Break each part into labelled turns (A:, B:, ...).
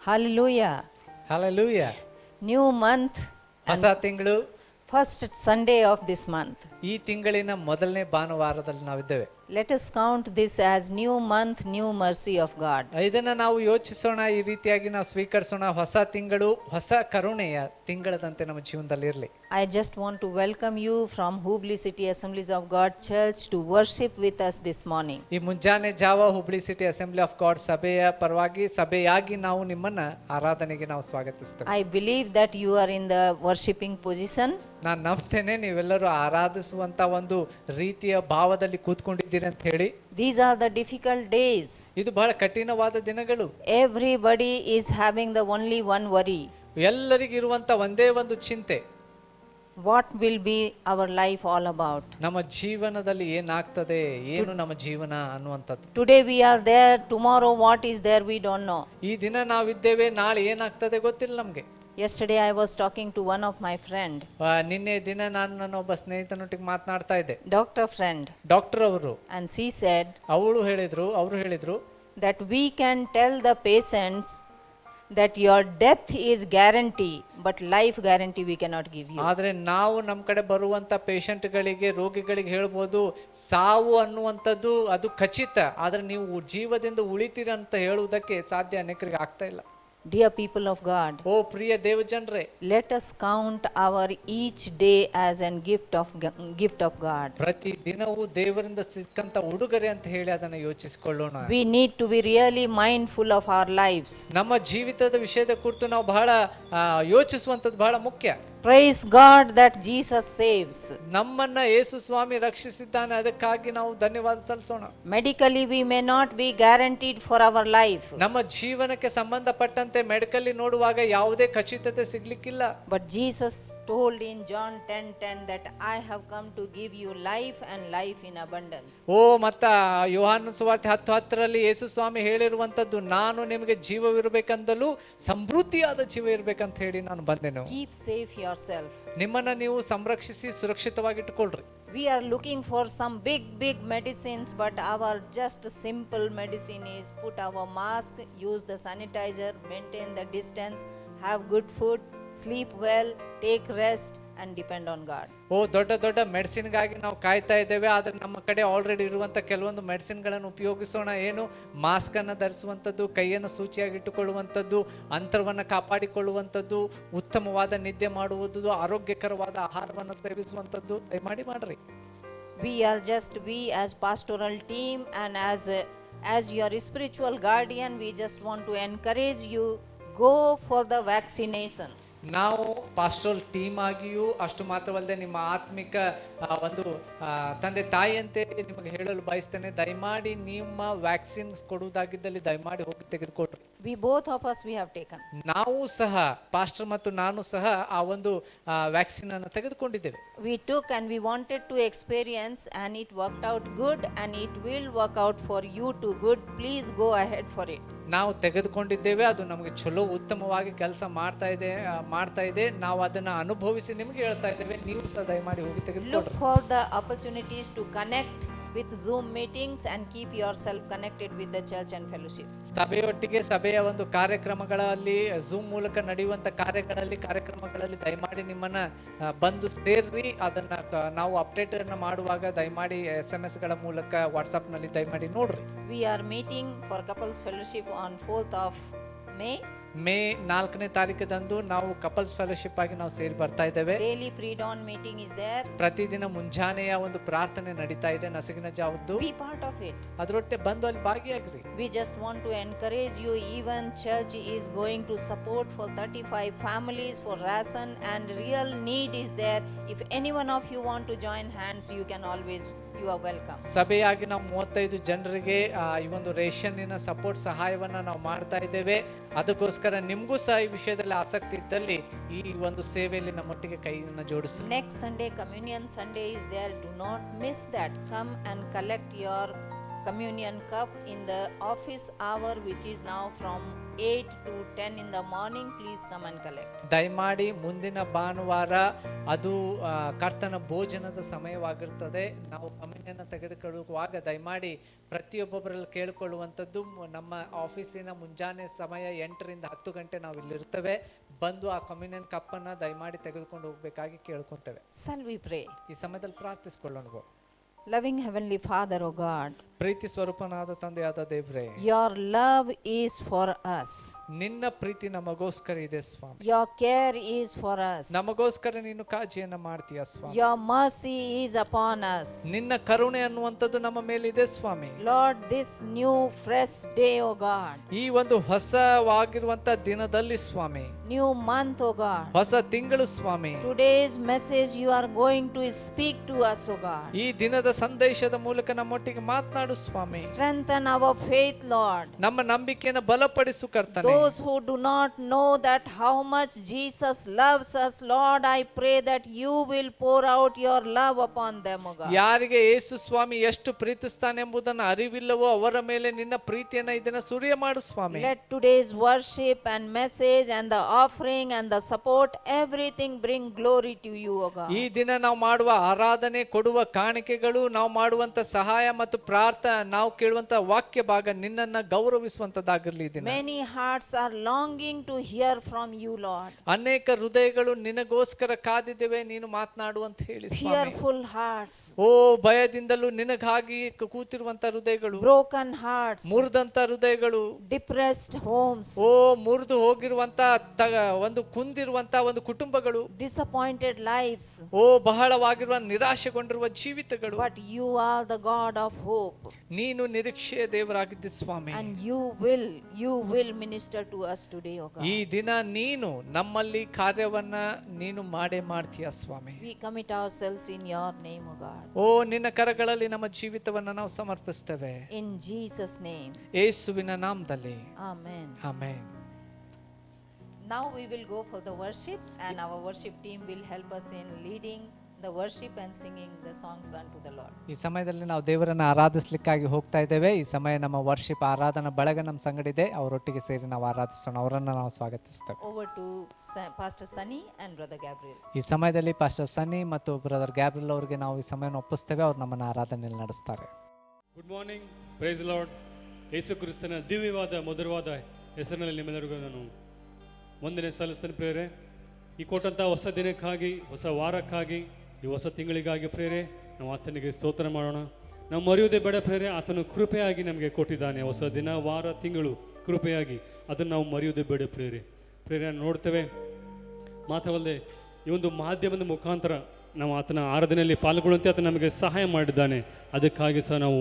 A: Hallelujah.
B: Hallelujah.
A: New month,
B: ಹೊಸ ತಿಂಗಳು,
A: first Sunday of this month.
B: ಈ ತಿಂಗಳಿನ ಮೊದಲನೇ ಭಾನುವಾರದಲ್ಲಿ ನಾವಿದ್ದೇವೆ.
A: Let us count this as new month, new mercy of God.
B: ಇದನ್ನ ನಾವು ಯೋಚಿಸೋಣ, ಈ ರೀತಿಯಾಗಿ ನಾವು ಸ್ವೀಕರಿಸೋಣ. ಹೊಸ ತಿಂಗಳು, ಹೊಸ ಕರುಣೆಯ ತಿಂಗಳದಂತೆ ನಮ್ಮ ಜೀವನದಲ್ಲಿ ಇರಲಿ.
A: I just want to welcome you from Hubli City Assemblies of God Church to worship with us this morning.
B: ಈ ಮುಂಜಾನೆ ಜಾವ Hubli city assembly of god ಸಭೆಯ ಪರವಾಗಿ ಸಭೆಯಾಗಿ ನಾವು ನಿಮ್ಮನ್ನ ಆರಾಧನೆಗೆ ನಾವು ಸ್ವಾಗತಿಸ್ತೇವೆ.
A: I believe that you are in the worshiping position.
B: ನಾನು ನಂಬ್ತೇನೆ ನೀವೆಲ್ಲರೂ ಆರಾಧಿಸುವಂತ ಒಂದು ರೀತಿಯ ಭಾವದಲ್ಲಿ ಕೂತ್ಕೊಂಡಿದ್ದೀರಿ ಅಂತ ಹೇಳಿ.
A: These are the difficult days.
B: ಇದು ಬಹಳ ಕಠಿಣವಾದ ದಿನಗಳು.
A: Everybody is having the only one worry.
B: ಎಲ್ಲರಿಗಿರುವಂತ ಒಂದೇ ಒಂದು ಚಿಂತೆ,
A: What will be our life all about?
B: ನಮ್ಮ ಜೀವನದಲ್ಲಿ ಏನಾಗ್ತದೆ, ಏನು ನಮ್ಮ ಜೀವನ ಅನ್ನುವಂಥದ್ದು.
A: Today we are there, tomorrow what is there we don't know.
B: ಈ ದಿನ ನಾವಿದ್ದೇವೆ, ನಾಳೆ ಏನಾಗ್ತದೆ ಗೊತ್ತಿಲ್ಲ ನಮ್ಗೆ.
A: Yesterday I was talking to one of my friend,
B: ನಿನ್ನೆ ದಿನ ನಾನು ನನ್ನ ಒಬ್ಬ ಸ್ನೇಹಿತನೊಟ್ಟಿಗೆ ಮಾತನಾಡ್ತಾ ಇದ್ದೆ,
A: doctor friend,
B: ಡಾಕ್ಟರ್ ಅವರು.
A: and she said
B: ಅವರು ಹೇಳಿದ್ರು
A: that we can tell the patients that your death is guarantee, but life guarantee we cannot give you.
B: ಆದ್ರೆ ನಾವು ನಮ್ಮ ಕಡೆ ಬರುವಂತ ಪೇಷಂಟ್ಗಳಿಗೆ, ರೋಗಿಗಳಿಗೆ ಹೇಳ್ಬೋದು, ಸಾವು ಅನ್ನುವಂಥದ್ದು ಅದು ಖಚಿತ, ಆದ್ರೆ ನೀವು ಜೀವದಿಂದ ಉಳಿತೀರ ಅಂತ ಹೇಳುವುದಕ್ಕೆ ಸಾಧ್ಯ ಅನೇಕರಿಗೆ ಆಗ್ತಾ ಇಲ್ಲ.
A: Dear people of God,
B: ಓ ಪ್ರಿಯ ದೇವ ಜನರೇ,
A: let us count our each day as a gift of God.
B: ಪ್ರತಿ ದಿನವೂ ದೇವರಿಂದ ಸಿಕ್ಕಂತ ಉಡುಗೊರೆ ಅಂತ ಹೇಳಿ ಅದನ್ನ ಯೋಚಿಸಿಕೊಳ್ಳೋಣ.
A: We need to be really mindful of our lives.
B: ನಮ್ಮ ಜೀವಿತದ ವಿಷಯದ ಕುರಿತು ನಾವು ಬಹಳ ಯೋಚಿಸುವಂತದ್ದು ಬಹಳ ಮುಖ್ಯ.
A: Praise God that Jesus saves.
B: ನಮ್ಮನ್ನ ಯೇಸು ಸ್ವಾಮಿ ರಕ್ಷಿಸಿದ್ದಾನೆ, ಅದಕ್ಕಾಗಿ ನಾವು ಧನ್ಯವಾದ ಸಲ್ಲಿಸೋಣ.
A: Medically we may not be guaranteed for our life,
B: ನಮ್ಮ ಜೀವನಕ್ಕೆ ಸಂಬಂಧಪಟ್ಟಂತೆ ಮೆಡಿಕಲಿ ನೋಡುವಾಗ ಯಾವುದೇ ಖಚಿತತೆ ಸಿಗ್ಲಿಕ್ಕಿಲ್ಲ.
A: but Jesus told in John 10:10 that I have come to give you life and life in abundance.
B: ಮತ್ತ ಯೋಹಾನ ಸುವಾರ್ತೆ 10:10ರಲ್ಲಿ ಯೇಸು ಸ್ವಾಮಿ ಹೇಳಿರುವಂತದ್ದು, ನಾನು ನಿಮಗೆ ಜೀವವಿರಬೇಕಂದಲೂ ಸಮೃದ್ಧಿಯಾದ ಜೀವ ಇರ್ಬೇಕಂತ ಹೇಳಿ ನಾನು ಬಂದೆನು.
A: Keep safe yourself.
B: ನಿಮ್ಮನ್ನ ನೀವು ಸಂರಕ್ಷಿಸಿ ಸುರಕ್ಷಿತವಾಗಿಟ್ಟುಕೊಳ್ಳ್ರಿ.
A: We are looking for some big medicines, but our just simple medicine is put our mask, use the sanitizer, maintain the distance, have good food, sleep well, take rest and depend on God.
B: ದೊಡ್ಡ ಮೆಡಿಸಿನ್ಗಾಗಿ ನಾವು ಕಾಯ್ತಾ ಇದ್ದೇವೆ, ಆದ್ರೆ ನಮ್ಮ ಕಡೆ already ಇರುವಂತ ಕೆಲವೊಂದು ಮೆಡಿಸಿನ್ಗಳನ್ನು ಉಪಯೋಗಿಸೋಣ. ಏನು, ಮಾಸ್ಕ್ ಅನ್ನು ಧರಿಸುವಂಥದ್ದು, ಕೈಯನ್ನು ಸೂಚಿಯಾಗಿ ಇಟ್ಟುಕೊಳ್ಳುವಂಥದ್ದು, ಅಂತರವನ್ನು ಕಾಪಾಡಿಕೊಳ್ಳುವಂಥದ್ದು, ಉತ್ತಮವಾದ ನಿದ್ದೆ ಮಾಡುವುದು, ಆರೋಗ್ಯಕರವಾದ ಆಹಾರವನ್ನು ಸೇವಿಸುವಂಥದ್ದು ದಯಮಾಡಿ ಮಾಡ್ರಿ.
A: We as pastoral team and as your spiritual guardian, we just want to encourage you, go for the vaccination.
B: ನಾವು ಪಾಸ್ಟೋರಲ್ ಟೀಮ್ ಆಗಿಯೂ ಅಷ್ಟು ಮಾತ್ರವಲ್ಲದೆ ನಿಮ್ಮ ಆತ್ಮಿಕ ಒಂದು ತಂದೆ ತಾಯಿಯಂತೆ ನಿಮಗೆ ಹೇಳಲು ಬಯಸ್ತೇನೆ, ದಯಮಾಡಿ ನಿಮ್ಮ ವ್ಯಾಕ್ಸಿನ್ ಕೊಡುವುದಾಗಿದ್ದಲ್ಲಿ ದಯಮಾಡಿ ಹೋಗಿ ತೆಗೆದುಕೊಡ್ರಿ.
A: Both of us we have taken.
B: ನಾವು ಸಹ, ಪಾಸ್ಟರ್ ಮತ್ತು ನಾನು ಸಹ ಆ ಒಂದು ವ್ಯಾಕ್ಸಿನ್ ಅನ್ನು ತೆಗೆದುಕೊಂಡಿದ್ದೇವೆ.
A: We took and we wanted to experience and it worked out good and it will work out for you too good. Please go ahead for it.
B: ನಾವು ತೆಗೆದುಕೊಂಡಿದ್ದೇವೆ, ಅದು ನಮಗೆ ಚಲೋ ಉತ್ತಮವಾಗಿ ಕೆಲಸ ಮಾಡ್ತಾ ಇದೆ. ನಾವು ಅದನ್ನ ಅನುಭವಿಸಿ ನಿಮ್ಗೆ ಹೇಳ್ತಾ ಇದ್ದೇವೆ, ನೀವು ಸಹ ದಯಮಾಡಿ ಹೋಗಿ ತೆಗೆದುಕೊಳ್ಳಿ.
A: Look for the opportunities to connect with Zoom meetings and keep yourself connected with the church and fellowship.
B: ಸಭೆಯೊಟ್ಟಿಗೆ, ಸಭೆಯ ಒಂದು ಕಾರ್ಯಕ್ರಮಗಳಲ್ಲಿ, ಝೂಮ್ ಮೂಲಕ ನಡೆಯುವಂತ ಕಾರ್ಯಕ್ರಮಗಳಲ್ಲಿ ದಯಮಾಡಿ ನಿಮ್ಮನ್ನ ಬಂದು ಸೇರ್ರಿ. ಅದನ್ನ ನಾವು ಅಪ್ಡೇಟ್ ಅನ್ನ ಮಾಡುವಾಗ ದಯಮಾಡಿ SMS ಗಳ ಮೂಲಕ, ವಾಟ್ಸ್ಆಪ್ ನಲ್ಲಿ ದಯಮಾಡಿ ನೋಡ್ರಿ.
A: We are meeting for couples fellowship on 4th of May.
B: May 4ನೇ ತಾರೀಕದಂದು ನಾವು ಕಪಲ್ಸ್ ಫೆಲೋಶಿಪ್ ಆಗಿ ನಾವು ಸೇರಿ ಬರ್ತಾ ಇದ್ದೇವೆ.
A: Daily pre-dawn meeting is there.
B: ಪ್ರತಿದಿನ ಮುಂಜಾನೆಯ ಒಂದು ಪ್ರಾರ್ಥನೆ ನಡೀತಾ ಇದೆ, ನಸುಕಿನ ಜಾವದ್ದು.
A: Be part of it.
B: ಅದರೊಟ್ಟಿಗೆ ಬಂದು ಅಲ್ಲಿ ಭಾಗಿಯಾಗ್ರಿ.
A: We just want to encourage you. Even church is going to support for 35 families for ration and real need is there. If any one of you want to join hands, you can always, you are welcome.
B: ಸಭೆಯಾಗಿ ನಾವು 35 ಜನರಿಗೆ ಈ ಒಂದು ರೇಷನ್ನಿನ support ಸಹಾಯವನ್ನ ನಾವು ಮಾಡ್ತಾ ಇದ್ದೇವೆ. ಅದಕ್ಕೋಸ್ಕರ ನಿಮಗೂ ಸಹ ಈ ವಿಷಯದಲ್ಲಿ ಆಸಕ್ತಿ ಇದ್ದಲ್ಲಿ ಈ ಒಂದು ಸೇವೆಯಲ್ಲಿ ನಮ್ಮೊಟ್ಟಿಗೆ ಕೈಯನ್ನು ಜೋಡಿಸಿ.
A: Next Sunday, Communion Sunday is there. Do not miss that. Come and collect your communion cup in the office hour, which is now from 8 to 10 in the morning. Please come and collect.
B: ದಯಮಾಡಿ ಮುಂದಿನ ಭಾನುವಾರ ಅದು ಕರ್ತನ ಭೋಜನದ ಸಮಯವಾಗಿರ್ತದೆ. ನಾವು communion ತೆಗೆದುಕೊಳ್ಳುವಾಗ ದಯಮಾಡಿ ಪ್ರತಿಯೊಬ್ಬೊಬ್ಬರಲ್ಲಿ ಕೇಳಿಕೊಳ್ಳುವಂಥದ್ದು, ನಮ್ಮ ಆಫೀಸಿನ ಮುಂಜಾನೆ ಸಮಯ 8 ರಿಂದ 10 ಗಂಟೆ ನಾವು ಇಲ್ಲಿರ್ತೇವೆ. ಬಂದು ಆ ಕಮ್ಯುನಿಯನ್ ಕಪ್ಪನ್ನು ದಯಮಾಡಿ ತೆಗೆದುಕೊಂಡು ಹೋಗ್ಬೇಕಾಗಿ ಕೇಳ್ಕೊತೇವೆ.
A: Shall we pray?
B: ಈ ಸಮಯದಲ್ಲಿ ಪ್ರಾರ್ಥಿಸಿಕೊಳ್ಳೋಣ.
A: Loving Heavenly Father, O God,
B: ಪ್ರೀತಿ ಸ್ವರೂಪನಾದ ತಂದೆಯಾದ ದೇವ್ರೆ,
A: your love is for us.
B: ನಿನ್ನ ಪ್ರೀತಿ ನಮಗೋಸ್ಕರ ಇದೆ ಸ್ವಾಮಿ.
A: Your care is for us.
B: ನಮಗೋಸ್ಕರ ನೀನು ಕಾಳಜಿಯನ್ನ ಮಾಡ್ತೀಯ ಸ್ವಾಮಿ.
A: Your mercy is upon us.
B: ನಿನ್ನ ಕರುಣೆ ಅನ್ನುವಂಥದ್ದು ನಮ್ಮ ಮೇಲಿದೆ ಸ್ವಾಮಿ.
A: Lord, this new fresh day, O God,
B: ಈ ಒಂದು ಹೊಸವಾಗಿರುವಂತ ದಿನದಲ್ಲಿ ಸ್ವಾಮಿ,
A: new month, O God,
B: ಹೊಸ ತಿಂಗಳು ಸ್ವಾಮಿ,
A: today's message you are going to speak to us, O God.
B: ಈ ದಿನದ ಸಂದೇಶದ ಮೂಲಕ ನಮ್ಮೊಟ್ಟಿಗೆ ಮಾತನಾಡು ಸ್ವಾಮಿ.
A: Strengthen our faith, Lord.
B: ನಮ್ಮ ನಂಬಿಕೆಯನ್ನು ಬಲಪಡಿಸು ಕರ್ತನೆ.
A: Those who do not know that how much Jesus loves us, Lord, I pray that you will pour out your love upon them, O God.
B: ಯಾರಿಗೆ ಯೇಸು ಸ್ವಾಮಿ ಎಷ್ಟು ಪ್ರೀತಿಸ್ತಾನೆ ಎಂಬುದನ್ನು ಅರಿವಿಲ್ಲವೋ ಅವರ ಮೇಲೆ ನಿನ್ನ ಪ್ರೀತಿಯನ್ನ ಇದನ್ನ ಸುರಿಯ ಮಾಡು ಸ್ವಾಮಿ.
A: Let today's worship and message and the offering and the support, everything bring glory to you, O God.
B: ಈ ದಿನ ನಾವು ಮಾಡುವ ಆರಾಧನೆ, ಕೊಡುವ ಕಾಣಿಕೆಗಳು, ನಾವು ಮಾಡುವಂತ ಸಹಾಯ ಮತ್ತು ಪ್ರಾರ್ಥನೆ, ನಾವು ಕೇಳುವಂತ ವಾಕ್ಯ ಭಾಗ ನಿನ್ನನ್ನ ಗೌರವಿಸುವಂತದ್ದಾಗಿರಲಿ.
A: Many hearts are longing to hear from you, Lord.
B: ಅನೇಕ ಹೃದಯಗಳು ನಿನಗೋಸ್ಕರ ಕಾದಿದ್ದೇವೆ, ನೀನು ಮಾತನಾಡು ಅಂತ ಹೇಳಿ ಸ್ವಾಮಿ.
A: Fearful hearts,
B: ಓ ಭಯದಿಂದಲೂ ನಿನಗಾಗಿ ಕೂತಿರುವಂತ ಹೃದಯಗಳು,
A: broken hearts,
B: ಮುರಿದಂತ ಹೃದಯಗಳು,
A: depressed homes,
B: ಓ ಮುರಿದು ಹೋಗಿರುವಂತ ಒಂದು ಕುಂದಿರುವಂತ ಒಂದು ಕುಟುಂಬಗಳು,
A: disappointed lives.
B: O ಬಹಳವಾಗಿರುವ ನಿರಾಶೆಗೊಂಡಿರುವ ಜೀವಿತಗಳು.
A: But you are the God of hope.
B: ನೀನು ನಿರೀಕ್ಷೆಯ ದೇವರಾಗಿದ್ದಿ ಸ್ವಾಮಿ.
A: And you will minister to us today, O God.
B: ಈ ದಿನ ನೀನು ನಮ್ಮಲ್ಲಿ ಕಾರ್ಯವನ್ನ ನೀನು ಮಾಡೇ ಮಾಡ್ತೀಯ ಸ್ವಾಮಿ.
A: We commit ourselves in your name, O God.
B: ಓ ನಿನ್ನ ಕರಗಳಲ್ಲಿ ನಮ್ಮ ಜೀವಿತವನ್ನ ನಾವು ಸಮರ್ಪಿಸ್ತೇವೆ.
A: In Jesus' name.
B: ಯೇಸುವಿನ ನಾಮದಲ್ಲಿ.
A: Amen.
B: Amen.
A: Now we will go for the worship, and our worship team will help us in leading the worship and singing the songs unto the Lord.
B: ಈ ಸಮಯದಲ್ಲಿ ನಾವು ದೇವರನ್ನ ಆರಾಧಿಸಲಿಕ್ಕಾಗಿ ಹೋಗ್ತಾ ಇದ್ದೇವೆ. ಈ ಸಮಯ ನಮ್ಮ ವರ್ಷಿಪ್ ಆರಾಧನಾ ಬಳಗ ನಮ್ಮ ಸಂಗಡಿದೆ, ಅವರೊಟ್ಟಿಗೆ ಸೇರಿ ನಾವು ಆರಾಧಿಸೋಣ. ಅವರನ್ನ ನಾವು ಸ್ವಾಗತಿಸ್ತೇವೆ.
A: Over to Pastor Sunny and Brother Gabriel.
B: ಈ ಸಮಯದಲ್ಲಿ ಪಾಸ್ಟರ್ ಸನ್ನಿ ಮತ್ತು ಬ್ರದರ್ ಗ್ಯಾಬ್ರಿಯಲ್ ಅವರಿಗೆ ನಾವು ಈ ಸಮಯವನ್ನು ಒಪ್ಪಿಸ್ತೇವೆ. ಅವರು ನಮ್ಮನ್ನು ಆರಾಧನೆಯಲ್ಲಿ ನಡೆಸ್ತಾರೆ.
C: Good morning, praise Lord. Yesu ಕ್ರಿಸ್ತನ ದಿವ್ಯವಾದ ಮಧುರವಾದ ಹೆಸರಿನಲ್ಲಿ ನಿಮ್ಮೆಲ್ಲರಿಗೂ ನಾನು ವಂದನೆ ಸಲ್ಲಿಸ್ತೇನೆ ಪ್ರೇರೆ. ಈ ಕೊಟ್ಟಂಥ ಹೊಸ ದಿನಕ್ಕಾಗಿ, ಹೊಸ ವಾರಕ್ಕಾಗಿ, ಈ ಹೊಸ ತಿಂಗಳಿಗಾಗಿ ಪ್ರೇರೆ ನಾವು ಆತನಿಗೆ ಸ್ತೋತ್ರ ಮಾಡೋಣ. ನಾವು ಮರೆಯುವುದೇ ಬೇಡ ಪ್ರೇರೆ, ಆತನು ಕೃಪೆಯಾಗಿ ನಮಗೆ ಕೊಟ್ಟಿದ್ದಾನೆ. ಹೊಸ ದಿನ, ವಾರ, ತಿಂಗಳು ಕೃಪೆಯಾಗಿ, ಅದನ್ನು ನಾವು ಮರೆಯುವುದೇ ಬೇಡ ಪ್ರೇರೆ. ನೋಡ್ತೇವೆ. ಮಾತ್ರವಲ್ಲದೆ ಈ ಒಂದು ಮಾಧ್ಯಮದ ಮುಖಾಂತರ ನಾವು ಆತನ ಆರಾಧನೆಯಲ್ಲಿ ಪಾಲ್ಗೊಳ್ಳುವಂತೆ ಆತನು ನಮಗೆ ಸಹಾಯ ಮಾಡಿದ್ದಾನೆ. ಅದಕ್ಕಾಗಿ ಸಹ ನಾವು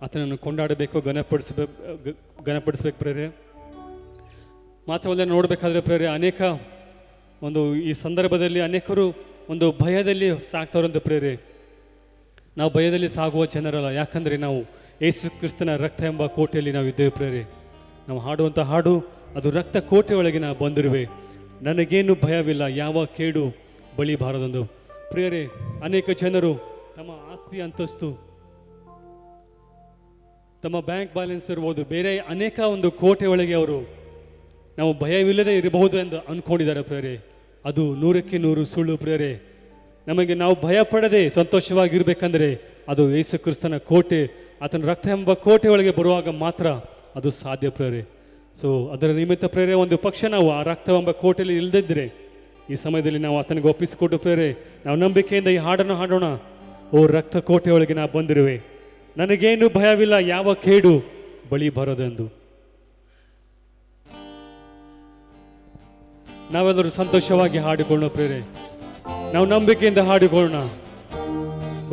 C: ಆತನನ್ನು ಕೊಂಡಾಡಬೇಕು, ಘನಪಡಿಸ್ಬೇಕು ಪ್ರೇರೆ. ಮಾತ್ರವಲ್ಲದೆ ನೋಡಬೇಕಾದ್ರೆ ಪ್ರೇರೆ, ಅನೇಕ ಒಂದು ಈ ಸಂದರ್ಭದಲ್ಲಿ ಅನೇಕರು ಒಂದು ಭಯದಲ್ಲಿ ಸಾಗ್ತಾರಂತ ಪ್ರೇರೆ. ನಾವು ಭಯದಲ್ಲಿ ಸಾಗುವ ಜನರಲ್ಲ, ಯಾಕಂದರೆ ನಾವು ಯೇಸು ಕ್ರಿಸ್ತನ ರಕ್ತ ಎಂಬ ಕೋಟೆಯಲ್ಲಿ ನಾವು ಇದ್ದೇವೆ ಪ್ರೇರೆ. ನಾವು ಹಾಡುವಂಥ ಹಾಡು ಅದು ರಕ್ತ ಕೋಟೆ ಒಳಗೆ ನಾವು ಬಂದಿರುವೆ, ನನಗೇನು ಭಯವಿಲ್ಲ, ಯಾವ ಕೇಡು ಬಳಿಬಾರದೊಂದು ಪ್ರೇರೆ. ಅನೇಕ ಜನರು ತಮ್ಮ ಆಸ್ತಿ ಅಂತಸ್ತು, ತಮ್ಮ ಬ್ಯಾಂಕ್ ಬ್ಯಾಲೆನ್ಸ್ ಇರ್ಬೋದು, ಬೇರೆ ಅನೇಕ ಒಂದು ಕೋಟೆ ಒಳಗೆ ಅವರು ನಾವು ಭಯವಿಲ್ಲದೆ ಇರಬಹುದು ಎಂದು ಅಂದ್ಕೊಂಡಿದ್ದಾರೆ ಪ್ರೇರೆ. ಅದು 100ಕ್ಕೆ 100 ಸುಳ್ಳು ಪ್ರೇರೆ. ನಮಗೆ ನಾವು ಭಯ ಪಡದೆ ಸಂತೋಷವಾಗಿರ್ಬೇಕಂದ್ರೆ ಅದು ಯೇಸು ಕ್ರಿಸ್ತನ ಕೋಟೆ, ಆತನ ರಕ್ತ ಎಂಬ ಕೋಟೆ ಒಳಗೆ ಬರುವಾಗ ಮಾತ್ರ ಅದು ಸಾಧ್ಯ ಪ್ರೇರೆ. ಸೊ ಅದರ ನಿಮಿತ್ತ ಪ್ರೇರೆ, ಒಂದು ಪಕ್ಷ ನಾವು ಆ ರಕ್ತ ಎಂಬ ಕೋಟೆಯಲ್ಲಿ ಇಲ್ಲದಿದ್ದರೆ ಈ ಸಮಯದಲ್ಲಿ ನಾವು ಆತನಿಗೆ ಒಪ್ಪಿಸಿಕೊಟ್ಟು ಪ್ರೇರೆ ನಾವು ನಂಬಿಕೆಯಿಂದ ಈ ಹಾಡನ್ನು ಹಾಡೋಣ. ಓ ರಕ್ತ ಕೋಟೆ ಒಳಗೆ ನಾ ಬಂದಿರುವೆ, ನನಗೇನು ಭಯವಿಲ್ಲ, ಯಾವ ಕೇಡು ಬಳಿ ಬರೋದೆಂದು. ನಾವೆಲ್ಲರೂ ಸಂತೋಷವಾಗಿ ಹಾಡಿಕೊಳ್ಳೋಣ ಪ್ರೇರೆ, ನಾವು ನಂಬಿಕೆಯಿಂದ ಹಾಡಿಕೊಳ್ಳೋಣ.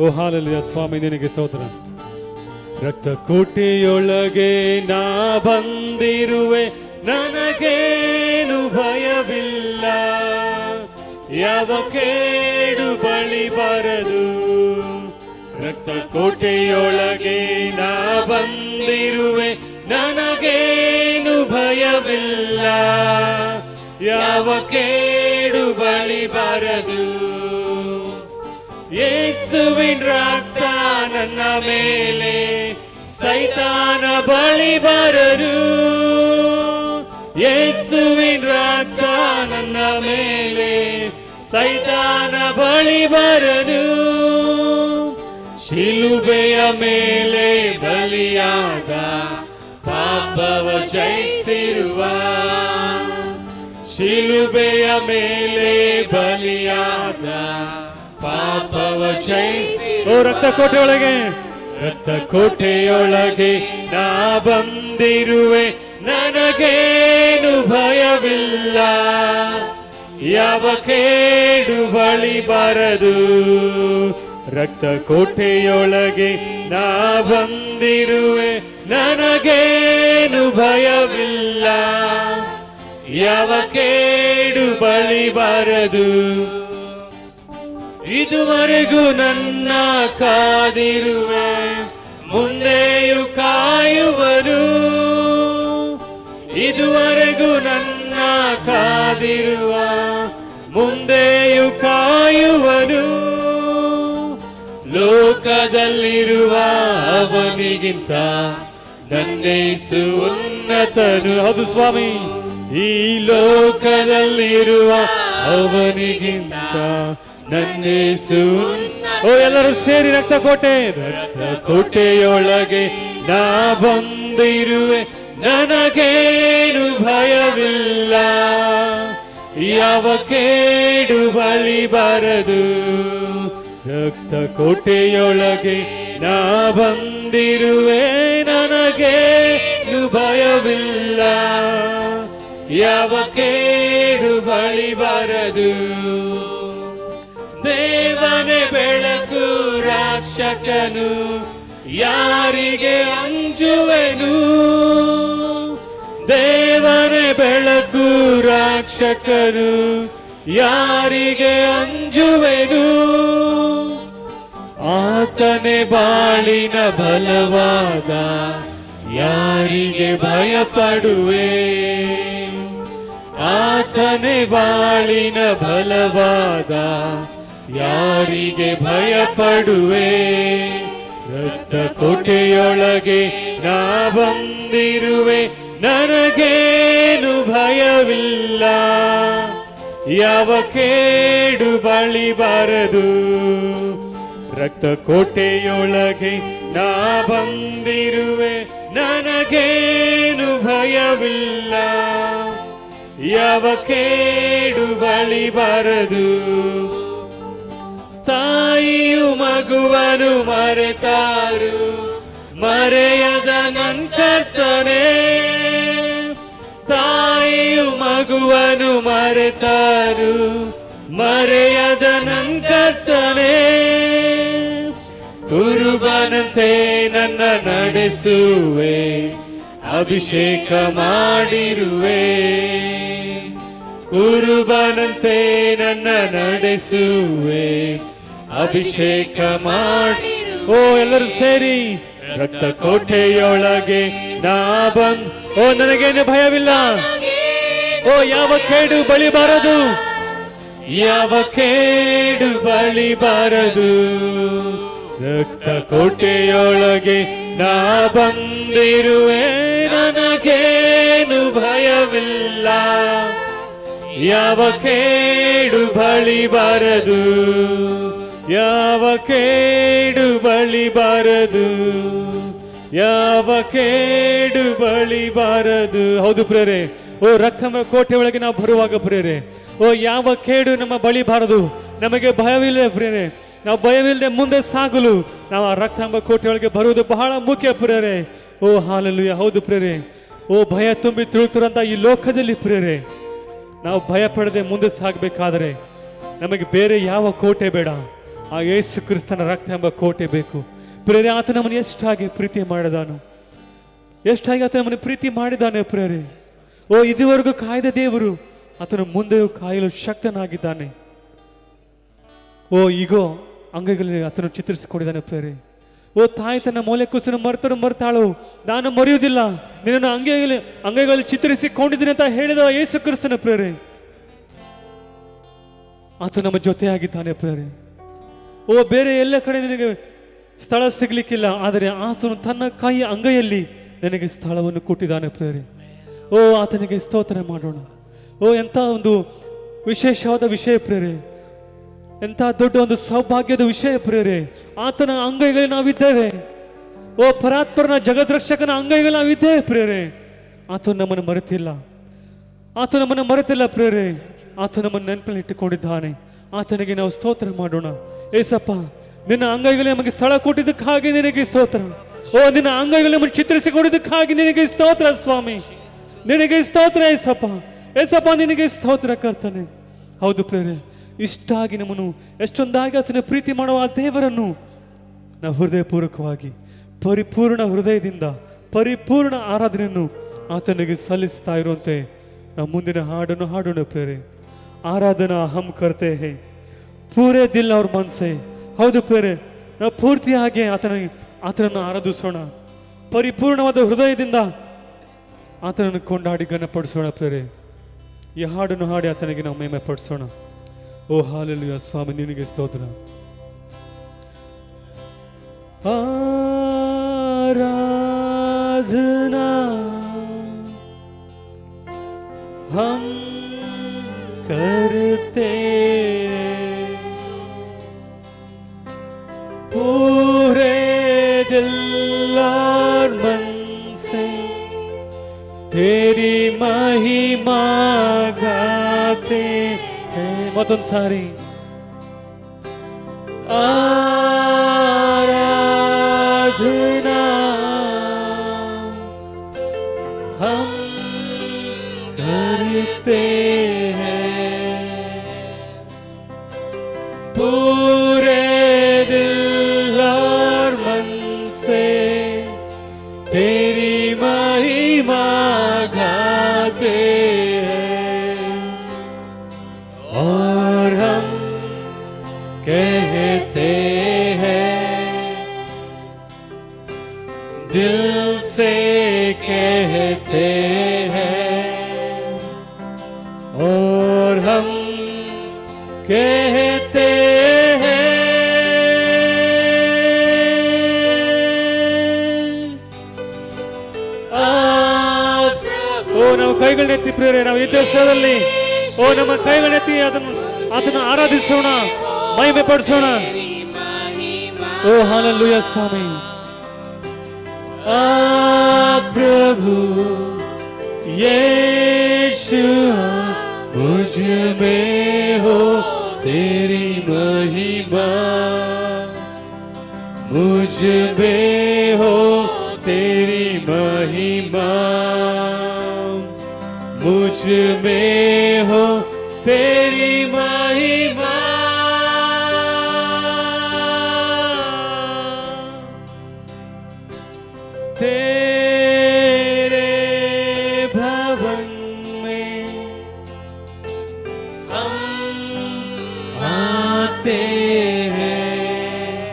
C: ಓ ಹಾಲೆಲೂಯಾ, ಸ್ವಾಮಿ ನಿನಗೆ ಸ್ತೋತ್ರ. ರಕ್ತ ಕೋಟೆಯೊಳಗೆ ನಾ ಬಂದಿರುವೆ, ನನಗೇನು ಭಯವಿಲ್ಲ, ಯಾವ ಕೇಡು ಬಳಿ ಬರದು. ರಕ್ತ ಕೋಟೆಯೊಳಗೆ ನಾ ಬಂದಿರುವೆ, ನನಗೇನು ಭಯವಿಲ್ಲ, ಯಾವ ಕೇಡು ಬಳಿ ಬರದು. ಯೇಸುವಿನ ರಕ್ತ ನನ್ನ ಮೇಲೆ, ಸೈತಾನ ಬಳಿ ಬರದು. ಯೇಸುವಿನ ರಕ್ತ ನನ್ನ ಮೇಲೆ ಸೈತಾನ ಬಳಿ ಬರನು. ಶಿಲುಬೆಯ ಮೇಲೆ ಬಲಿಯಾದ ಪಾಪವ ಜಯಿಸಿರುವ, ಶಿಲುಬೆಯ ಮೇಲೆ ಬಲಿಯಾದ ಪಾಪವ ಜಯಿಸಿರುವ. ರಕ್ತ ಕೋಟೆಯೊಳಗೆ, ರಕ್ತ ಕೋಟೆಯೊಳಗೆ ನಾ ಬಂದಿರುವೆ, ನನಗೇನು ಭಯವಿಲ್ಲ, ಯಾವ ಕೇಡು ಬಳಿ ಬರದು. ರಕ್ತ ಕೋಟೆಯೊಳಗೆ ನಾ ಬಂದಿರುವೆ, ನನಗೇನು ಭಯವಿಲ್ಲ, ಯಾವ ಕೇಡು ಬಳಿ ಬರದು. ಇದುವರೆಗೂ ನನ್ನ ಕಾದಿರುವೆ, ಮುಂದೆಯೂ ಕಾಯುವನು. ಇದುವರೆಗೂ ನನ್ನ ಕಾದಿರುವ, ಮುಂದೆಯೂ ಕಾಯುವನು. ಲೋಕದಲ್ಲಿರುವ ಅವನಿಗಿಂತ ನನ್ನೇಸು ಉನ್ನತನು. ಹೌದು ಸ್ವಾಮಿ, ಈ ಲೋಕದಲ್ಲಿರುವ ಅವನಿಗಿಂತ ನನ್ನೇಸು. ಓ ಎಲ್ಲರೂ ಸೇರಿ ರಕ್ತ ಕೋಟೆ, ರಕ್ತ ಕೋಟೆಯೊಳಗೆ ನಾ ಬಂದಿರುವೆ, ನನಗೇನು ಭಯವಿಲ್ಲ, ಯಾವ ಕೇಡು ಬಳಿ ಬರದು. ರಕ್ತ ಕೋಟೆಯೊಳಗೆ ನಾ ಬಂದಿರುವೆ, ನನಗೇನು ಭಯವಿಲ್ಲ, ಯಾವ ಕೇಡು ಬಳಿ ಬರದು. ದೇವನೇ ಬೆಳಕು ರಕ್ಷಕನು, ಯಾರಿಗೆ ಅಂಜುವೆನು. ದೇವನೇ ಬೆಳಕು ರಕ್ಷಕನು, ಯಾರಿಗೆ ಅಂಜುವೆನು. ಆತನೇ ಬಾಳಿನ ಬಲವಾದ, ಯಾರಿಗೆ ಭಯಪಡುವೆ. ಆತನೇ ಬಾಳಿನ ಬಲವಾದ, ಯಾರಿಗೆ ಭಯಪಡುವೆ. ರಕ್ತ ಕೋಟೆಯೊಳಗೆ ನಾ ಬಂದಿರುವೆ, ನನಗೇನು ಭಯವಿಲ್ಲ, ಯಾವ ಕೇಡು ಬಳಿ ಬರದು. ರಕ್ತ ಕೋಟೆಯೊಳಗೆ ನಾ ಬಂದಿರುವೆ, ನನಗೇನು ಭಯವಿಲ್ಲ, ಯಾವ ಕೇಡು ಬಳಿ ಬರದು. ತಾಯಿಯು ಮಗುವನು ಮರೆತಾರು, ಮರೆಯದ ನನ್ ಕರ್ತನೇ. ತಾಯಿಯು ಮಗುವನು ಮರೆತಾರು, ಮರೆಯದ ನನ್ ಕರ್ತನೇ. ಕುರುಬನಂತೆ ನನ್ನ ನಡೆಸುವೆ, ಅಭಿಷೇಕ ಮಾಡಿರುವೆ. ಕುರುಬನಂತೆ ನನ್ನ ನಡೆಸುವೆ, ಅಭಿಷೇಕ ಮಾಡಿ. ಓ ಎಲ್ಲರೂ ಸೇರಿ ರಕ್ತ ಕೋಟೆಯೊಳಗೆ ನಾ ಬಂದ್. ಓ ನನಗೇನು ಭಯವಿಲ್ಲ, ಓ ಯಾವ ಕೇಡು ಬಳಿ ಬಾರದು, ಯಾವ ಕೇಡು ಬಳಿ ಬಾರದು. ರಕ್ತ ಕೋಟೆಯೊಳಗೆ ನಾ ಬಂದಿರುವೆ, ನನಗೇನು ಭಯವಿಲ್ಲ, ಯಾವ ಕೇಡು ಬಳಿ ಬಾರದು, ಯಾವ ಕೇಡು ಬಳಿ ಬಾರದು, ಯಾವ ಕೇಡು ಬಳಿ ಬಾರದು. ಹೌದು ಪ್ರೇರೆ, ಓ ರಕ್ತ ಕೋಟೆ ಒಳಗೆ ನಾವು ಬರುವಾಗ ಪ್ರೇರೆ, ಓ ಯಾವ ಕೇಡು ನಮ್ಮ ಬಳಿ ಬಾರದು. ನಮಗೆ ಭಯವಿಲ್ಲ ಪ್ರೇರೆ, ನಾವು ಭಯವಿಲ್ಲದೆ ಮುಂದೆ ಸಾಗಲು ನಾವು ಆ ರಕ್ತ ಎಂಬ ಕೋಟೆ ಒಳಗೆ ಬರುವುದು ಬಹಳ ಮುಖ್ಯ ಪ್ರೇರೆ. ಓ ಹಾಲೆಲೂಯಾ. ಹೌದು ಪ್ರೇರೆ, ಓ ಭಯ ತುಂಬಿ ತುಳುಕ್ತಿರುವಂತ ಈ ಲೋಕದಲ್ಲಿ ಪ್ರೇರೆ, ನಾವು ಭಯ ಪಡದೆ ಮುಂದೆ ಸಾಗಬೇಕಾದರೆ ನಮಗೆ ಬೇರೆ ಯಾವ ಕೋಟೆ ಬೇಡ, ಆ ಯೇಸು ಕ್ರಿಸ್ತನ ರಕ್ತ ಎಂಬ ಕೋಟೆ ಬೇಕು ಪ್ರೇರೆ. ಆತ ನಮ್ಮನ್ನು ಎಷ್ಟಾಗಿ ಪ್ರೀತಿ ಮಾಡಿದಾನು, ಎಷ್ಟಾಗಿ ಆತ ನಮ್ಮನ್ನು ಪ್ರೀತಿ ಮಾಡಿದ್ದಾನೆ ಪ್ರೇರೆ. ಓ ಇದುವರೆಗೂ ಕಾಯ್ದ ದೇವರು ಆತನು ಮುಂದೆಯೂ ಕಾಯಲು ಶಕ್ತನಾಗಿದ್ದಾನೆ. ಓ ಈಗೋ ಅಂಗೈಗಳಲ್ಲಿ ಆತನು ಚಿತ್ರಿಸಿಕೊಂಡಿದ್ದಾನೆ ಪ್ರೇರೆ. ಓ ತಾಯಿ ತನ್ನ ಮೂಲೆ ಕುಸನ್ನು ಮರ್ತಾಳು, ನಾನು ಮರೆಯುವುದಿಲ್ಲ, ನಿನ್ನನ್ನು ಅಂಗೈಗಳಲ್ಲಿ ಚಿತ್ರಿಸಿಕೊಂಡಿದ್ದೀನಿ ಅಂತ ಹೇಳಿದ ಯೇಸು ಕ್ರಿಸ್ತನ ಪ್ರೇರೆ. ಆತ ನಮ್ಮ ಜೊತೆಯಾಗಿದ್ದಾನೆ ಪ್ರೇರೆ. ಓ ಬೇರೆ ಎಲ್ಲ ಕಡೆ ನಿನಗೆ ಸ್ಥಳ ಸಿಗ್ಲಿಕ್ಕಿಲ್ಲ, ಆದರೆ ಆತನು ತನ್ನ ಕೈ ಅಂಗೈಯಲ್ಲಿ ನನಗೆ ಸ್ಥಳವನ್ನು ಕೊಟ್ಟಿದ್ದಾನೆ ಪ್ರೇರೆ. ಓ ಓ ಆತನಿಗೆ ಸ್ತೋತ್ರ ಮಾಡೋಣ. ಓ ಎಂಥ ಒಂದು ವಿಶೇಷವಾದ ವಿಷಯ ಪ್ರೇರೆ, ಎಂಥ ದೊಡ್ಡ ಒಂದು ಸೌಭಾಗ್ಯದ ವಿಷಯ ಪ್ರೇರೆ. ಆತನ ಅಂಗೈಗಳಲ್ಲಿ ನಾವಿದ್ದೇವೆ. ಓ ಪರಾತ್ಪರನ ಜಗದ್ರಕ್ಷಕನ ಅಂಗೈಗಳಲ್ಲಿ ನಾವಿದ್ದೇವೆ ಪ್ರೇರೆ. ಆತ ನಮ್ಮನ್ನು ಮರೆತಿಲ್ಲ, ಆತ ನಮ್ಮನ್ನು ಮರೆತಿಲ್ಲ ಪ್ರೇರೆ. ಆತ ನಮ್ಮನ್ನು ನೆನಪಲ್ಲಿ ಇಟ್ಟುಕೊಂಡಿದ್ದಾನೆ. ಆತನಿಗೆ ನಾವು ಸ್ತೋತ್ರ ಮಾಡೋಣ. ಏಸಪ್ಪ, ನಿನ್ನ ಅಂಗೈಗಳಲ್ಲಿ ನಮಗೆ ಸ್ಥಳ ಕೊಟ್ಟಿದ್ದಕ್ಕಾಗಿ ನಿನಗೆ ಸ್ತೋತ್ರ. ಓ ನಿನ್ನ ಅಂಗೈಗಳಲ್ಲಿ ನಮ್ಮನ್ನು ಚಿತ್ರಿಸಿಕೊಂಡಿದ್ದಕ್ಕಾಗಿ ನಿನಗೆ ಸ್ತೋತ್ರ ಸ್ವಾಮಿ, ನಿನಗೆ ಸ್ತೋತ್ರ ಏಸಪ್ಪ. ಏಸಪ್ಪ ನಿನಗೆ ಸ್ತೋತ್ರ ಕರ್ತನೆ. ಹೌದು ಪ್ರೇರೆ, ಇಷ್ಟಾಗಿ ನಮ್ಮನ್ನು ಎಷ್ಟೊಂದಾಗಿ ಆತನ ಪ್ರೀತಿ ಮಾಡುವ ಆ ದೇವರನ್ನು ನಾವು ಹೃದಯಪೂರ್ವಕವಾಗಿ ಪರಿಪೂರ್ಣ ಹೃದಯದಿಂದ ಪರಿಪೂರ್ಣ ಆರಾಧನೆಯನ್ನು ಆತನಿಗೆ ಸಲ್ಲಿಸ್ತಾ ಇರುವಂತೆ ನಾವು ಮುಂದಿನ ಹಾಡನ್ನು ಹಾಡೋಣ ಪ್ರೇರೆ. ಆರಾಧನಾ ಹಮ್ ಕರ್ತೆ ಹೇ ಪೂರೇ ದಿಲ್ ಅವ್ರ ಮನಸ್ಸೆ. ಹೌದು ಪ್ರೇರೆ, ನಾವು ಪೂರ್ತಿಯಾಗಿ ಆತನನ್ನು ಆರಾಧಿಸೋಣ. ಪರಿಪೂರ್ಣವಾದ ಹೃದಯದಿಂದ ಆತನನ್ನು ಕೊಂಡಾಡಿ ಘನಪಡಿಸೋಣ ಪ್ರೇರೆ. ಈ ಹಾಡನ್ನು ಹಾಡಿ ಆತನಿಗೆ ನಾವು ಮಹಿಮೆ ಪಡಿಸೋಣ. ಓ ಹಾಲೆಲೂಯಾ ಸ್ವಾಮಿ, ನಿನಗೆ ಸ್ತೋತ್ರ. आराधना हम करते पूरे दिल और मन से, तेरी महिमा गाते हैं. मतन सारी आराधना हम करते हैं पूरे दिल और मन से, तेरी महिमा गाते हैं. और हम कहते हैं, दिल से कहते हैं. और हम कहते हैं, ಓ ನಾವು ಕೈಗಳನ್ನೆತ್ತಿ ಪ್ರೇರೆ, ನಾವು ಈ ದೇಶದಲ್ಲಿ ಓ ನಮ್ಮ ಕೈಗಳನ್ನೆತ್ತಿ ಆತನ ಆರಾಧಿಸೋಣ, ಮಹಿಮೆ ಪಡಿಸೋಣ. ಓ ಹಾಲೆಲೂಯಾ ಸ್ವಾಮಿ. प्रभु यीशु मुझ में हो तेरी महिमा, मुझ में हो तेरी महिमा, मुझ में हो तेरी महिमा. तेरे भवन में हम आते हैं,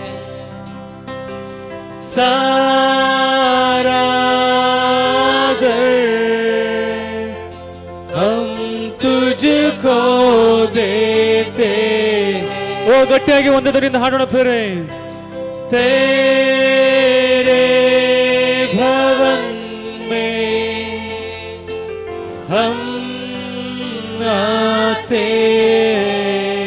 C: सारा दर हम तुझको देते हैं. ಓ ಗಟ್ಟಿಯಾಗಿ ಒಂದು ದರಿಂದ ಹಾಡೋಣ ಪ್ರೇರೆ. तेरे भवन में हम आते हैं,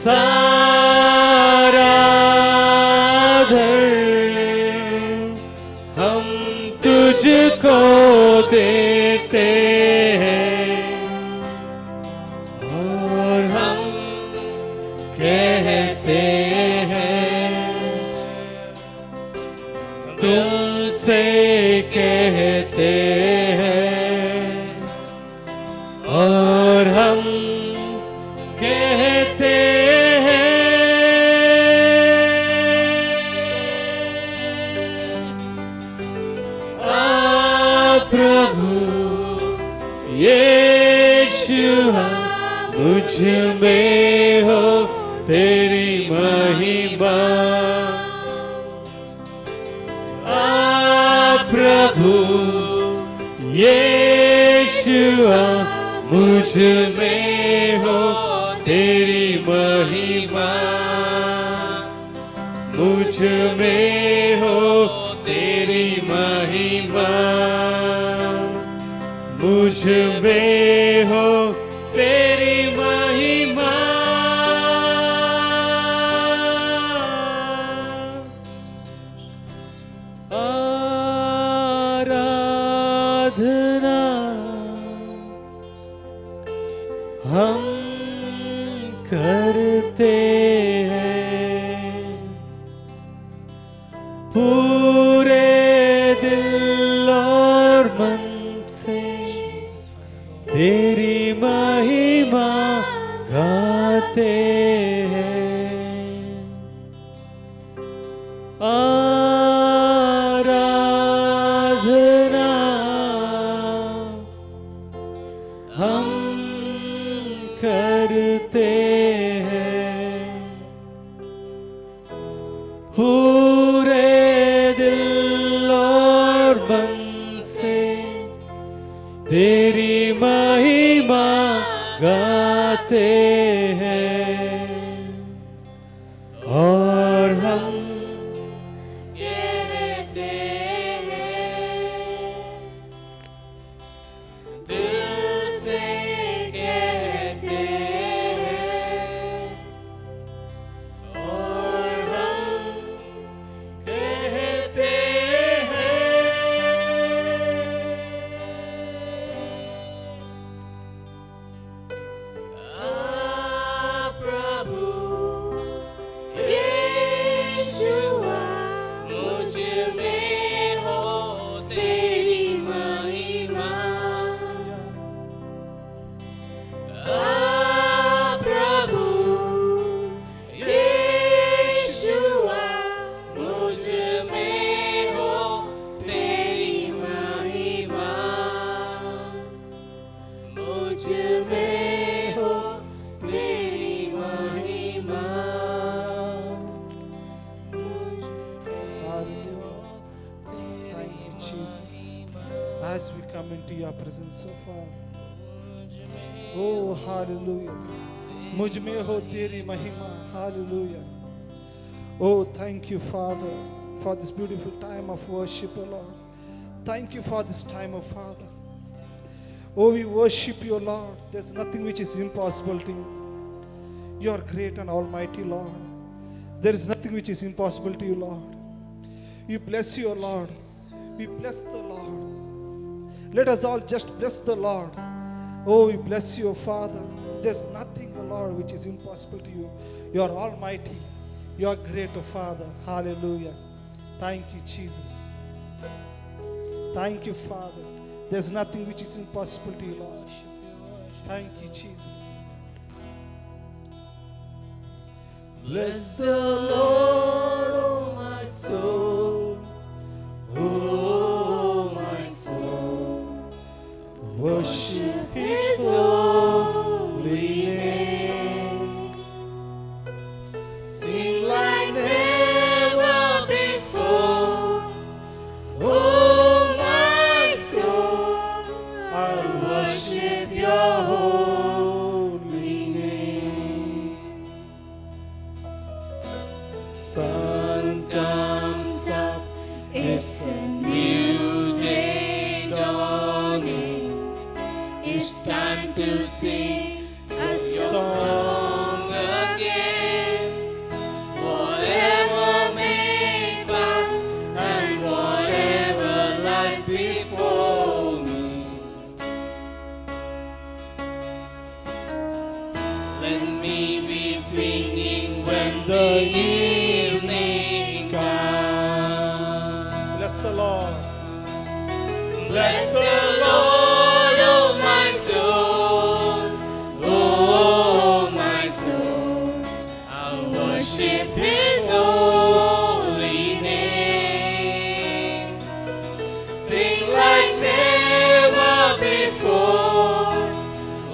C: सारा धर हम तुझको देते हैं. और हम कहते हैं, तुमसे कहते हैं. और हम कहते हैं, प्रभु यीशु मुझ में हो तेरी महिमा. प्रभु यीशु मुझ में हो तेरी महिमा, मुझ में हो तेरी महिमा. मुझ में हो तेरी महिमा, आराधना हम करते हैं पूरे दिल और मन से, तेरी महिमा गाते हैं। आराधना हम करते हैं पूरे दिल और मन से, तेरी महिमा गाते हैं। और हम कहते हैं, दिल से कहते हैं, और हम कहते हैं, प्रभु यीशुआ, मुझ में हो तेरी महिमा, प्रभु यीशुआ, मुझ में हो तेरी महिमा, मुझ में हो तेरी महिमा।
D: Hallelujah. Thank you, Jesus. As we come into your presence, so far. Oh, hallelujah. मुझ में हो तेरी महिमा. Hallelujah. Oh, thank you, Father, for this beautiful time of worship, O Lord. Thank you for this time, O Father. Oh, we worship you, Lord. There's nothing which is impossible to you. You are great and almighty, Lord. There is nothing which is impossible to you, Lord. We bless you, O Lord. We bless the Lord. Let us all just bless the Lord. Oh, we bless you, Father. There's nothing, O Lord, which is impossible to you. You are almighty. You are great, O Father. Hallelujah. Thank you, Jesus. Thank you, Father. There's nothing which is impossible to you, Lord. Thank you, Jesus. Bless the Lord, oh my soul. Oh, my soul. Worship His holy name. Sing like never before. Oh, my soul, I worship your holy name. Sun comes up, it's a new day dawning. It's time to sing a song again. Whatever may pass and whatever lies before me, let me be singing when the evening comes. Bless the Lord. Bless the Lord, oh my soul. Oh, my soul. I'll worship His holy name. Sing like never before.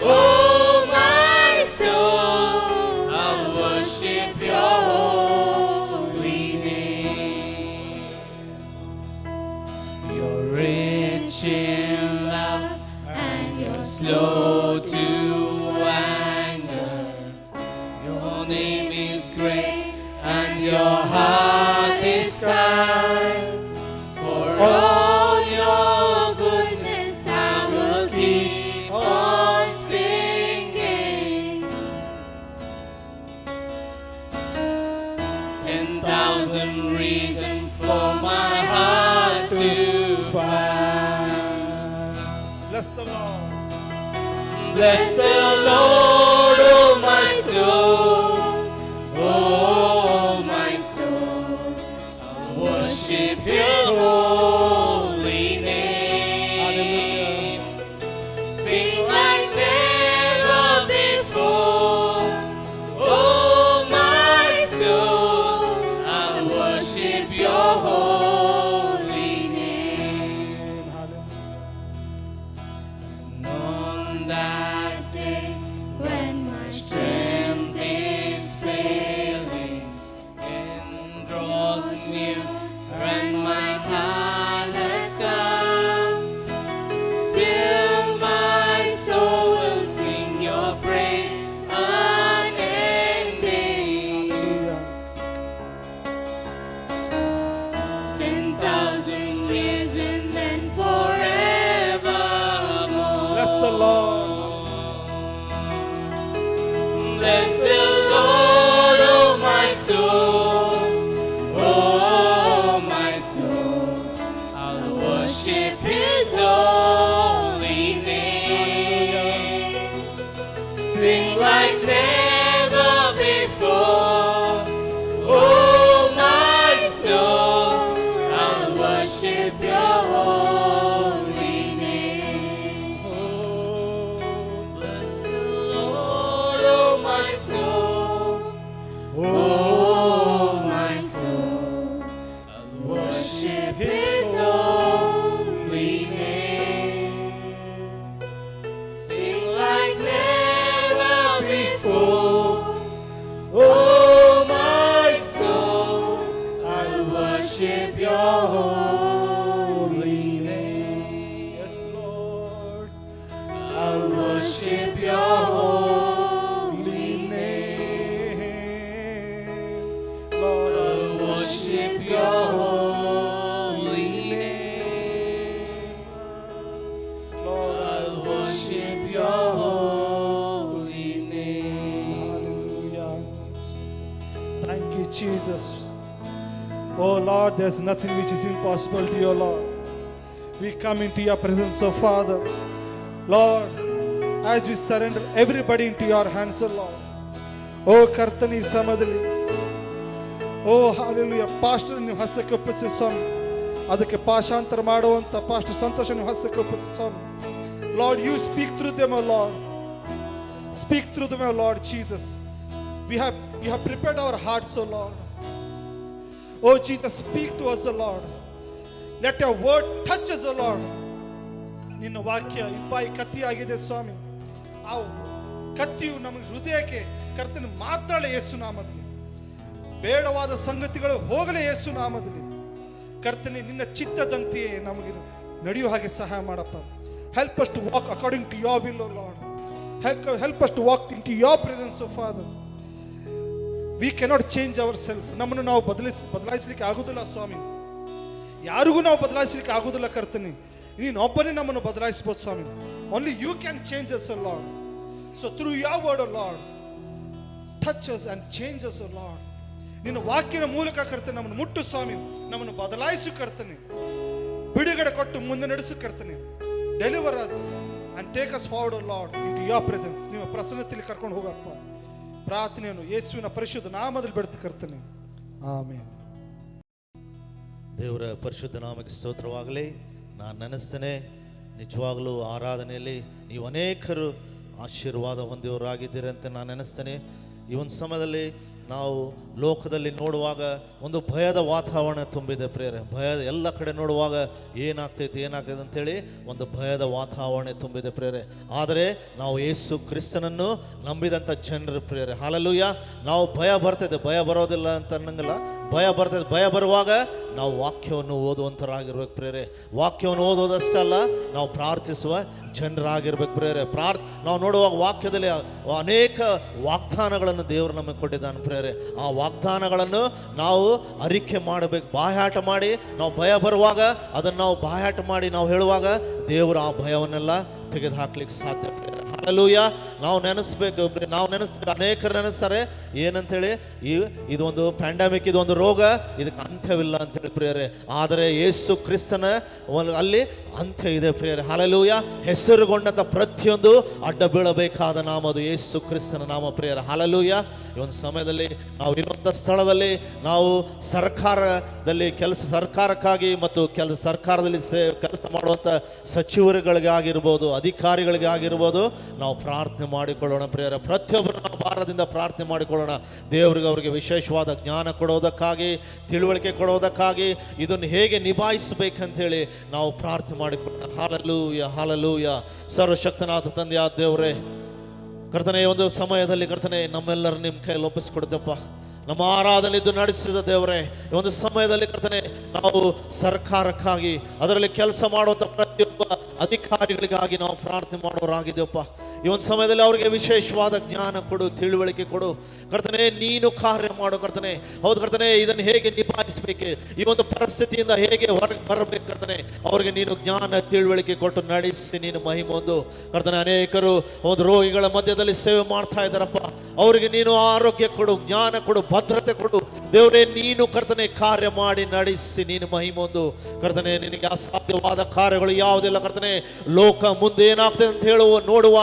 D: Oh, my soul, I'll worship your holy name. You're rich in love and you're slow to anger. Your name is great and your heart is kind. For all your goodness I will keep
E: 10,000 reasons for my heart to find.
D: Bless the Lord.
E: Bless the Lord, oh my soul, oh my soul, worship His holy name. Sing like never before, oh my soul, I worship Your holy name. And on that day when my strength is failing and draws near and my time has come, still my soul will sing Your praise unending. 10,000 years and then forevermore.
D: Bless the Lord.
E: Bless the Lord, oh my soul, oh my soul, I'll worship His holy name. Sing like never before, oh my soul, I'll worship Your holy name. Bless the Lord, oh my soul, oh my soul, I'll worship His holy name. Sing like never before, oh my soul, I'll worship Your holy name.
D: Yes, Lord.
E: I'll worship Your holy
D: name. Lord,
E: I'll worship Your holy name.
D: Lord,
E: I'll worship Your holy name.
D: hallelujah. Thank you, Jesus. Oh Lord, there's nothing which is impossible to you, Lord. We come into Your presence, oh Father. Lord, as we surrender everybody into Your hands, oh Lord. Oh ಕರ್ತನಿ ಸಮಯದಲ್ಲಿ ಓ hallelujah pastor ನೀವು ಹಸ್ತಕ್ಕೆ ಒಪ್ಪಿಸಿ ಸ್ವಾಮಿ, ಅದಕ್ಕೆ ಪಾಶಾಂತರ ಮಾಡುವಂತ pastor ಸಂತೋಷ ನೀವು ಹಸ್ತಕ್ಕೆ ಒಪ್ಪಿಸಿ ಸ್ವಾಮಿ. Lord, you speak through them, oh Lord. Speak through them, oh Lord Jesus. You have prepared our hearts, oh Lord. Oh Jesus, speak to us, oh Lord. Let Your word touch us, oh Lord. ನಿನ್ನ ವಾಕ್ಯ ಇಪ್ಪಾಯಿ ಕತ್ತಿಯಾಗಿದೆ ಸ್ವಾಮಿ. ಆ ಕತ್ತಿಯು ನಮ್ಮ ಹೃದಯಕ್ಕೆ ಕರ್ತನ ಮಾತಾಡಲಿ ಯೇಸು ನಾಮದಲ್ಲಿ. ಬೇಡವಾದ ಸಂಗತಿಗಳು ಹೋಗಲಿ ಯೇಸು ನಾಮದಲ್ಲಿ. ಕರ್ತನೆ ನಿನ್ನ ಚಿತ್ತದಂತೆಯೇ ನಮಗೆ ನಡೆಯುವ ಹಾಗೆ ಸಹಾಯ ಮಾಡಪ್ಪ. Help us to walk according to Your will, oh Lord. Help us to walk into Your presence, oh Father. We cannot change ourselves. ನಮ್ಮನ್ನು ನಾವು ಬದಲಾಯಿಸಲಿಕ್ಕೆ ಆಗುವುದಿಲ್ಲ ಸ್ವಾಮಿ. ಯಾರಿಗೂ ನಾವು ಬದಲಾಯಿಸಲಿಕ್ಕೆ ಆಗುವುದಿಲ್ಲ ಕರ್ತನೆ. ನೀನು ಒಬ್ಬನೇ ನಮ್ಮನ್ನು ಬದಲಾಯಿಸಬಹುದು ಸ್ವಾಮಿ. Only You can change us, oh Lord. So through Your word, oh Lord, touch us and change us, oh Lord. ನಿನ್ನ ವಾಕ್ಯದ ಮೂಲಕ ಕರ್ತನೆ ನಮ್ಮನ್ನು ಮುಟ್ಟು ಸ್ವಾಮಿ, ನಮ್ಮನ್ನು ಬದಲಾಯಿಸು ಕರ್ತನೆ, ಬಿಡುಗಡೆ ಕೊಟ್ಟು ಮುಂದೆ ನಡೆಸು ಕರ್ತನೆ. Deliver us and take us forward, oh Lord, into Your presence. ನಿಮ್ಮ ಪ್ರಸನ್ನತೆಯಲ್ಲಿ ಕರ್ಕೊಂಡು ಹೋಗಪ್ಪ. ಪ್ರಾರ್ಥನೆಯನ್ನು ಯೇಸುವಿನ ಪರಿಶುದ್ಧ ನಾಮದಲ್ಲಿ ಬೇಡ್ತು ಕರ್ತನೆ, ಆಮೆನ್.
F: ದೇವರ ಪರಿಶುದ್ಧ ನಾಮಕ್ಕೆ ಸ್ತೋತ್ರವಾಗಲಿ. ನಾನು ನೆನೆಸ್ತೇನೆ, ನಿಜವಾಗಲೂ ಆರಾಧನೆಯಲ್ಲಿ ನೀವು ಅನೇಕರು ಆಶೀರ್ವಾದ ಹೊಂದಿವರಾಗಿದ್ದೀರಿ ಅಂತ ನಾನು ನೆನೆಸ್ತೇನೆ. ಈ ಒಂದು ಸಮಯದಲ್ಲಿ ನಾವು ಲೋಕದಲ್ಲಿ ನೋಡುವಾಗ ಒಂದು ಭಯದ ವಾತಾವರಣ ತುಂಬಿದೆ ಪ್ರಿಯರೇ. ಭಯ ಎಲ್ಲ ಕಡೆ ನೋಡುವಾಗ ಏನಾಗ್ತೈತೆ ಅಂತೇಳಿ ಒಂದು ಭಯದ ವಾತಾವರಣ ತುಂಬಿದೆ ಪ್ರಿಯರೇ. ಆದರೆ ನಾವು ಯೇಸು ಕ್ರಿಸ್ತನನ್ನು ನಂಬಿದಂಥ ಜನರು ಪ್ರಿಯರೇ, ಹಲ್ಲೆಲೂಯಾ. ನಾವು ಭಯ ಬರ್ತೈತೆ, ಭಯ ಬರೋದಿಲ್ಲ ಅಂತ ಅನ್ನಂಗಿಲ್ಲ, ಭಯ ಬರ್ತೈತೆ. ಭಯ ಬರುವಾಗ ನಾವು ವಾಕ್ಯವನ್ನು ಓದುವಂಥರಾಗಿರ್ಬೇಕು ಪ್ರಿಯರೇ. ವಾಕ್ಯವನ್ನು ಓದೋದಷ್ಟಲ್ಲ, ನಾವು ಪ್ರಾರ್ಥಿಸುವ ಜನರಾಗಿರ್ಬೇಕು ಪ್ರಿಯರೇ. ನಾವು ನೋಡುವಾಗ ವಾಕ್ಯದಲ್ಲಿ ಅನೇಕ ವಾಗ್ದಾನಗಳನ್ನು ದೇವರು ನಮಗೆ ಕೊಟ್ಟಿದ್ದಾನೆ ಪ್ರಿಯರೇ. ಆ ವಾಗ್ದಾನಗಳನ್ನು ನಾವು ಅರಿಕೆ ಮಾಡಬೇಕು, ಬಾಯಾಟ ಮಾಡಿ. ನಾವು ಭಯ ಬರುವಾಗ ಅದನ್ನು ನಾವು ಬಾಯಾಟ ಮಾಡಿ ನಾವು ಹೇಳುವಾಗ ದೇವರು ಆ ಭಯವನ್ನೆಲ್ಲ ತೆಗೆದು ಹಾಕ್ಲಿಕ್ಕೆ ಸಾಧ್ಯ ಪ್ರಿಯರೇ. ಹಾಲೆಲೂಯ. ನಾವು ನೆನೆಸ್ಬೇಕು, ಅನೇಕರು ನೆನೆಸ್ತಾರೆ ಏನಂತೇಳಿ, ಇದೊಂದು ಪ್ಯಾಂಡಮಿಕ್, ಇದೊಂದು ರೋಗ, ಇದಕ್ಕೆ ಅಂತ್ಯವಿಲ್ಲ ಅಂತೇಳಿ ಪ್ರಿಯರೇ. ಆದರೆ ಯೇಸು ಕ್ರಿಸ್ತನ ಅಲ್ಲಿ ಅಂತ್ಯ ಇದೆ ಪ್ರಿಯರೇ. ಹಾಲೆಲೂಯ. ಹೆಸರುಗೊಂಡಂಥ ಪ್ರತಿಯೊಂದು ಅಡ್ಡ ಬೀಳಬೇಕಾದ ನಾಮ ಅದು ಯೇಸು ಕ್ರಿಸ್ತನ ನಾಮ ಪ್ರಿಯರೇ. ಹಾಲೆಲೂಯ. ಈ ಒಂದು ಸಮಯದಲ್ಲಿ ನಾವು ಇರುವಂಥ ಸ್ಥಳದಲ್ಲಿ ನಾವು ಸರ್ಕಾರಕ್ಕಾಗಿ ಮತ್ತು ಸರ್ಕಾರದಲ್ಲಿ ಕೆಲಸ ಮಾಡುವಂಥ ಸಚಿವರುಗಳಿಗಾಗಿರ್ಬೋದು, ಅಧಿಕಾರಿಗಳಿಗಾಗಿರ್ಬೋದು, ನಾವು ಪ್ರಾರ್ಥನೆ ಮಾಡಿಕೊಳ್ಳೋಣ ಪ್ರಿಯರೇ. ಪ್ರತಿಯೊಬ್ಬರು ನಾವು ಭಾರದಿಂದ ಪ್ರಾರ್ಥನೆ ಮಾಡಿಕೊಳ್ಳೋಣ. ದೇವರಿಗೆ ಅವರಿಗೆ ವಿಶೇಷವಾದ ಜ್ಞಾನ ಕೊಡೋದಕ್ಕಾಗಿ, ತಿಳುವಳಿಕೆ ಕೊಡೋದಕ್ಕಾಗಿ, ಇದನ್ನು ಹೇಗೆ ನಿಭಾಯಿಸಬೇಕಂತೇಳಿ ನಾವು ಪ್ರಾರ್ಥನೆ ಮಾಡಿಕೊಳ್ಳೋಣ. Hallelujah, hallelujah. ಸರ್ವಶಕ್ತನಾದ ತಂದೆಯಾದ ದೇವರೇ, ಕರ್ತನೆ ಈ ಒಂದು ಸಮಯದಲ್ಲಿ ಕರ್ತನೆ ನಮ್ಮೆಲ್ಲರೂ ನಿಮ್ಮ ಕೈಯಲ್ಲಿ ಒಪ್ಪಿಸ್ಕೊಡ್ತಪ್ಪ. ನಮ್ಮ ಆರಾಧನೆದ್ದು ನಡೆಸಿದ ದೇವರೇ, ಈ ಒಂದು ಸಮಯದಲ್ಲಿ ಕರ್ತನೆ ನಾವು ಸರ್ಕಾರಕ್ಕಾಗಿ, ಅದರಲ್ಲಿ ಕೆಲಸ ಮಾಡುವಂಥ ಪ್ರತಿಯೊಬ್ಬ ಅಧಿಕಾರಿಗಳಿಗಾಗಿ ನಾವು ಪ್ರಾರ್ಥನೆ ಮಾಡೋರಾಗಿದ್ದೇವಪ್ಪ. ಈ ಒಂದು ಸಮಯದಲ್ಲಿ ಅವರಿಗೆ ವಿಶೇಷವಾದ ಜ್ಞಾನ ಕೊಡು, ತಿಳುವಳಿಕೆ ಕೊಡು ಕರ್ತನೆ. ನೀನು ಕಾರ್ಯ ಮಾಡು ಕರ್ತನೆ. ಹೌದು ಕರ್ತನೆ, ಇದನ್ನು ಹೇಗೆ ನಿಭಾಯಿಸಬೇಕು, ಈ ಒಂದು ಪರಿಸ್ಥಿತಿಯಿಂದ ಹೇಗೆ ಹೊರಗೆ ಬರಬೇಕು ಕರ್ತನೆ, ಅವರಿಗೆ ನೀನು ಜ್ಞಾನ ತಿಳುವಳಿಕೆ ಕೊಟ್ಟು ನಡೆಸಿ ನೀನು ಮಹಿಮೆ ಹೊಂದು ಕರ್ತನೆ. ಅನೇಕರು ಒಂದು ರೋಗಿಗಳ ಮಧ್ಯದಲ್ಲಿ ಸೇವೆ ಮಾಡ್ತಾ ಇದ್ದಾರಪ್ಪ, ಅವರಿಗೆ ನೀನು ಆರೋಗ್ಯ ಕೊಡು, ಜ್ಞಾನ ಕೊಡು, ಭದ್ರತೆ ಕೊಡು ದೇವರೇ. ನೀನು ಕರ್ತನೆ ಕಾರ್ಯ ಮಾಡಿ ನಡೆಸಿ ನೀನು ಮಹಿಮೆ ಹೊಂದು ಕರ್ತನೆ. ನಿನಗೆ ಅಸಾಧ್ಯವಾದ ಕಾರ್ಯಗಳು ಯಾವುದಿಲ್ಲ ಕರ್ತನೆ. ಲೋಕ ಮುಂದೆ ಏನಾಗ್ತದೆ ಅಂತ ನೋಡುವ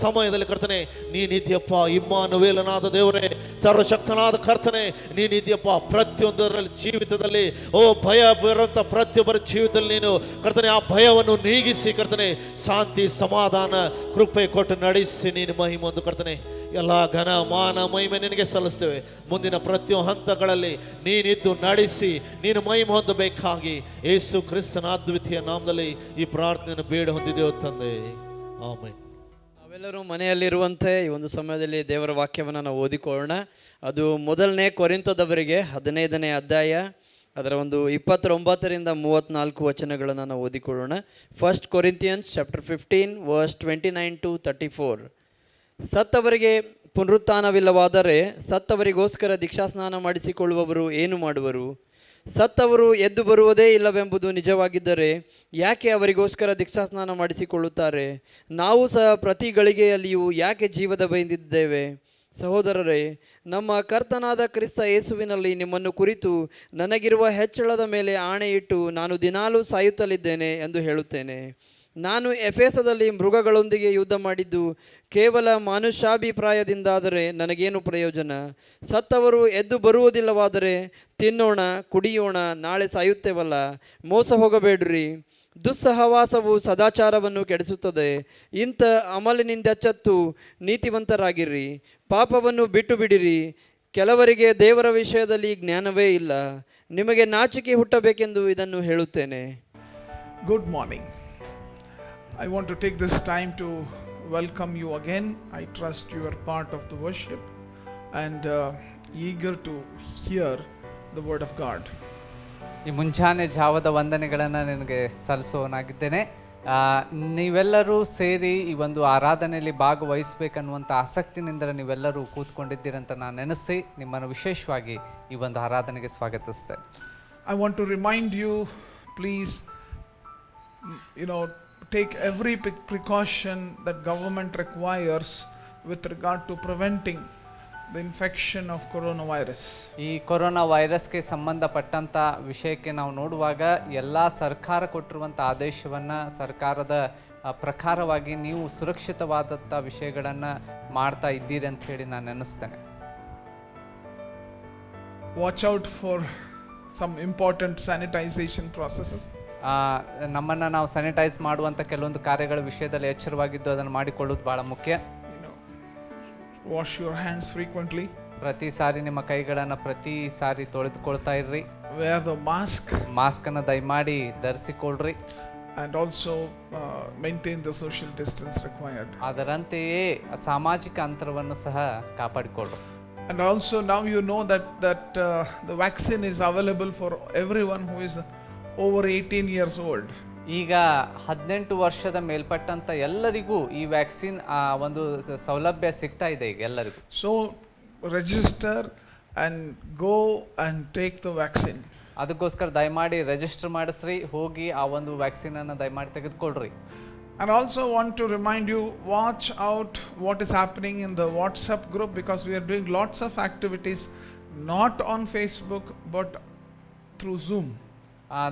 F: ಸಮಯದಲ್ಲಿ ಕರ್ತನೆ ನೀನಿದ್ಯಪ್ಪ. ಇಮ್ಮಾನುವೇಲನಾದ ದೇವರೇ, ಸರ್ವಶಕ್ತನಾದ ಕರ್ತನೆ ನೀನಿದ್ಯಪ್ಪ. ಪ್ರತಿಯೊಂದರಲ್ಲಿ ಜೀವಿತದಲ್ಲಿ ಭಯ ಬರುವಂಥ ಪ್ರತಿಯೊಬ್ಬರ ಜೀವಿತದಲ್ಲಿ ನೀನು ಕರ್ತನೆ ಆ ಭಯವನ್ನು ನೀಗಿಸಿ ಕರ್ತನೆ ಶಾಂತಿ ಸಮಾಧಾನ ಕೃಪೆ ಕೊಟ್ಟು ನಡೆಸಿ ನೀನು ಮಹಿಮೆ ಹೊಂದು ಕರ್ತನೆ. ಎಲ್ಲ ಘನ ಮಾನ ಮಹಿಮೆ ನಿನಗೆ ಸಲ್ಲಿಸ್ತೇವೆ. ಮುಂದಿನ ಪ್ರತಿಯೊಂದು ಹಂತಗಳಲ್ಲಿ ನೀನಿದ್ದು ನಡೆಸಿ ನೀನು ಮಹಿಮೆ ಹೊಂದಬೇಕಾಗಿ ಯೇಸು ಕ್ರಿಸ್ತನ ಅದ್ವಿತೀಯ ನಾಮದಲ್ಲಿ ಈ ಪ್ರಾರ್ಥನೆಯನ್ನು ಬೇಡ ಹೊಂದಿದ್ದೇವೆ ತಂದೆ, ಆಮೆನ್.
G: ನಾವೆಲ್ಲರೂ ಮನೆಯಲ್ಲಿರುವಂತೆ ಈ ಒಂದು ಸಮಯದಲ್ಲಿ ದೇವರ ವಾಕ್ಯವನ್ನು ನಾವು ಓದಿಕೊಳ್ಳೋಣ. ಅದು ಮೊದಲನೇ ಕೊರಿಂಥದವರಿಗೆ 15ನೇ ಅಧ್ಯಾಯ, ಅದರ ಒಂದು 29ರಿಂದ 34 ವಚನಗಳನ್ನು ನಾವು ಓದಿಕೊಳ್ಳೋಣ. 1 Corinthians chapter 15 verse 29 to 34. ಸತ್ತವರಿಗೆ ಪುನರುತ್ಥಾನವಿಲ್ಲವಾದರೆ ಸತ್ತವರಿಗೋಸ್ಕರ ದೀಕ್ಷಾಸ್ನಾನ ಮಾಡಿಸಿಕೊಳ್ಳುವವರು ಏನು ಮಾಡುವರು? ಸತ್ತವರು ಎದ್ದು ಬರುವುದೇ ಇಲ್ಲವೆಂಬುದು ನಿಜವಾಗಿದ್ದರೆ ಯಾಕೆ ಅವರಿಗೋಸ್ಕರ ದೀಕ್ಷಾಸ್ನಾನ ಮಾಡಿಸಿಕೊಳ್ಳುತ್ತಾರೆ? ನಾವು ಸಹ ಪ್ರತಿ ಗಳಿಗೆಯಲ್ಲಿಯೂ ಯಾಕೆ ಜೀವದ ಬೈದಿದ್ದೇವೆ? ಸಹೋದರರೇ, ನಮ್ಮ ಕರ್ತನಾದ ಕ್ರಿಸ್ತ ಯೇಸುವಿನಲ್ಲಿ ನಿಮ್ಮನ್ನು ಕುರಿತು ನನಗಿರುವ ಹೆಚ್ಚಳದ ಮೇಲೆ ಆಣೆಯಿಟ್ಟು ನಾನು ದಿನಾಲೂ ಸಾಯುತ್ತಲಿದ್ದೇನೆ ಎಂದು ಹೇಳುತ್ತೇನೆ. ನಾನು ಎಫೆಸದಲ್ಲಿ ಮೃಗಗಳೊಂದಿಗೆ ಯುದ್ಧ ಮಾಡಿದ್ದು ಕೇವಲ ಮಾನುಷಾಭಿಪ್ರಾಯದಿಂದಾದರೆ ನನಗೇನು ಪ್ರಯೋಜನ? ಸತ್ತವರು ಎದ್ದು ಬರುವುದಿಲ್ಲವಾದರೆ ತಿನ್ನೋಣ, ಕುಡಿಯೋಣ, ನಾಳೆ ಸಾಯುತ್ತೇವಲ್ಲ. ಮೋಸ ಹೋಗಬೇಡ್ರಿ. ದುಸ್ಸಹವಾಸವು ಸದಾಚಾರವನ್ನು ಕೆಡಿಸುತ್ತದೆ. ಇಂಥ ಅಮಲಿನಿಂದೆಚ್ಚತ್ತು ನೀತಿವಂತರಾಗಿರ್ರಿ. ಪಾಪವನ್ನು ಬಿಟ್ಟು ಬಿಡಿರಿ. ಕೆಲವರಿಗೆ ದೇವರ ವಿಷಯದಲ್ಲಿ ಜ್ಞಾನವೇ ಇಲ್ಲ. ನಿಮಗೆ ನಾಚಿಕೆ ಹುಟ್ಟಬೇಕೆಂದು ಇದನ್ನು ಹೇಳುತ್ತೇನೆ.
D: Good morning. I want to take this time to welcome you again. I trust you are part of the worship and eager to hear the word of God.
B: ಈ ಮುಂಜಾನೆ ಜಾವದ ವಂದನೆಗಳನ್ನು ನಿನಗೆ ಸಲ್ಲಿಸೋನಾಗಿದ್ದೇನೆ. ನೀವೆಲ್ಲರೂ ಸೇರಿ ಈ ಒಂದು ಆರಾಧನೆಯಲ್ಲಿ ಭಾಗವಹಿಸಬೇಕನ್ನುವಂಥ ಆಸಕ್ತಿನಿಂದ ನೀವೆಲ್ಲರೂ ಕೂತ್ಕೊಂಡಿದ್ದೀರಂತ ನಾನು ನೆನೆಸಿ ನಿಮ್ಮನ್ನು ವಿಶೇಷವಾಗಿ ಈ ಒಂದು ಆರಾಧನೆಗೆ ಸ್ವಾಗತಿಸ್ತೇನೆ.
D: I want to remind you, please, take every precaution that government requires with regard to preventing the infection of coronavirus.
B: ಈ ಕೊರೋನಾ ವೈರಸ್ಗೆ ಸಂಬಂಧಪಟ್ಟಂಥ ವಿಷಯಕ್ಕೆ ನಾವು ನೋಡುವಾಗ ಎಲ್ಲ ಸರ್ಕಾರ ಕೊಟ್ಟಿರುವಂಥ ಆದೇಶವನ್ನು ಸರ್ಕಾರದ ಪ್ರಕಾರವಾಗಿ ನೀವು ಸುರಕ್ಷಿತವಾದಂಥ ವಿಷಯಗಳನ್ನು ಮಾಡ್ತಾ ಇದ್ದೀರಿ ಅಂತ ಹೇಳಿ ನಾನು ನೆನೆಸ್ತೇನೆ.
D: Watch out for some important sanitization processes.
B: ನಮ್ಮನ್ನು ನಾವು ಸ್ಯಾನಿಟೈಸ್ ಮಾಡುವಂಥ ಕೆಲವೊಂದು ಕಾರ್ಯಗಳ ವಿಷಯದಲ್ಲಿ ಎಚ್ಚರವಾಗಿದ್ದು ಅದನ್ನು ಮಾಡಿಕೊಳ್ಳೋದು ಭಾಳ ಮುಖ್ಯ.
D: Wash your hands frequently.
B: ಪ್ರತಿ ಸಾರಿ ನಿಮ್ಮ ಕೈಗಳನ್ನು ಪ್ರತಿ ಸಾರಿ ತೊಳೆದುಕೊಳ್ತಾ ಇರ್ರಿ.
D: Wear the mask.
B: ಮಾಸ್ಕನ್ನು ದಯಮಾಡಿ ಧರಿಸಿಕೊಳ್ಳ್ರಿ.
D: And also maintain the social distance required.
B: ಅದರಂತೆಯೇ ಸಾಮಾಜಿಕ ಅಂತರವನ್ನು ಸಹ ಕಾಪಾಡಿಕೊಳ್ಳ್ರಿ.
D: And also now you know that the vaccine is available for everyone who is over 18 years old.
B: ಈಗ 18 ವರ್ಷದ ಮೇಲ್ಪಟ್ಟಂತ ಎಲ್ಲರಿಗೂ ಈ ವ್ಯಾಕ್ಸಿನ್ ಒಂದು ಸೌಲಭ್ಯ ಸಿಗ್ತಾ ಇದೆ ಈಗ ಎಲ್ಲರಿಗೂ.
D: So register and go and take the vaccine.
B: ಅದಕ್ಕೋಸ್ಕರ ದಯಮಾಡಿ ರಿಜಿಸ್ಟರ್ ಮಾಡಿಸ್ರಿ, ಹೋಗಿ ಆ ಒಂದು ವ್ಯಾಕ್ಸಿನ್ ಅನ್ನು ದಯಮಾಡಿ ತೆಗೆದುಕೊಳ್ಳ್ರಿ.
D: And also want to remind you, watch out what is happening in the WhatsApp group, because we are doing lots of activities not on Facebook but through Zoom.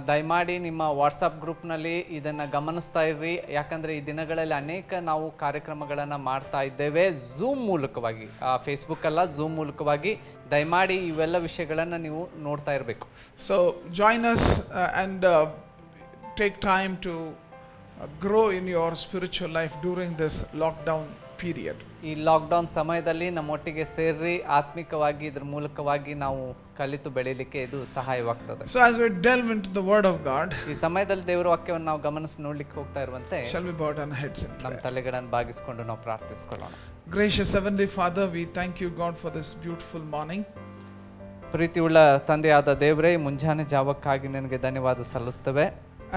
B: ದಯಮಾಡಿ ನಿಮ್ಮ WhatsApp ಗ್ರೂಪ್ನಲ್ಲಿ ಇದನ್ನು ಗಮನಿಸ್ತಾ ಇರ್ರಿ, ಯಾಕಂದರೆ ಈ ದಿನಗಳಲ್ಲಿ ಅನೇಕ ನಾವು ಕಾರ್ಯಕ್ರಮಗಳನ್ನು ಮಾಡ್ತಾ ಇದ್ದೇವೆ ಝೂಮ್ ಮೂಲಕವಾಗಿ, ಫೇಸ್ಬುಕ್ ಅಲ್ಲ ಝೂಮ್ ಮೂಲಕವಾಗಿ. ದಯಮಾಡಿ ಇವೆಲ್ಲ ವಿಷಯಗಳನ್ನು ನೀವು ನೋಡ್ತಾ ಇರಬೇಕು.
D: So join us and take time to grow in your spiritual life during this lockdown period.
B: ಈ ಲಾಕ್ಡೌನ್ ಸಮಯದಲ್ಲಿ ನಮ್ಮೊಟ್ಟಿಗೆ ಸೇರ್ರಿ, ಆತ್ಮಿಕವಾಗಿ ಇದ್ರ ಮೂಲಕವಾಗಿ ನಾವು ಕಲಿತು ಬೆಳೀಲಿಕ್ಕೆ ಇದು ಸಹಾಯವಾಗ್ತದೆ.
D: So as we delve into the word of God,
B: ಈ ಸಮಯದಲ್ಲಿ ದೇವರ ವಾಕ್ಯವನ್ನು ನಾವು ಗಮನಿಸಿ ನೋಡ್ಲಿಕ್ಕೆ ಹೋಗ್ತಾ ಇರುವಂತೆ
D: shall we bow down our heads in
B: ನಮ್ಮ
D: prayer?
B: ತಲೆಗಳನ್ನು ಬಾಗಿಸ್ಕೊಂಡು ನಾವು ಪ್ರಾರ್ಥಿಸ್ಕೊಳ್ಳೋಣ.
D: Gracious Heavenly Father, we thank you, God, for this beautiful morning.
B: ಪ್ರೀತಿಯುಳ್ಳ ತಂದೆಯಾದ ದೇವರೇ, ಮುಂಜಾನೆ ಜಾವಕ್ಕಾಗಿ ನಿನಗೆ ಧನ್ಯವಾದ ಸಲ್ಲಿಸ್ತೇವೆ.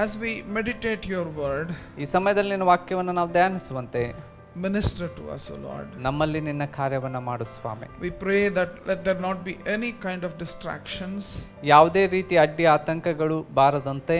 D: As we meditate your word,
B: ಈ ಸಮಯದಲ್ಲಿ ನಿನ್ನ ವಾಕ್ಯವನ್ನು ನಾವು ಧ್ಯಾನಿಸುವಂತೆ
D: minister to us, O Lord.
B: ನಮ್ಮಲ್ಲಿ ನಿನ್ನ ಕಾರ್ಯವನ್ನು ಮಾಡು ಸ್ವಾಮಿ.
D: We pray that let there not be any kind of distractions.
B: ಯಾವುದೇ ರೀತಿ ಅಡ್ಡಿ ಆತಂಕಗಳು ಬಾರದಂತೆ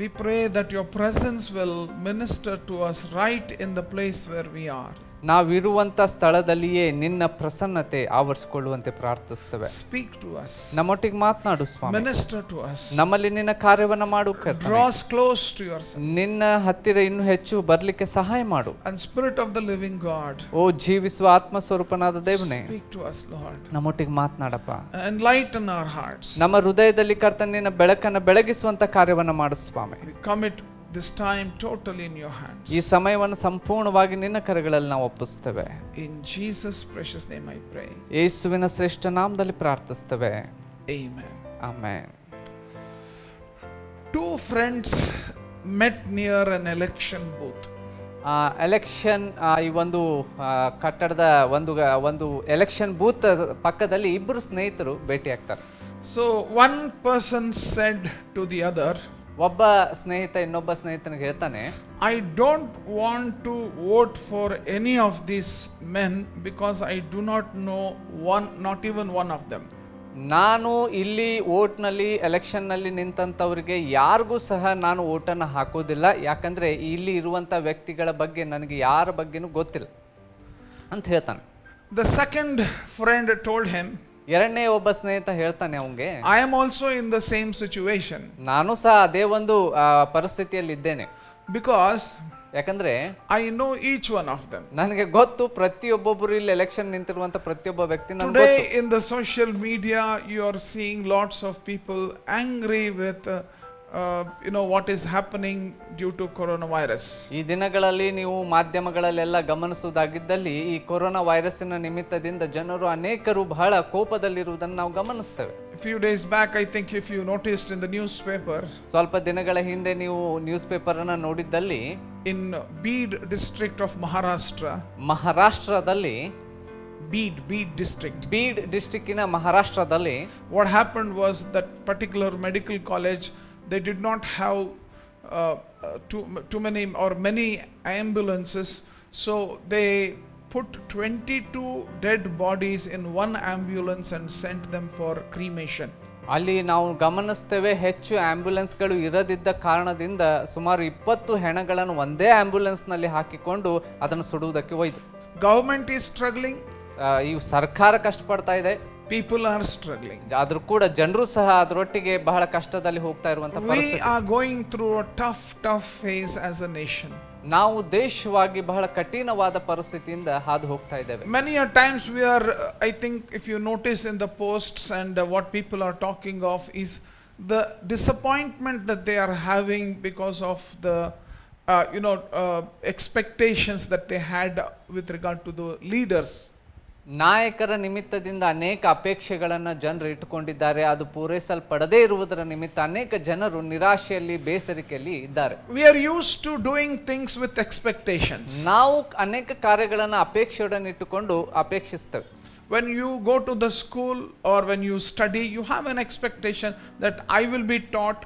D: We pray that your presence will minister to us right in the place where we are.
B: ನಾವಿರುವಂತ ಸ್ಥಳದಲ್ಲಿಯೇ ನಿನ್ನ ಪ್ರಸನ್ನತೆ ಆವರಿಸಿಕೊಳ್ಳುವಂತೆ ಪ್ರಾರ್ಥಿಸ್ತೇವೆ.
D: Speak to us.
B: ನಮ್ಮೊಟ್ಟಿಗೆ ಮಾತನಾಡು ಸ್ವಾಮಿ.
D: Minister to us.
B: ನಮ್ಮಲ್ಲಿ ನಿನ್ನ ಕಾರ್ಯವನ್ನು ಮಾಡು ಕರ್ತನೇ.
D: Draw us close to yourself.
B: ನಿನ್ನ ಹತ್ತಿರ ಇನ್ನೂ ಹೆಚ್ಚು ಬರ್ಲಿಕ್ಕೆ ಸಹಾಯ ಮಾಡು.
D: And Spirit of the living God,
B: ಓ ಜೀವಿಸುವ ಆತ್ಮ ಸ್ವರೂಪನಾದ ದೇವನೇ,
D: speak to us, Lord.
B: ನಮ್ಮೊಟ್ಟಿಗೆ ಮಾತನಾಡಪ್ಪ.
D: Enlighten our hearts.
B: ನಮ್ಮ ಹೃದಯದಲ್ಲಿ ಕರ್ತನೇ ನಿನ್ನ ಬೆಳಕನ್ನು ಬೆಳಗಿಸುವಂತ ಕಾರ್ಯವನ್ನು ಮಾಡು ಸ್ವಾಮಿ.
D: We commit this time totally in your hands.
B: ಈ ಸಮಯವನ್ನು ಸಂಪೂರ್ಣವಾಗಿ ನಿನ್ನ ಕರಗಳಲ್ಲಿ ನಾವು ಒಪ್ಪಿಸ್ತೇವೆ.
D: In Jesus' precious name I pray.
B: ಯೇಸುವಿನ ಶ್ರೇಷ್ಠ ನಾಮದಲ್ಲಿ ಪ್ರಾರ್ಥಿಸ್ತೇವೆ.
D: Amen.
B: Amen.
D: Two friends met near an election booth.
B: Election ಈ ಒಂದು ಕಟ್ಟಡದ ಒಂದು ಎಲೆಕ್ಷನ್ ಬೂತ್ ಪಕ್ಕದಲ್ಲಿ ಇಬ್ಬರು ಸ್ನೇಹಿತರು ಭೇಟಿ ಆಗ್ತಾರೆ.
D: So one person said to the other,
B: ಒಬ್ಬ ಸ್ನೇಹಿತ ಇನ್ನೊಬ್ಬ ಸ್ನೇಹಿತನಿಗೆ ಹೇಳ್ತಾನೆ,
D: I don't want to vote for any of these men because I do not know one, not even one of them.
B: ನಾನು ಇಲ್ಲಿ ಓಟ್ನಲ್ಲಿ ಎಲೆಕ್ಷನ್ನಲ್ಲಿ ನಿಂತಂಥವ್ರಿಗೆ ಯಾರಿಗೂ ಸಹ ನಾನು ಓಟನ್ನು ಹಾಕೋದಿಲ್ಲ, ಯಾಕಂದರೆ ಇಲ್ಲಿ ಇರುವಂಥ ವ್ಯಕ್ತಿಗಳ ಬಗ್ಗೆ ನನಗೆ ಯಾರ ಬಗ್ಗೆನೂ ಗೊತ್ತಿಲ್ಲ ಅಂತ ಹೇಳ್ತಾನೆ.
D: The second friend told him,
B: ಎರಡನೇ ಒಬ್ಬ ಸ್ನೇಹಿತ ಹೇಳ್ತಾನೆ ಅವನಿಗೆ,
D: I am also in the same situation
B: ನಾನು ಸಹ ಅದೇ ಒಂದು ಪರಿಸ್ಥಿತಿಯಲ್ಲಿ ಇದ್ದೇನೆ,
D: because
B: ಯಾಕಂದ್ರೆ
D: I know each one of them.
B: ನನಗೆ ಗೊತ್ತು ಪ್ರತಿಯೊಬ್ಬೊಬ್ಬರು ಇಲ್ಲಿ ಎಲೆಕ್ಷನ್ ನಿಂತಿರುವಂತ ಪ್ರತಿಯೊಬ್ಬ ವ್ಯಕ್ತಿ ನನಗೆ
D: Today
B: ಗೊತ್ತು.
D: in the social media you are seeing lots of people angry with what is happening due to coronavirus.
B: ಈ ದಿನಗಳಲ್ಲಿ ನೀವು ಮಾಧ್ಯಮಗಳಲ್ಲೆಲ್ಲ ಗಮನಿಸುವುದಾಗಿದ್ದಲ್ಲಿ ಈ ಕೊರೋನಾ ವೈರಸ್ಸಿನ ನಿಮಿತ್ತದಿಂದ ಜನರು ಅನೇಕರು ಬಹಳ ಕೋಪದಲ್ಲಿರುವುದನ್ನು ನಾವು ಗಮನಿಸ್ತೇವೆ.
D: A few days back, I think if you noticed in the newspaper,
B: ಸ್ವಲ್ಪ ದಿನಗಳ ಹಿಂದೆ ನೀವು ನ್ಯೂಸ್ ಪೇಪರ್ ಅನ್ನ ನೋಡಿದ್ದಲ್ಲಿ
D: in Beed district of Maharashtra,
B: ಮಹಾರಾಷ್ಟ್ರದಲ್ಲಿ
D: Beed district,
B: ಬೀಡ್ ಡಿಸ್ಟ್ರಿಕ್ಕಿನ ಮಹಾರಾಷ್ಟ್ರದಲ್ಲಿ
D: what happened was that particular medical college, they did not have too many or many ambulances, so they put 22 dead bodies in one ambulance and sent them for cremation.
B: ಅಲ್ಲಿ ನಾವು ಗಮನಿಸ್ತೇವೆ, ಹೆಚ್ಚು ಆಂಬ್ಯುಲೆನ್ಸ್ಗಳು ಇರದಿದ್ದ ಕಾರಣದಿಂದ ಸುಮಾರು 20 ಹೆಣಗಳನ್ನು ಒಂದೇ ಆಂಬ್ಯುಲೆನ್ಸ್ನಲ್ಲಿ ಹಾಕಿಕೊಂಡು ಅದನ್ನು ಸುಡುವುದಕ್ಕೆ ಹೋಯ್ತು.
D: Government is struggling,
B: ಈ ಸರ್ಕಾರ ಕಷ್ಟಪಡ್ತಾ ಇದೆ,
D: people are struggling.
B: ಆದ್ರೂ ಕೂಡ ಜನರು ಸಹ ಅದರೊಟ್ಟಿಗೆ ಬಹಳ ಕಷ್ಟದಲ್ಲಿ ಹೋಗ್ತಾ ಇರುವಂತ
D: We
B: ಪರಿಸ್ಥಿತಿ.
D: are going through a tough phase as a nation.
B: ನಾವು ದೇಶವಾಗಿ ಬಹಳ ಕಠಿಣವಾದ ಪರಿಸ್ಥಿತಿಯಿಂದ ಹಾದು ಹೋಗ್ತಾ ಇದ್ದೇವೆ.
D: Many a times we are, I think if you notice in the posts and what people are talking of is the disappointment that they are having because of the expectations that they had with regard to the leaders.
B: ನಾಯಕರ ನಿಮಿತ್ತದಿಂದ ಅನೇಕ ಅಪೇಕ್ಷೆಗಳನ್ನು ಜನರು ಇಟ್ಟುಕೊಂಡಿದ್ದಾರೆ, ಅದು ಪೂರೈಸಲ್ಪಡದೇ ಇರುವುದರ ನಿಮಿತ್ತ ಅನೇಕ ಜನರು ನಿರಾಶೆಯಲ್ಲಿ ಬೇಸರಿಕೆಯಲ್ಲಿ ಇದ್ದಾರೆ.
D: We are used to doing things with expectations.
B: ನಾವು ಅನೇಕ ಕಾರ್ಯಗಳನ್ನು ಅಪೇಕ್ಷೆಯೊಡನೆ ಇಟ್ಟುಕೊಂಡು ಅಪೇಕ್ಷಿಸ್ತೇವೆ.
D: When you go to the school or when you study, you have an expectation that I will be taught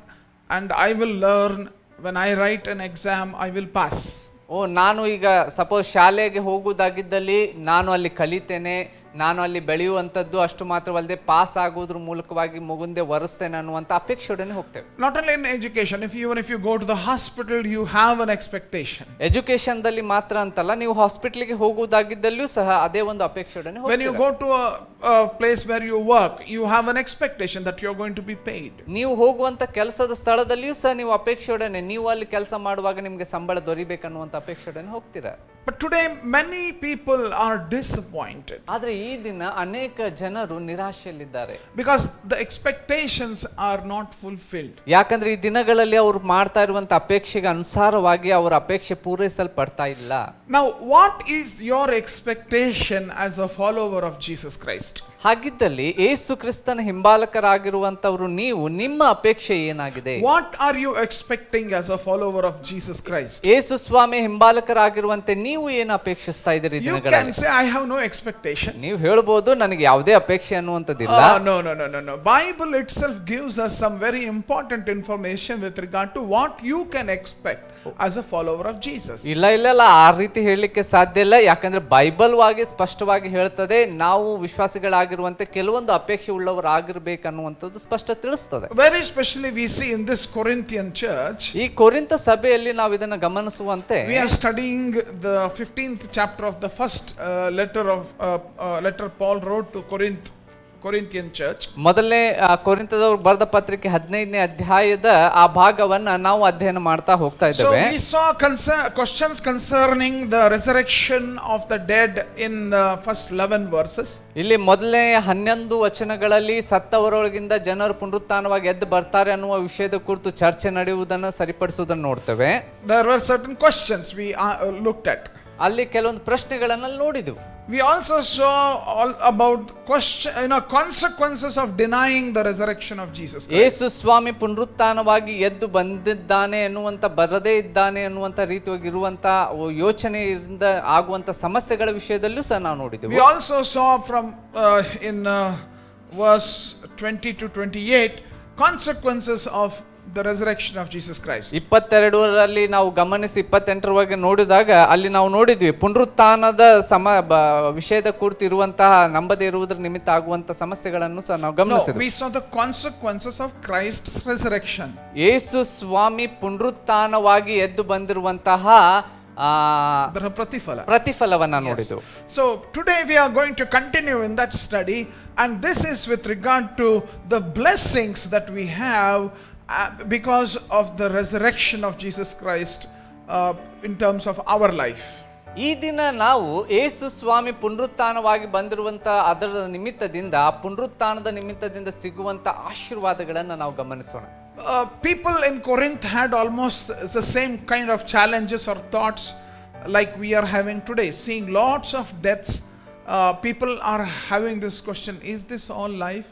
D: and I will learn. When I write an exam, I will pass.
B: ನಾನು ಈಗ suppose ಶಾಲೆಗೆ ಹೋಗುವುದಾಗಿದ್ದಲ್ಲಿ ನಾನು ಅಲ್ಲಿ ಕಲಿತೇನೆ, ನಾನು ಅಲ್ಲಿ ಬೆಳೆಯುವಂಥದ್ದು ಅಷ್ಟು ಮಾತ್ರವಲ್ಲದೆ pass ಆಗೋದ್ರ ಮೂಲಕವಾಗಿ ಮುಂದೆ ವರಿಸ್ತೇನೆ ಅನ್ನುವಂಥ ಅಪೇಕ್ಷೆಯೊಡನೆ ಹೋಗ್ತೇವೆ.
D: Not only in education, even if you go to the hospital, you have an expectation.
B: ಎಜುಕೇಶನ್ದಲ್ಲಿ ಮಾತ್ರ ಅಂತಲ್ಲ, ನೀವು ಹಾಸ್ಪಿಟ್ಲಿಗೆ ಹೋಗುವುದಾಗಿದ್ದಲ್ಲೂ ಸಹ ಅದೇ ಒಂದು ಅಪೇಕ್ಷೆಯೊಡನೆ
D: When you
B: ಹೋಗ್ತೀರಾ.
D: go to a place where you work, you have an expectation that you're going to be paid.
B: ನೀವು ಹೋಗುವಂತ ಕೆಲಸದ ಸ್ಥಳದಲ್ಲಿಯೂ ಸಹ ನೀವು ಅಪೇಕ್ಷೆಯೊಡನೆ, ನೀವು ಅಲ್ಲಿ ಕೆಲಸ ಮಾಡುವಾಗ ನಿಮ್ಗೆ ಸಂಬಳ ದೊರಿಬೇಕನ್ನುವಂತ ಅಪೇಕ್ಷೆಯೊಡನೆ ಹೋಗ್ತೀರಾ.
D: But today, many people are disappointed
B: ಆದ್ರೆ ಈ ದಿನ ಅನೇಕ ಜನರು ನಿರಾಶೆಯಲ್ಲಿದ್ದಾರೆ.
D: because the expectations are not fulfilled.
B: ಯಾಕಂದ್ರೆ ಈ ದಿನಗಳಲ್ಲಿ ಅವ್ರು ಮಾಡ್ತಾ ಇರುವಂತ ಅಪೇಕ್ಷೆಗೆ ಅನುಸಾರವಾಗಿ ಅವರ ಅಪೇಕ್ಷೆ ಪೂರೈಸಲ್ಪಡ್ತಾ ಇಲ್ಲ.
D: Now, what is your expectation as a follower of Jesus Christ?
B: ಹಾಗಿದ್ದಲ್ಲಿ ಯೇಸು ಕ್ರಿಸ್ತನ ಹಿಂಬಾಲಕರಾಗಿರುವಂತವರು ನೀವು, ನಿಮ್ಮ ಅಪೇಕ್ಷೆ ಏನಾಗಿದೆ?
D: What are you expecting as a follower of Jesus Christ?
B: ಯೇಸು ಸ್ವಾಮಿ ಹಿಂಬಾಲಕರಾಗಿರುವಂತೆ ನೀವು ಏನು ಅಪೇಕ್ಷಿಸ್ತಾ ಇದ್ದೀರಿ ಈ
D: You can
B: ದಿನಗಳಲ್ಲಿ?
D: say, I have no expectation.
B: ನೀವು ಹೇಳ್ಬೋದು ನನಗೆ ಯಾವುದೇ ಅಪೇಕ್ಷೆ ಅನ್ನುವಂಥದ್ದಿಲ್ಲ.
D: No. Bible itself gives us some very important information with regard to what you can expect as a follower of Jesus.
B: ಇಲ್ಲ ಆ ರೀತಿ ಹೇಳಲಿಕ್ಕೆ ಸಾಧ್ಯ ಇಲ್ಲ. ಯಾಕಂದ್ರೆ ಬೈಬಲ್ ವಾಗಿ ಸ್ಪಷ್ಟವಾಗಿ ಹೇಳ್ತದೆ, ನಾವು ವಿಶ್ವಾಸಿಗಳಾಗಿರುವಂತೆ ಕೆಲವೊಂದು ಅಪೇಕ್ಷೆ ಉಳ್ಳವರಾಗಿರ್ಬೇಕನ್ನುವಂಥದ್ದು ಸ್ಪಷ್ಟ ತಿಳಿಸ್ತದೆ.
D: Very especially we see in this Corinthian church,
B: ಈ ಕೊರಿಂಥ ಸಭೆಯಲ್ಲಿ ನಾವು ಇದನ್ನು ಗಮನಿಸುವಂತೆ
D: we are studying the 15th chapter of the first letter Paul wrote to Corinthian church.
B: ಮೊದಲನೇ ಕೊರಿಂಥದವರು ಬರೆದ ಪತ್ರಿಕೆ 15ನೇ ಅಧ್ಯಾಯದ ಆ ಭಾಗವನ್ನ ನಾವು ಅಧ್ಯಯನ ಮಾಡ್ತಾ ಹೋಗ್ತಾ
D: So
B: ಇದ್ದೇವೆ.
D: we saw questions concerning the resurrection of the dead in the first 11 verses.
B: ಇಲ್ಲಿ ಮೊದಲನೇ 11 ವಚನಗಳಲ್ಲಿ ಸತ್ತವರೊಳಗಿಂದ ಜನರು ಪುನರುತ್ಥಾನವಾಗಿ ಎದ್ದು ಬರ್ತಾರೆ ಅನ್ನುವ ವಿಷಯದ ಕುರಿತು ಚರ್ಚೆ ನಡೆಯುವುದನ್ನು ಸರಿಪಡಿಸುವುದನ್ನು ನೋಡ್ತೇವೆ.
D: There were certain questions we looked at.
B: ಅಲ್ಲಿ ಕೆಲವೊಂದು ಪ್ರಶ್ನೆಗಳನ್ನ ನೋಡಿದೆವು.
D: We also saw all about consequences of denying the resurrection of Jesus Christ.
B: ಯೇಸು ಸ್ವಾಮಿ ಪುನರುತ್ಥಾನವಾಗಿ ಎದ್ದು ಬಂದಿದ್ದಾನೆ ಎನ್ನುವಂತ, ಬರದೇ ಇದ್ದಾನೆ ಎನ್ನುವಂತ ರೀತಿಯಾಗಿ ಇರುವಂತ ಯೋಚನೆಯಿಂದ ಆಗುವಂತ ಸಮಸ್ಯೆಗಳ ವಿಷಯದಲ್ಲೂ ಸಹ ನಾವು ನೋಡಿದೆವು.
D: We also saw from in verse 20 to 28 consequences of the resurrection of Jesus Christ.
B: 22ರಲ್ಲಿ ನಾವು ಗಮನಿಸಿ 28ರವರೆಗೆ ನೋಡಿದಾಗ ಅಲ್ಲಿ ನಾವು ನೋಡಿದ್ವಿ ಪುನರುತ್ಥಾನದ ವಿಷಯದ ಕುರಿತು ಇರುವಂತಹ ನಂಬದೇ ಇರುವುದರ ನಿಮಿತ್ತ ಆಗುವಂತ ಸಮಸ್ಯೆಗಳನ್ನು ಸಹ ನಾವು ಗಮನಿಸಿದ್ವಿ.
D: We saw the consequences of Christ's resurrection.
B: ಯೇಸು ಸ್ವಾಮಿ ಪುನರುತ್ಥಾನವಾಗಿ ಎದ್ದು ಬಂದಿರುವಂತಹ ಪ್ರತಿಫಲವನ್ನ ನೋಡಿದ್ವು.
D: So today we are going to continue in that study, and this is with regard to the blessings that we have because of the resurrection of Jesus Christ in terms of our life.
B: ಈ ದಿನ ನಾವು ಯೇಸು ಸ್ವಾಮಿ ಪುನರುತ್ಥಾನವಾಗಿ ಬಂದಿರುವಂತ ಅದರ ನಿಮಿತ್ತದಿಂದ, ಆ ಪುನರುತ್ಥಾನದ ನಿಮಿತ್ತದಿಂದ ಸಿಗುವಂತ ಆಶೀರ್ವಾದಗಳನ್ನು ನಾವು ಗಮನಿಸೋಣ.
D: People in Corinth had almost the same kind of challenges or thoughts like we are having today. Seeing lots of deaths, people are having this question, is this all life?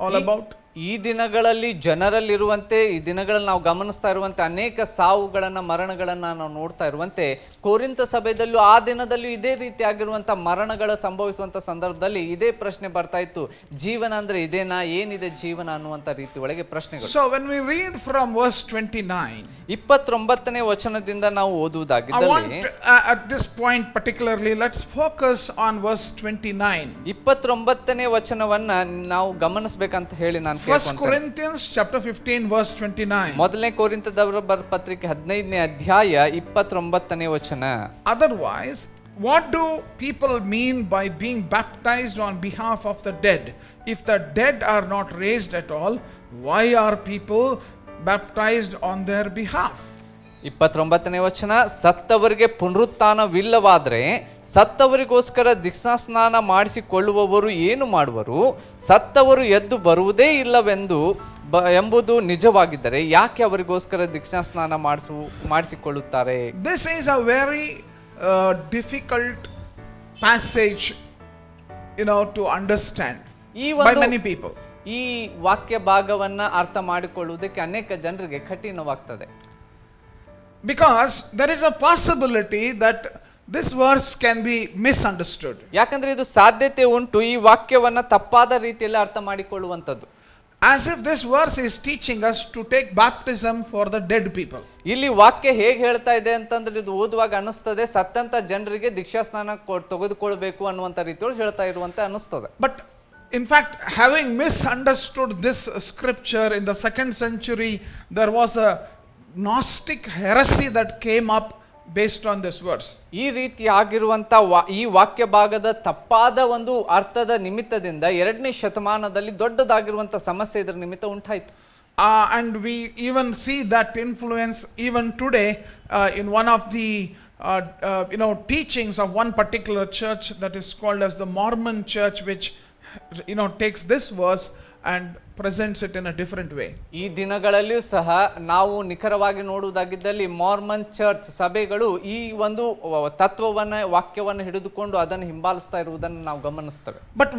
D: All about?
B: ಈ ದಿನಗಳಲ್ಲಿ ಜನರಲ್ಲಿರುವಂತೆ, ಈ ದಿನಗಳಲ್ಲಿ ನಾವು ಗಮನಿಸ್ತಾ ಇರುವಂತೆ ಅನೇಕ ಸಾವುಗಳನ್ನ, ಮರಣಗಳನ್ನ ನಾವು ನೋಡ್ತಾ ಇರುವಂತೆ, ಕೊರಿಂಥ ಸಭೆಯಲ್ಲೂ ಆ ದಿನದಲ್ಲೂ ಇದೇ ರೀತಿಯಾಗಿರುವಂತ ಮರಣಗಳು ಸಂಭವಿಸುವಂತ ಸಂದರ್ಭದಲ್ಲಿ ಇದೇ ಪ್ರಶ್ನೆ ಬರ್ತಾ ಇತ್ತು, ಜೀವನ ಅಂದ್ರೆ ಇದೇನಾ, ಏನಿದೆ ಜೀವನ ಅನ್ನುವಂತ ರೀತಿ ಒಳಗೆ ಪ್ರಶ್ನೆಗಳು.
D: So when we read from verse 29,
B: 29ನೇ ವಚನದಿಂದ ನಾವು ಓದುವುದಾಗಿದ್ದಲ್ಲಿ,
D: I want at this point particularly, let's focus on verse 29.
B: 29ನೇ ವಚನವನ್ನ ನಾವು ಗಮನಿಸಬೇಕಂತ ಹೇಳಿ ನಾನು
D: 1 Corinthians chapter 15 verse 29.
B: ಮೊದಲನೇ ಕೊರಿಂಥದವರ ಬರೆದ ಪತ್ರಿಕೆ 15ನೇ ಅಧ್ಯಾಯ 29ನೇ ವಚನ.
D: Otherwise, what do people mean by being baptized on behalf of the dead? If the dead are not raised at all, why are people baptized on their behalf?
B: 29ನೇ ವಚನ, ಸತ್ತವರಿಗೆ ಪುನರುತ್ಥಾನವಿಲ್ಲವಾದರೆ ಸತ್ತವರಿಗೋಸ್ಕರ ದೀಕ್ಷಾಸ್ನಾನ ಮಾಡಿಸಿಕೊಳ್ಳುವವರು ಏನು ಮಾಡುವರು? ಸತ್ತವರು ಎದ್ದು ಬರುವುದೇ ಇಲ್ಲವೆಂದು ಎಂಬುದು ನಿಜವಾಗಿದ್ದರೆ ಯಾಕೆ ಅವರಿಗೋಸ್ಕರ ದೀಕ್ಷಾಸ್ನಾನ ಮಾಡಿಸಿಕೊಳ್ಳುತ್ತಾರೆ?
D: This is a very difficult passage, to understand by many people.
B: ಈ ವಾಕ್ಯ ಭಾಗವನ್ನ ಅರ್ಥ ಮಾಡಿಕೊಳ್ಳುವುದಕ್ಕೆ ಅನೇಕ ಜನರಿಗೆ ಕಠಿಣವಾಗ್ತದೆ.
D: Because there is a possibility that this verse can be misunderstood.
B: ಯಾಕಂದ್ರೆ ಇದು ಸಾಧ್ಯತೆ ಉಂಟು ಈ ವಾಕ್ಯವನ್ನ ತಪ್ಪಾದ ರೀತಿಯಲ್ಲಿ ಅರ್ಥ ಮಾಡಿಕೊಳ್ಳುವಂಥದ್ದು.
D: as if this verse is teaching us to take baptism for the dead people.
B: ಇಲ್ಲಿ ವಾಕ್ಯ ಹೇಗೆ ಹೇಳ್ತಾ ಇದೆ ಅಂತಂದ್ರೆ ಇದು ಓದುವಾಗ ಅನಿಸ್ತದೆ ಸತ್ತಂತ ಜನರಿಗೆ ದೀಕ್ಷಾ ಸ್ನಾನ ತೆಗೆದುಕೊಳ್ಬೇಕು ಅನ್ನುವಂತ ರೀತಿಯೊಳಗೆ ಹೇಳ್ತಾ ಇರುವಂತೆ ಅನಿಸ್ತದೆ.
D: But in fact, having misunderstood this scripture in the 2nd century, there was a Gnostic heresy that came up based on this verse.
B: ಈ ರೀತಿ ಆಗಿರುವಂತ ಈ ವಾಕ್ಯ ಭಾಗದ ತಪ್ಪಾದ ಒಂದು ಅರ್ಥದ ನಿಮಿತ್ತದಿಂದ 2ನೇ ಶತಮಾನದಲ್ಲಿ ದೊಡ್ಡದಾಗಿರುವಂತ ಸಮಸ್ಯೆ ಇದರ ನಿಮಿತ್ತ ಉಂಟಾಯಿತು.
D: And we even see that influence even today in one of the teachings of one particular church that is called as the Mormon Church, which takes this verse and presents it in a different way.
B: ಈ ದಿನಗಳಲ್ಲಿಯೂ ಸಹ ನಾವು ನಿಖರವಾಗಿ ನೋಡುವುದಾಗಿದ್ದಲ್ಲಿ Mormon church ಸಭೆಗಳು ಈ ಒಂದು ತತ್ವವನ್ನ ವಾಕ್ಯವನ್ನ ಹಿಡಿದುಕೊಂಡು ಅದನ್ನು ಹಿಂಬಾಲಿಸ್ತಾ ಇರುವುದನ್ನು ನಾವು ಗಮನಿಸ್ತೇವೆ.
D: But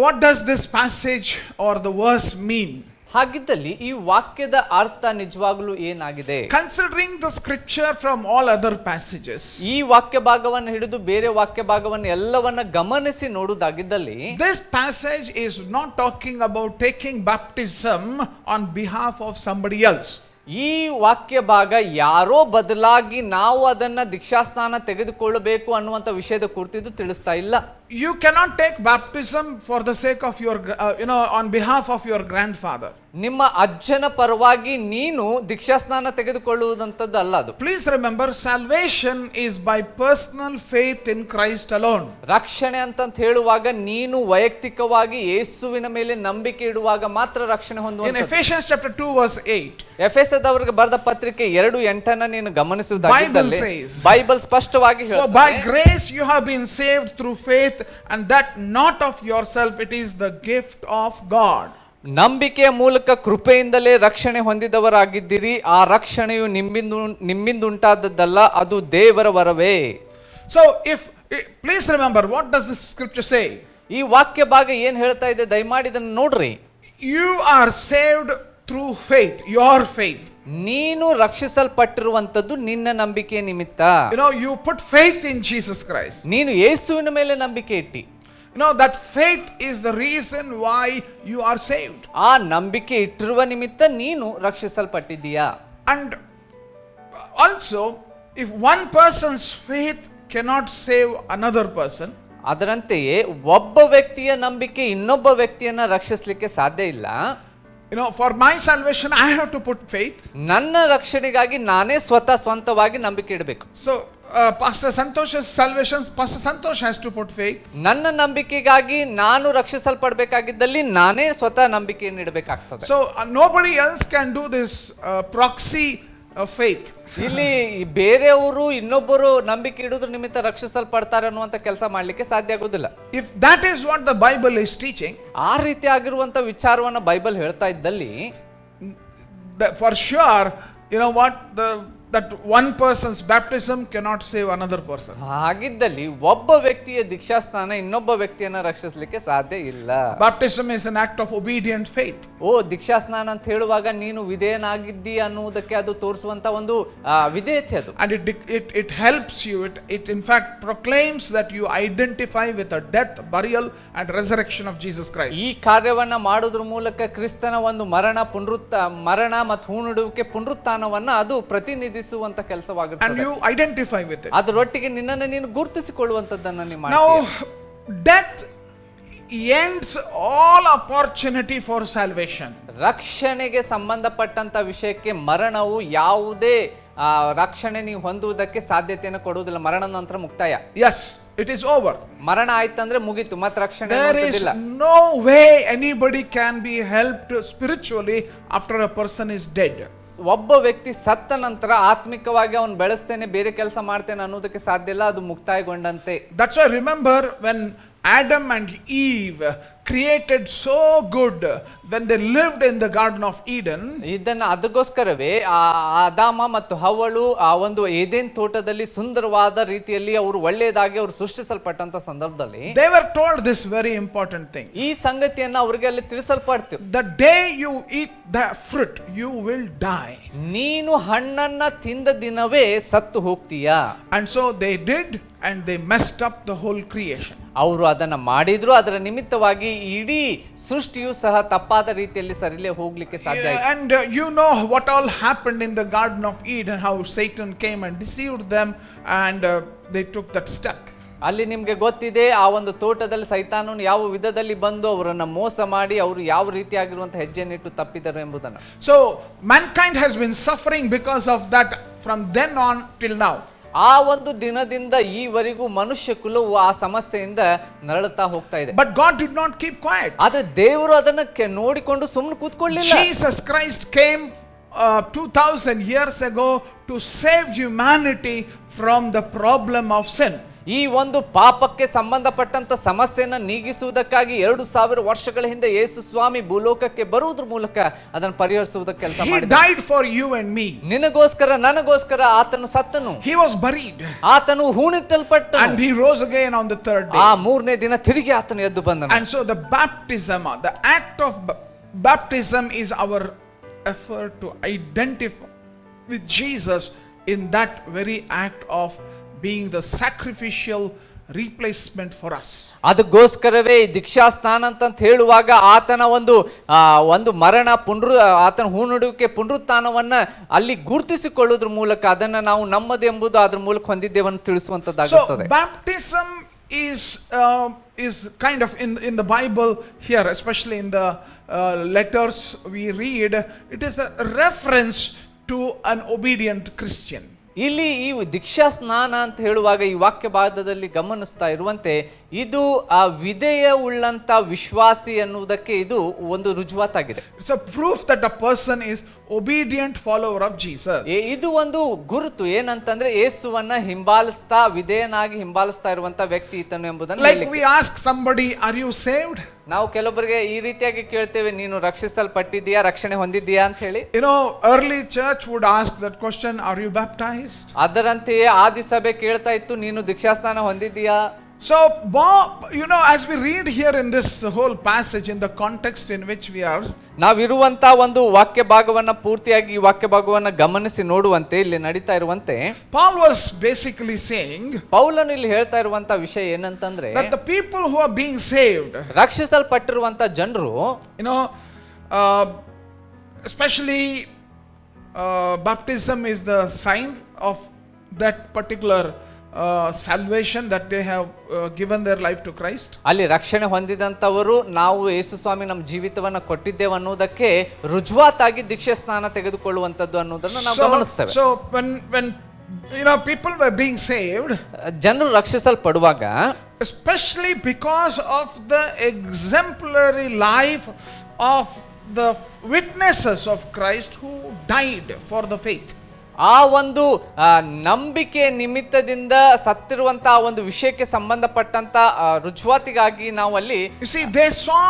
D: what does this passage or the verse mean?
B: ಹಾಗಿದ್ದಲ್ಲಿ ಈ ವಾಕ್ಯದ ಅರ್ಥ ನಿಜವಾಗ್ಲೂ ಏನಾಗಿದೆ?
D: Considering the scripture from all other passages,
B: ಈ ವಾಕ್ಯ ಭಾಗವನ್ನು ಹಿಡಿದು ಬೇರೆ ವಾಕ್ಯ ಭಾಗವನ್ನು ಎಲ್ಲವನ್ನ ಗಮನಿಸಿ ನೋಡುವುದಾಗಿದ್ದಲ್ಲಿ
D: this passage is not talking about taking baptism on behalf of somebody else.
B: ಈ ವಾಕ್ಯ ಭಾಗ ಯಾರೋ ಬದಲಾಗಿ ನಾವು ಅದನ್ನ ದೀಕ್ಷಾಸ್ನಾನ ತೆಗೆದುಕೊಳ್ಳಬೇಕು ಅನ್ನುವಂತ ವಿಷಯದ ಕುರಿತು ತಿಳಿಸ್ತಾ ಇಲ್ಲ.
D: You cannot take baptism for the sake of your on behalf of your grandfather.
B: ನಿಮ್ಮ ಅಜ್ಜನ ಪರವಾಗಿ ನೀನು ದೀಕ್ಷಾಸ್ನಾನ ತೆಗೆದುಕೊಳ್ಳುವುದಂತದ್ದು ಅಲ್ಲ ಅದು.
D: Please remember, salvation is by personal faith in Christ alone.
B: ರಕ್ಷಣೆ ಅಂತ ಹೇಳುವಾಗ ನೀನು ವೈಯಕ್ತಿಕವಾಗಿ ಯೇಸುವಿನ ಮೇಲೆ ನಂಬಿಕೆ ಇಡುವಾಗ ಮಾತ್ರ ರಕ್ಷಣೆ
D: In
B: ಹೊಂದುವಂತದ್ದು.
D: Ephesians chapter 2 verse 8,
B: ಎಫೆಸದವರಿಗೆ ಬರೆದ ಪತ್ರಿಕೆ 2:8 ನೀನು ಗಮನಿಸುವುದಾಗಿದ್ದಲ್ಲಿ
D: Bible says,
B: ಬೈಬಲ್ ಸ್ಪಷ್ಟವಾಗಿ
D: for by
B: ಹೇಳುತ್ತದೆ,
D: grace you have been saved through faith, and that not of yourself, it is the gift of God.
B: ನಂಬಿಕೆಯ ಮೂಲಕ ಕೃಪೆಯಿಂದಲೇ ರಕ್ಷಣೆ ಹೊಂದಿದವರಾಗಿದ್ದೀರಿ, ಆ ರಕ್ಷಣೆಯು ನಿಮ್ಮಿಂದುಂಟಾದದ್ದಲ್ಲ, ಅದು ದೇವರ ವರವೇ.
D: So please remember, what does this scripture say?
B: ಈ ವಾಕ್ಯ ಭಾಗ ಏನ್ ಹೇಳ್ತಾ ಇದೆ ದಯಮಾಡಿ ಇದನ್ನು ನೋಡ್ರಿ.
D: You are saved through faith, your faith.
B: ನೀನು ರಕ್ಷಿಸಲ್ಪಟ್ಟಿರುವಂತದ್ದು ನಿನ್ನ ನಂಬಿಕೆಯ ನಿಮಿತ್ತ.
D: You put faith in Jesus Christ.
B: ನೀನು ಯೇಸುವಿನ ಮೇಲೆ ನಂಬಿಕೆ ಇಟ್ಟಿ.
D: That faith is the reason why you are saved.
B: ಆ ನಂಬಿಕೆ ಇಟ್ಟಿರುವ ನಿಮಿತ್ತ ನೀನು ರಕ್ಷಿಸಲ್ಪಟ್ಟಿದ್ದೀಯಾ.
D: And also, if one person's faith cannot save another person,
B: ಅದರಂತೆಯೇ ಒಬ್ಬ ವ್ಯಕ್ತಿಯ ನಂಬಿಕೆ ಇನ್ನೊಬ್ಬ ವ್ಯಕ್ತಿಯನ್ನ ರಕ್ಷಿಸಲಿಕ್ಕೆ ಸಾಧ್ಯ ಇಲ್ಲ.
D: for my salvation I have to put faith.
B: ನನ್ನ ರಕ್ಷಣೆಗಾಗಿ ನಾನೇ ಸ್ವಂತವಾಗಿ ನಂಬಿಕೆ ಇಡಬೇಕು.
D: So Pastor Santosh's salvation, Pastor Santosh has to put faith.
B: ನನ್ನ ನಂಬಿಕೆಗಾಗಿ ನಾನು ರಕ್ಷಿಸಲ್ಪಡಬೇಕಾಗಿದ್ದಲ್ಲಿ ನಾನೇ ಸ್ವತಃ ನಂಬಿಕೆಯನ್ನು ಇಡಬೇಕಾಗ್ತದೆ.
D: So nobody else can do this proxy faith.
B: ಇಲ್ಲಿ ಬೇರೆಯವರು ಇನ್ನೊಬ್ಬರು ನಂಬಿಕೆ ಇಡುವುದ್ರ ನಿಮಿತ್ತ ರಕ್ಷಿಸಲ್ಪಡ್ತಾರೆ ಅನ್ನುವಂತ ಕೆಲಸ ಮಾಡ್ಲಿಕ್ಕೆ ಸಾಧ್ಯ ಆಗುದಿಲ್ಲ.
D: If that is what the Bible is teaching,
B: ಆ ರೀತಿ ಆಗಿರುವಂತ ವಿಚಾರವನ್ನ ಬೈಬಲ್ ಹೇಳ್ತಾ ಇದ್ದಲ್ಲಿ
D: for sure, that one person's baptism cannot save another person.
B: ಹಾಗಿದ್ದಲ್ಲಿ ಒಬ್ಬ ವ್ಯಕ್ತಿಯ ದೀಕ್ಷಾಸ್ನಾನ ಇನ್ನೊಬ್ಬ ವ್ಯಕ್ತಿಯನ್ನ ರಕ್ಷಿಸಲಿಕ್ಕೆ ಸಾಧ್ಯ ಇಲ್ಲ.
D: Baptism is an act of obedient faith.
B: ದೀಕ್ಷಾಸ್ನಾನ ಅಂತ ಹೇಳುವಾಗ ನೀನು ವಿಧೇಯನಾಗಿದ್ದಿ ಅನ್ನುವುದಕ್ಕೆ ಅದು ತೋರಿಸುವಂತ ಒಂದು ವಿಧೇಯತೆ ಅದು.
D: And it helps you, it in fact proclaims that you identify with the death, burial and resurrection of Jesus Christ.
B: ಈ ಕಾರ್ಯವನ್ನ ಮಾಡೋದ್ರ ಮೂಲಕ ಕ್ರಿಸ್ತನ ಒಂದು ಮರಣ ಮತ್ತು ಹೂಣಿಡುವಿಕೆ ಪುನರುತ್ಥಾನವನ್ನ ಅದು ಪ್ರತಿನಿಧಿಸುವಂತ ಕೆಲಸವಾಗಿರುತ್ತದೆ.
D: And you identify with it.
B: ಅದರೊಟ್ಟಿಗೆ ನಿನ್ನನ್ನು ನೀನು ಗುರುತಿಸಿಕೊಳ್ಳುವಂತದ್ದನ್ನ ನೀನು ಮಾಡ್ತೀಯ.
D: Now death ends all opportunity for salvation.
B: ರಕ್ಷಣೆಗೆ ಸಂಬಂಧಪಟ್ಟಂತ ವಿಷಯಕ್ಕೆ ಮರಣವು ಯಾವುದೇ ರಕ್ಷಣೆ ನೀವು ಹೊಂದುವುದಕ್ಕೆ ಸಾಧ್ಯತೆಯನ್ನು ಕೊಡುವುದಿಲ್ಲ. ಮರಣ ನಂತರ ಮುಕ್ತಾಯ.
D: Yes, it is over.
B: ಮರಣ ಆಯ್ತಂದ್ರೆ ಮುಗೀತು, ಮತ್ತೆ ರಕ್ಷಣೆ
D: There is no way anybody can be helped spiritually after a person is dead.
B: ಒಬ್ಬ ವ್ಯಕ್ತಿ ಸತ್ತ ನಂತರ ಆತ್ಮಿಕವಾಗಿ ಅವನು ಬೆಳೆಸ್ತೇನೆ ಬೇರೆ ಕೆಲಸ ಮಾಡ್ತೇನೆ ಅನ್ನೋದಕ್ಕೆ ಸಾಧ್ಯ ಇಲ್ಲ, ಅದು ಮುಕ್ತಾಯಗೊಂಡಂತೆ.
D: That's why remember when Adam and Eve created so good when they lived in the Garden of Eden.
B: ಅದಕ್ಕೋಸ್ಕರವೇ ಆದಾಮ ಮತ್ತು ಹವ್ವಳು ಆ ಒಂದು ಏದೆನ್ ತೋಟದಲ್ಲಿ ಸುಂದರವಾದ ರೀತಿಯಲ್ಲಿ ಅವರು ಒಳ್ಳೆಯದಾಗಿ ಅವರು ಸೃಷ್ಟಿಸಲ್ಪಟ್ಟಂತ ಸಂದರ್ಭದಲ್ಲಿ
D: they were told this very important thing.
B: ಈ ಸಂಗತಿಯನ್ನು ಅವರಿಗೆ ಅಲ್ಲಿ ತಿಳಿಸಲ್ಪಡ್ತು.
D: The day you eat the fruit you will die.
B: ನೀನು ಹಣ್ಣನ್ನ ತಿಂದ ದಿನವೇ ಸತ್ತು ಹೋಗ್ತೀಯಾ.
D: And so they did, and they messed up the whole creation.
B: ಅವರು ಅದನ್ನ ಮಾಡಿದ್ರು, ಅದರ ನಿಮಿತ್ತವಾಗಿ ಇಡೀ ಸೃಷ್ಟಿಯು ಸಹ ತಪ್ಪಾದ ರೀತಿಯಲ್ಲಿ ಸರಿಲೇ ಹೋಗ್ಲಿಕ್ಕೆ ಸಾಧ್ಯ ಆಯ್ತು.
D: And you know what all happened in the Garden of Eden, how Satan came and deceived them, and they took that step.
B: ಅಲ್ಲಿ ನಿಮ್ಗೆ ಗೊತ್ತಿದೆ, ಆ ಒಂದು ತೋಟದಲ್ಲಿ ಸೈತಾನನು ಯಾವ ವಿಧದಲ್ಲಿ ಬಂದು ಅವರನ್ನ ಮೋಸ ಮಾಡಿ ಅವರು ಯಾವ ರೀತಿಯಾಗಿರುವಂತಹ ಹೆಜ್ಜೆನಿಟ್ಟು ತಪ್ಪಿದರು ಎಂಬುದನ್ನು.
D: So mankind has been suffering because of that from then on till now.
B: ಆ ಒಂದು ದಿನದಿಂದ ಈವರೆಗೂ ಮನುಷ್ಯ ಕುಲವು ಆ ಸಮಸ್ಯೆಯಿಂದ ನರಳುತ್ತಾ ಹೋಗ್ತಾ ಇದೆ.
D: But God did not keep quiet.
B: ಆದ್ರೆ ದೇವರು ಅದನ್ನ ನೋಡಿಕೊಂಡು ಸುಮ್ಮನೆ ಕೂತ್ಕೊಳ್ಳಿಲ್ಲ.
D: Jesus Christ came 2000 years ago to save humanity from the problem of sin.
B: ಈ ಒಂದು ಪಾಪಕ್ಕೆ ಸಂಬಂಧಪಟ್ಟಂತ ಸಮಸ್ಯೆಯನ್ನ ನೀಗಿಸುವುದಕ್ಕಾಗಿ 2000 ವರ್ಷಗಳ ಹಿಂದೆ ಯೇಸು ಸ್ವಾಮಿ ಭೂಲೋಕಕ್ಕೆ ಬರುವುದರ ಮೂಲಕ ಅದನ್ನು ಪರಿಹರಿಸುವುದಕ್ಕೆ ಕೆಲಸ
D: He
B: ಮಾಡಿದ.
D: died for you and me.
B: ನಿನಗೋಸ್ಕರ ನನಗೋಸ್ಕರ ಆತನು ಸತ್ತನು.
D: He was buried.
B: ಆತನು ಹೂಣಿಟ್ಟಲ್ಪಟ್ಟನು.
D: And he rose again on the third day.
B: ಆ ಮೂರನೇ ದಿನ ತಿರುಗಿ ಆತನು ಎದ್ದು ಬಂದನು.
D: And so the baptism, the act of baptism is our effort to identify with Jesus in that very act of being the sacrificial replacement for us.
B: ಅದಕ್ಕೋಸ್ಕರವೇ ದೀಕ್ಷಾ ಸ್ನಾನ ಅಂತ ಹೇಳುವಾಗ ಆತನ ಒಂದು ಮರಣ ಆತನ ಹೂನುಡುವಿಕೆ ಪುನರುತ್ಥಾನವನ್ನ ಅಲ್ಲಿ ಗುರುತಿಸಿಕೊಳ್ಳುವುದ್ರ ಮೂಲಕ ಅದನ್ನ ನಾವು ನಮ್ಮದೆಂಬುದು ಅದ್ರ ಮೂಲಕ ಹೊಂದಿದ್ದೇವನ್ನು ತಿಳಿಸುವಂತದ್ದಾಗುತ್ತದೆ.
D: So baptism is kind of in the Bible here, especially in the letters we read, it is a reference to an obedient Christian.
B: ಇಲ್ಲಿ ಈ ದೀಕ್ಷಾ ಸ್ನಾನ ಅಂತ ಹೇಳುವಾಗ ಈ ವಾಕ್ಯ ಭಾಗದಲ್ಲಿ ಗಮನಿಸ್ತಾ ಇರುವಂತೆ ಇದು ಆ ವಿಧೇಯ ಉಳ್ಳಂತ ವಿಶ್ವಾಸಿ ಅನ್ನುವುದಕ್ಕೆ ಇದು ಒಂದು ರುಜುವಾತಾಗಿದೆ.
D: It's a proof that a person is obedient follower of Jesus.
B: ಇದು ಒಂದು ಗುರುತು ಏನಂತಂದ್ರೆ ಯೇಸುವನ್ನ ವಿಧೇಯನಾಗಿ ಹಿಂಬಾಲಿಸ್ತಾ ಇರುವಂತ ವ್ಯಕ್ತಿ ಈತನು ಎಂಬುದನ್ನು.
D: Like we ask somebody, are you saved?
B: ನಾವು ಕೆಲವರಿಗೆ ಈ ರೀತಿಯಾಗಿ ಕೇಳ್ತೇವೆ, ನೀನು ರಕ್ಷಿಸಲ್ಪಟ್ಟಿದ್ದೀಯಾ, ರಕ್ಷಣೆ ಹೊಂದಿದ್ದೀಯಾ ಅಂತ ಹೇಳಿ.
D: You know, early church would ask that question, are you baptized?
B: ಅದರಂತೆಯೇ ಆದಿ ಸಭೆ ಕೇಳ್ತಾ ಇತ್ತು, ನೀನು ದೀಕ್ಷಾಸ್ನಾನ ಹೊಂದಿದ್ದೀಯಾ.
D: So you know, as we read here in this whole passage, in the context in which we are,
B: ನಾವಿರುವಂತ ಒಂದು ವಾಕ್ಯ ಭಾಗವನ್ನ ಪೂರ್ತಿಯಾಗಿ ಈ ವಾಕ್ಯ ಭಾಗವನ್ನ ಗಮನಿಸಿ ನೋಡುವಂತೆ ಇಲ್ಲಿ ನಡೀತಾ ಇರುವಂತೆ
D: Paul was basically saying,
B: ಪೌಲನು ಇಲ್ಲಿ ಹೇಳ್ತಾ ಇರುವಂತ ವಿಷಯ ಏನಂತಂದ್ರೆ,
D: that the people who are being saved,
B: ರಕ್ಷಿಸಲ್ಪಟ್ಟಿರುವಂತ ಜನರು,
D: you know, especially baptism is the sign of that particular salvation that they have given their life to Christ.
B: ಅಲ್ಲಿ ರಕ್ಷಣೆ ಹೊಂದಿದಂತವರು ನಾವು ಯೇಸು ಸ್ವಾಮಿ ನಮ್ಮ ಜೀವಿತವನ್ನ ಕೊಟ್ಟಿದ್ದೇವೆ ಅನ್ನೋದಕ್ಕೆ ರುಜುವಾತಾಗಿ ದೀಕ್ಷಾ ಸ್ನಾನ ತೆಗೆದುಕೊಳ್ಳುವಂತದ್ದು ಅನ್ನೋದನ್ನ ನಾವು ಗಮನಿಸ್ತೇವೆ.
D: So when you know people were being saved,
B: ಜನರು ರಕ್ಷಿಸಲ್ಪಡುವಾಗ,
D: especially because of the exemplary life of the witnesses of Christ who died for the faith.
B: ಆ ಒಂದು ನಂಬಿಕೆ ನಿಮಿತ್ತದಿಂದ ಸತ್ತಿರುವಂತಹ ಒಂದು ವಿಷಯಕ್ಕೆ ಸಂಬಂಧಪಟ್ಟಂತ ರುಜುವಾತಿಗಾಗಿ ನಾವು ಅಲ್ಲಿ,
D: you see, they saw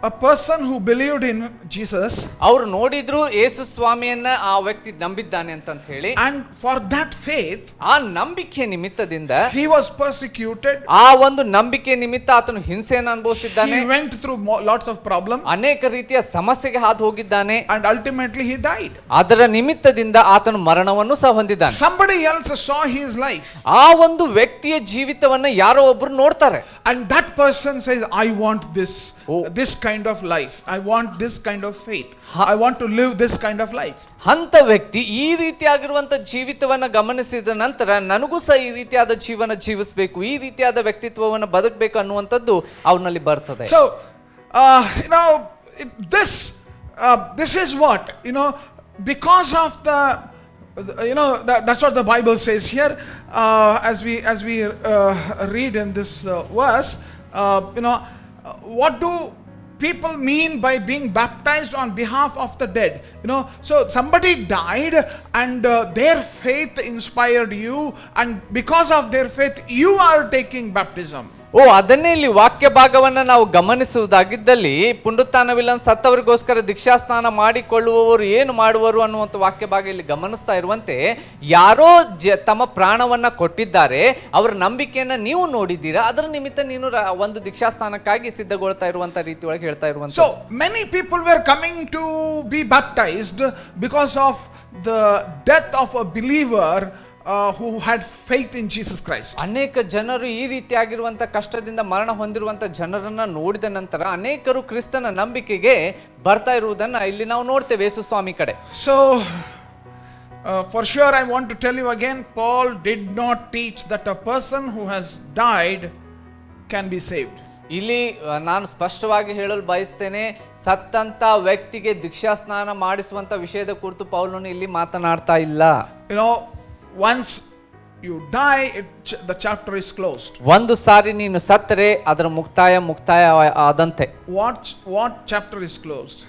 D: a person who believed in Jesus,
B: ಅವರು ನೋಡಿದ್ರು ಯೇಸು ಸ್ವಾಮಿಯನ್ನ ಆ ವ್ಯಕ್ತಿ ನಂಬಿದ್ದಾನೆ ಅಂತ ಹೇಳಿ,
D: and for that faith
B: ಆ ನಂಬಿಕೆ ನಿಮಿತ್ತದಿಂದ
D: he was persecuted,
B: ಆ ಒಂದು ನಂಬಿಕೆ ನಿಮಿತ್ತ ಆತನು ಹಿಂಸೆಯನ್ನು ಅನುಭವಿಸಿದ್ದಾನೆ,
D: he went through lots of problems,
B: ಅನೇಕ ರೀತಿಯ ಸಮಸ್ಯೆಗೆ ಹಾದು ಹೋಗಿದ್ದಾನೆ,
D: and ultimately he died.
B: ಅದರ ನಿಮಿತ್ತದಿಂದ ಆತನು ಮರಣವನ್ನು ಸಹ ಹೊಂದಿದ್ದಾನೆ.
D: Somebody else saw his life,
B: ಆ ಒಂದು ವ್ಯಕ್ತಿಯ ಜೀವಿತವನ್ನ ಯಾರೋ ಒಬ್ರು ನೋಡ್ತಾರೆ,
D: and that person says, I want this kind of life, I want this kind of faith, I want to live this kind of life.
B: ಅಂತ ವ್ಯಕ್ತಿ ಈ ರೀತಿಯಾಗಿರುವಂತ ಜೀವಿತವನ್ನ ಗಮನಿಸಿದ ನಂತರ ನನಗೂ ಸಹ ಈ ರೀತಿಯಾದ ಜೀವನ ಜೀವಿಸಬೇಕು, ಈ ರೀತಿಯಾದ ವ್ಯಕ್ತಿತ್ವವನ್ನು ಬದುಕಬೇಕು ಅನ್ನುವಂಥದ್ದು ಅವನಲ್ಲಿ ಬರ್ತದೆ.
D: So you know, this is what, you know, because of the, you know, that's what the Bible says here, as we read in this verse, you know, what do people mean by being baptized on behalf of the dead? You know, so somebody died and their faith inspired you, and because of their faith you are taking baptism.
B: ಅದನ್ನೇ ಇಲ್ಲಿ ವಾಕ್ಯ ಭಾಗವನ್ನ ನಾವು ಗಮನಿಸುವುದಾಗಿದ್ದಲ್ಲಿ, ಪುನರುತ್ಥಾನವಿಲ್ಲ ಸತ್ತವರಿಗೋಸ್ಕರ ದೀಕ್ಷಾ ಸ್ನಾನ ಮಾಡಿಕೊಳ್ಳುವವರು ಏನು ಮಾಡುವರು ಅನ್ನುವಂಥ ವಾಕ್ಯ ಭಾಗ ಇಲ್ಲಿ ಗಮನಿಸ್ತಾ ಇರುವಂತೆ, ಯಾರೋ ತಮ್ಮ ಪ್ರಾಣವನ್ನ ಕೊಟ್ಟಿದ್ದಾರೆ, ಅವರ ನಂಬಿಕೆಯನ್ನ ನೀವು ನೋಡಿದ್ದೀರಾ, ಅದರ ನಿಮಿತ್ತ ನೀನು ಒಂದು ದೀಕ್ಷಾ ಸ್ನಾನಕ್ಕಾಗಿ ಸಿದ್ಧಗೊಳ್ತಾ ಇರುವಂತ ರೀತಿ ಒಳಗೆ ಹೇಳ್ತಾ ಇರುವಂತ.
D: So many people were coming to be baptized because of the death of a believer who had faith in Jesus Christ.
B: ಅನೇಕ ಜನರು ಈ ರೀತಿಯಾಗಿರುವಂತ ಕಷ್ಟದಿಂದ ಮರಣ ಹೊಂದಿರುವಂತ ಜನರನ್ನ ನೋಡಿದ ನಂತರ ಅನೇಕರು ಕ್ರಿಸ್ತನ ನಂಬಿಕೆಗೆ ಬರ್ತಾ ಇರುವುದನ್ನ ಇಲ್ಲಿ ನಾವು ನೋಡ್ತೇವೆ ಯೇಸು ಸ್ವಾಮಿ ಕಡೆ.
D: So for sure I want to tell you again, Paul did not teach that a person who has died can be saved.
B: ಇಲ್ಲಿ ನಾನು ಸ್ಪಷ್ಟವಾಗಿ ಹೇಳಲು ಬಯಸ್ತೇನೆ, ಸತ್ತಂತ ವ್ಯಕ್ತಿಗೆ ದೀಕ್ಷಾ ಸ್ನಾನ ಮಾಡಿಸುವಂತ ವಿಷಯದ ಕುರಿತು ಪೌಲನು ಇಲ್ಲಿ ಮಾತನಾಡ್ತಾ ಇಲ್ಲ.
D: You know, once you die, the chapter is closed.
B: ಒಂದು ಸಾರಿ ನೀನು ಸತ್ತರೆ ಅದರ ಮುಕ್ತಾಯ ಆದಂತೆ.
D: What chapter is closed?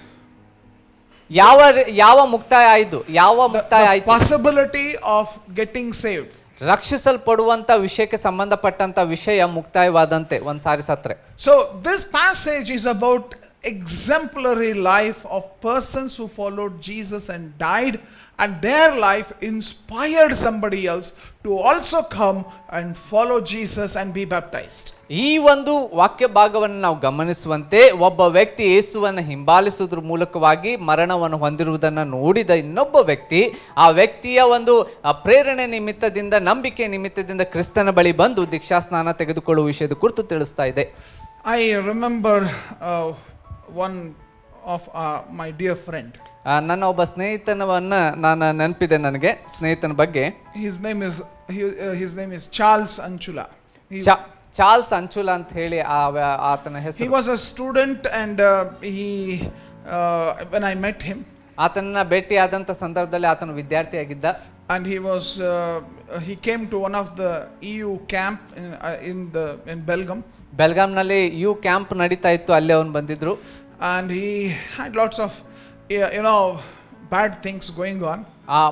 B: ಯಾವ ಮುಕ್ತಾಯ ಆಯ್ತು? ಯಾವ ಮುಕ್ತಾಯ ಆಯ್ತು?
D: Possibility of getting saved.
B: ರಕ್ಷಿಸಲ್ಪಡುವಂತ ವಿಷಯಕ್ಕೆ ಸಂಬಂಧಪಟ್ಟಂತ ವಿಷಯ ಮುಕ್ತಾಯವಾದಂತೆ ಒಂದ್ ಸಾರಿ ಸತ್ರೆ.
D: So this passage is about exemplary life of persons who followed Jesus and died, and their life inspired somebody else to also come and follow Jesus and be baptized.
B: ಈ ಒಂದು ವಾಕ್ಯ ಭಾಗವನ್ನು ನಾವು ಗಮನಿಸುವಂತೆ, ಒಬ್ಬ ವ್ಯಕ್ತಿ ಯೇಸುವನ್ನು ಹಿಂಬಾಲಿಸುವುದರ ಮೂಲಕವಾಗಿ ಮರಣವನ್ನು ಹೊಂದಿರುವುದನ್ನು ನೋಡಿದ ಇನ್ನೊಬ್ಬ ವ್ಯಕ್ತಿ, ಆ ವ್ಯಕ್ತಿಯ ಒಂದು ಪ್ರೇರಣೆ ನಿಮಿತ್ತದಿಂದ, ನಂಬಿಕೆ ನಿಮಿತ್ತದಿಂದ ಕ್ರಿಸ್ತನ ಬಳಿ ಬಂದು ದೀಕ್ಷಾಸ್ನಾನ ತೆಗೆದುಕೊಳ್ಳುವ ವಿಷಯದ ಕುರಿತು ತಿಳಿಸ್ತಾ ಇದೆ.
D: I remember one of my dear friend.
B: ನನ್ನ ಒಬ್ಬ ಸ್ನೇಹಿತನವನ್ನ ನಾನು ನೆನಪಿದೆ, ನನಗೆ ಸ್ನೇಹಿತನ ಬಗ್ಗೆ.
D: His name is Charles Anchula.
B: Charles Anchula ಅಂತ ಹೇಳಿ ಆತನ ಹೆಸರು.
D: He was a student and when I met him,
B: ಆತನನ್ನ ಭೇಟಿ ಆದಂತ ಸಂದರ್ಭದಲ್ಲಿ ಆತನ ವಿದ್ಯಾರ್ಥಿಯಾಗಿದ್ದ.
D: and he came to one of the EU camp in Belgium.
B: ಬೆಲ್ಗಾಂನಲ್ಲಿ ಯು ಕ್ಯಾಂಪ್ ನಡೀತಾ ಇತ್ತು, ಅಲ್ಲಿ ಅವನು ಬಂದಿದ್ರು.
D: And he had lots of bad things going on.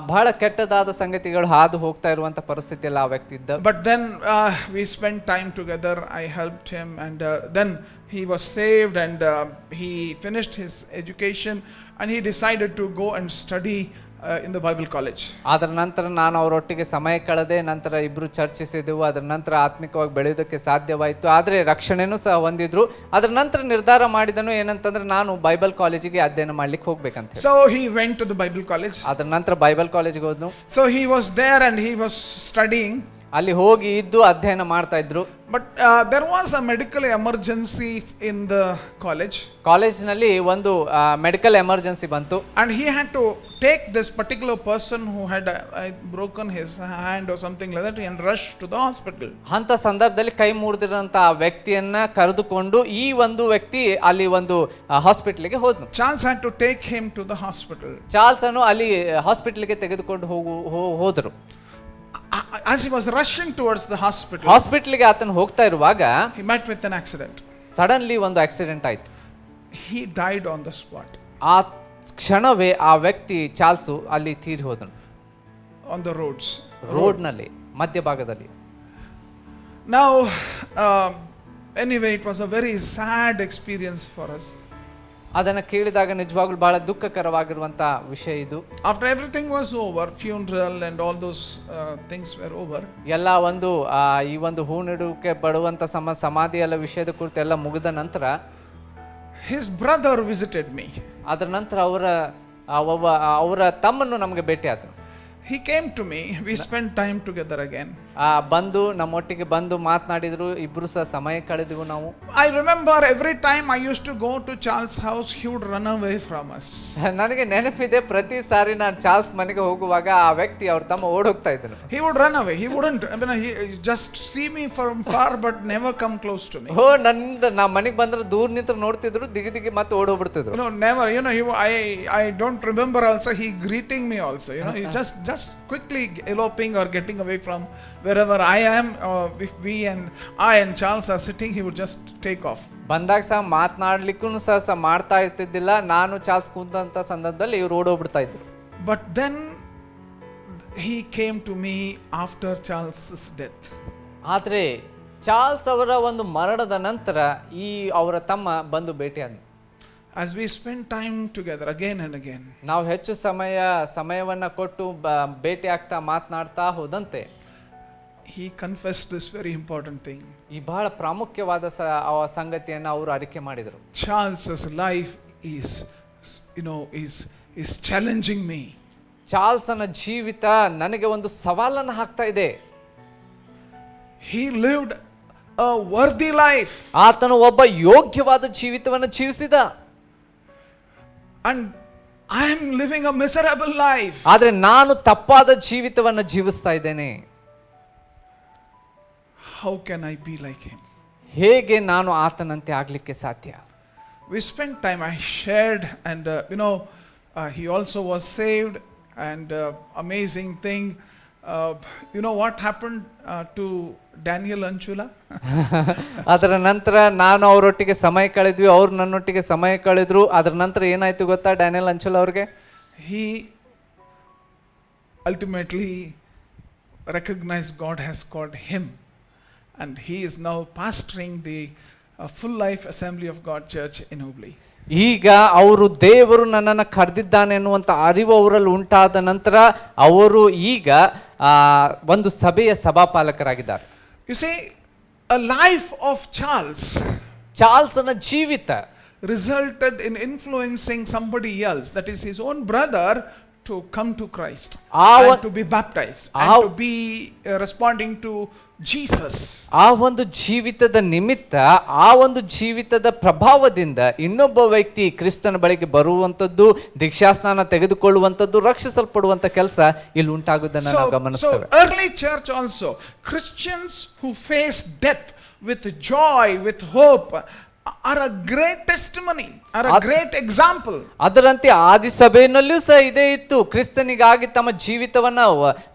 B: ಬಹಳ ಕೆಟ್ಟದಾದ ಸಂಗತಿಗಳು ಹಾದು ಹೋಗ್ತಾ ಇರುವಂತ ಪರಿಸ್ಥಿತಿಯಲ್ಲಿ ಆ ವ್ಯಕ್ತಿ ಇದ್ದ.
D: But then we spent time together. I helped him, and then he was saved, and he finished his education, and he decided to go and study in the Bible college.
B: ಅದರ ನಂತರ ನಾನು ಅವರೊಟ್ಟಿಗೆ ಸಮಯ ಕಳೆದೆ, ನಂತರ ಇಬ್ರು ಚರ್ಚಿಸಿದೆವು. ಅದರ ನಂತರ ಆತ್ಮಿಕವಾಗಿ ಬೆಳೆಯೋದಕ್ಕೆ ಸಾಧ್ಯವಾಯಿತು, ಆದರೆ ರಕ್ಷಣೆನೂ ಸಹ ಹೊಂದಿದ್ರು. ಅದರ ನಂತರ ನಿರ್ಧಾರ ಮಾಡಿದನು ಏನಂತಂದ್ರೆ, ನಾನು ಬೈಬಲ್ ಕಾಲೇಜಿಗೆ ಅಧ್ಯಯನ ಮಾಡ್ಲಿಕ್ಕೆ ಹೋಗ್ಬೇಕಂತ.
D: So he went to the Bible college.
B: ಅದರ ನಂತರ ಬೈಬಲ್ ಕಾಲೇಜಿಗೆ ಹೋದ್ನು.
D: So he was there and he was studying.
B: ಅಲ್ಲಿ ಹೋಗಿ ಇದ್ದು ಅಧ್ಯಯನ ಮಾಡ್ತಾ ಇದ್ರು.
D: But there was a medical emergency in the college.
B: ಕಾಲೇಜಿನಲ್ಲಿ ಒಂದು ಮೆಡಿಕಲ್ ಎಮರ್ಜೆನ್ಸಿ ಬಂತು.
D: And he had to take this particular person who had broken his hand or something like that and rush to the hospital.
B: ಅಂತ ಸಂದರ್ಭದಲ್ಲಿ ಕೈ ಮುರಿದಿರಂತ ಆ ವ್ಯಕ್ತಿಯನ್ನ ಕರೆದುಕೊಂಡು ಈ ಒಂದು ವ್ಯಕ್ತಿ ಅಲ್ಲಿ ಒಂದು ಹಾಸ್ಪಿಟಲ್ಗೆ ಹೋದ್ನು.
D: Charles had to take him to the hospital.
B: Charles ಅನ್ನು ಅಲ್ಲಿ ಹಾಸ್ಪಿಟಲ್ಗೆ ತೆಗೆದುಕೊಂಡು ಹೋದರು.
D: As he was rushing towards the hospital,
B: ಹಾಸ್ಪಿಟಲ್ಗೆ ಆತನು ಹೋಗ್ತಾ ಇರುವಾಗ
D: he met with an accident.
B: Suddenly ಒಂದು ಆಕ್ಸಿಡೆಂಟ್ ಆಯ್ತು.
D: He died on the spot.
B: ಆ ಕ್ಷಣವೇ ಆ ವ್ಯಕ್ತಿ ಚಾರ್ಲ್ಸು ಅಲ್ಲಿ ತೀರಿ ಹೋದನು.
D: On the roads.
B: ರೋಡ್ನಲ್ಲಿ ಮಧ್ಯಭಾಗದಲ್ಲಿ.
D: Now anyway, it was a very sad experience for us.
B: ಅದನ್ನು ಕೇಳಿದಾಗ ನಿಜವಾಗ್ಲೂ ಬಹಳ ದುಃಖಕರವಾಗಿರುವಂತ ವಿಷಯ ಇದು.
D: After everything was over, funeral and all those things were over.
B: ಎಲ್ಲ ಒಂದು ಈ ಒಂದು ಹೂಣಿಡುವಿಕೆ ಪಡುವಂತ ಸಮಾಧಿ ಎಲ್ಲ ವಿಷಯದ ಕುರಿತು ಎಲ್ಲ ಮುಗಿದ ನಂತರ
D: his brother visited me.
B: ಅದರ ನಂತರ ಅವರ ತಮ್ಮನ್ನು ನಮಗೆ ಭೇಟಿ ಆದರು.
D: He came to me. We spent time together again.
B: ಬಂದು ನಮ್ಮೊಟ್ಟಿಗೆ ಬಂದು ಮಾತನಾಡಿದ್ರು. ಇಬ್ರು ಸಹ ಸಮಯ ಕಳೆದೆವು ನಾವು.
D: I remember every time I used to go to Charles' house, he would run away from us.
B: ನನಗೆ ನೆನಪಿದೆ, ಪ್ರತಿ ಸಾರಿ ನಾನು ಚಾರ್ಲ್ಸ್ ಮನೆಗೆ ಹೋಗುವಾಗ ಆ ವ್ಯಕ್ತಿ ಅವ್ರ ತಮ್ಮ ಓಡೋಗ್ತಾ ಇದ್ದನು.
D: He would run away. He wouldn't. He just see me from far, but never come close to me.
B: ನಾ ಮನೆಗೆ ಬಂದ್ರೆ ದೂರ ನಿಂತು ನೋಡ್ತಿದ್ರು, ದಿಗಿ ಮತ್ತೆ ಓಡೋಗ್ಬಿಡ್ತಿದ್ರು.
D: Never. I don't remember also he greeting me also. He just quickly eloping or getting away from wherever I am. If I and Charles are sitting, he would just take off.
B: ಬಂದಾಗ ಸಹ ಮಾತನಾಡ್ಲಿಕ್ಕೂ ಸಹ ಮಾಡ್ತಾ ಇರ್ತಿದ್ದಿಲ್ಲ. ನಾನು Charles ಕೂತಂತ ಸಂದರ್ಭದಲ್ಲಿ ಇವ್ರು ಓಡೋಗ್ಬಿಡ್ತಾ ಇದ್ರು.
D: But then he came to me after Charles's death.
B: ಆದ್ರೆ ಚಾರ್ಲ್ಸ್ ಅವರ ಒಂದು ಮರಣದ ನಂತರ ಅವರ ತಮ್ಮ ಬಂದು ಭೇಟಿಯಾದ.
D: As we spend time together again and again,
B: ನಾವು ಹೆಚ್ಚು ಸಮಯವನ್ನ ಕೊಟ್ಟು ಭೇಟಿ ಆಗ್ತಾ ಮಾತನಾಡ್ತಾ ಹೋದಂತೆ
D: he confessed this very important thing.
B: ಈ ಬಹಳ ಪ್ರಾಮುಖ್ಯವಾದ ಸಂಗತಿಯನ್ನು ಅವರು ಅರಿಕೆ ಮಾಡಿದರು.
D: Charles's life is challenging me.
B: ಚಾರ್ಲ್ಸನ ಜೀವಿತ ನನಗೆ ಒಂದು ಸವಾಲನ್ನು ಹಾಕ್ತಾ ಇದೆ.
D: He lived a worthy life.
B: ಆತನು ಒಬ್ಬ ಯೋಗ್ಯವಾದ ಜೀವಿತವನ್ನು ಜೀವಿಸಿದ.
D: And I am living a miserable life.
B: ಆದ್ರೆ ನಾನು ತಪ್ಪಾದ ಜೀವಿತವನ್ನು ಜೀವಿಸ್ತಾ ಇದ್ದೇನೆ.
D: How can I be like him?
B: ಹೇಗೆ ನಾನು ಆತನಂತೆ ಆಗ್ಲಿಕ್ಕೆ ಸಾಧ್ಯ?
D: We spent time, I shared, and he also was saved, and amazing thing. You know what happened to Daniel Anchula?
B: ಅದರ ನಂತರ ನಾನು ಅವರೊಟ್ಟಿಗೆ ಸಮಯ ಕಳೆದ್ವಿ, ಅವ್ರು ನನ್ನೊಟ್ಟಿಗೆ ಸಮಯ ಕಳೆದ್ರು. ಅದರ ನಂತರ ಏನಾಯ್ತು ಗೊತ್ತಾ ಡ್ಯಾನಿಯಲ್ ಅಂಚುಲ ಅವ್ರಿಗೆ?
D: He ultimately recognized God has called him, and he is now pastoring the Full Life Assembly of God Church in Hubli.
B: ಈಗ ಅವರು ದೇವರು ನನ್ನನ್ನು ಕರೆದಿದ್ದಾನೆ ಅನ್ನುವಂಥ ಅರಿವು ಅವರಲ್ಲಿ ಉಂಟಾದ ನಂತರ ಅವರು ಈಗ ಒಂದು ಸಭೆಯ ಸಭಾಪಾಲಕರಾಗಿದ್ದಾರೆ.
D: You see, a life of
B: ಚಾರ್ಲ್ಸನ ಜೀವಿತ
D: resulted in influencing somebody else, that is his own brother, to come to Christ and to be baptized and to be responding to Jesus.
B: ಆ ಒಂದು ಜೀವಿತದ ನಿಮಿತ್ತ, ಆ ಒಂದು ಜೀವಿತದ ಪ್ರಭಾವದಿಂದ ಇನ್ನೊಬ್ಬ ವ್ಯಕ್ತಿ ಕ್ರಿಸ್ತನ ಬಳಿಗೆ ಬರುವಂತದ್ದು, ದೀಕ್ಷಾಸ್ನಾನ ತೆಗೆದುಕೊಳ್ಳುವಂತದ್ದು, ರಕ್ಷಿಸಲ್ಪಡುವಂತ ಕೆಲಸ ಇಲ್ಲಿ ಉಂಟಾಗುವುದನ್ನು ನಾವು ಗಮನಿಸ್ತೇವೆ.
D: So early church also, Christians who face death with joy, with hope, are a great testimony, are a great example.
B: ಅದರಂತೆ ಆದಿ ಸಭೆಯಲ್ಲೂ ಸಹ ಇದೇ ಇತ್ತು. ಕ್ರಿಸ್ತನಿಗಾಗಿ ತಮ್ಮ ಜೀವಿತವನ್ನ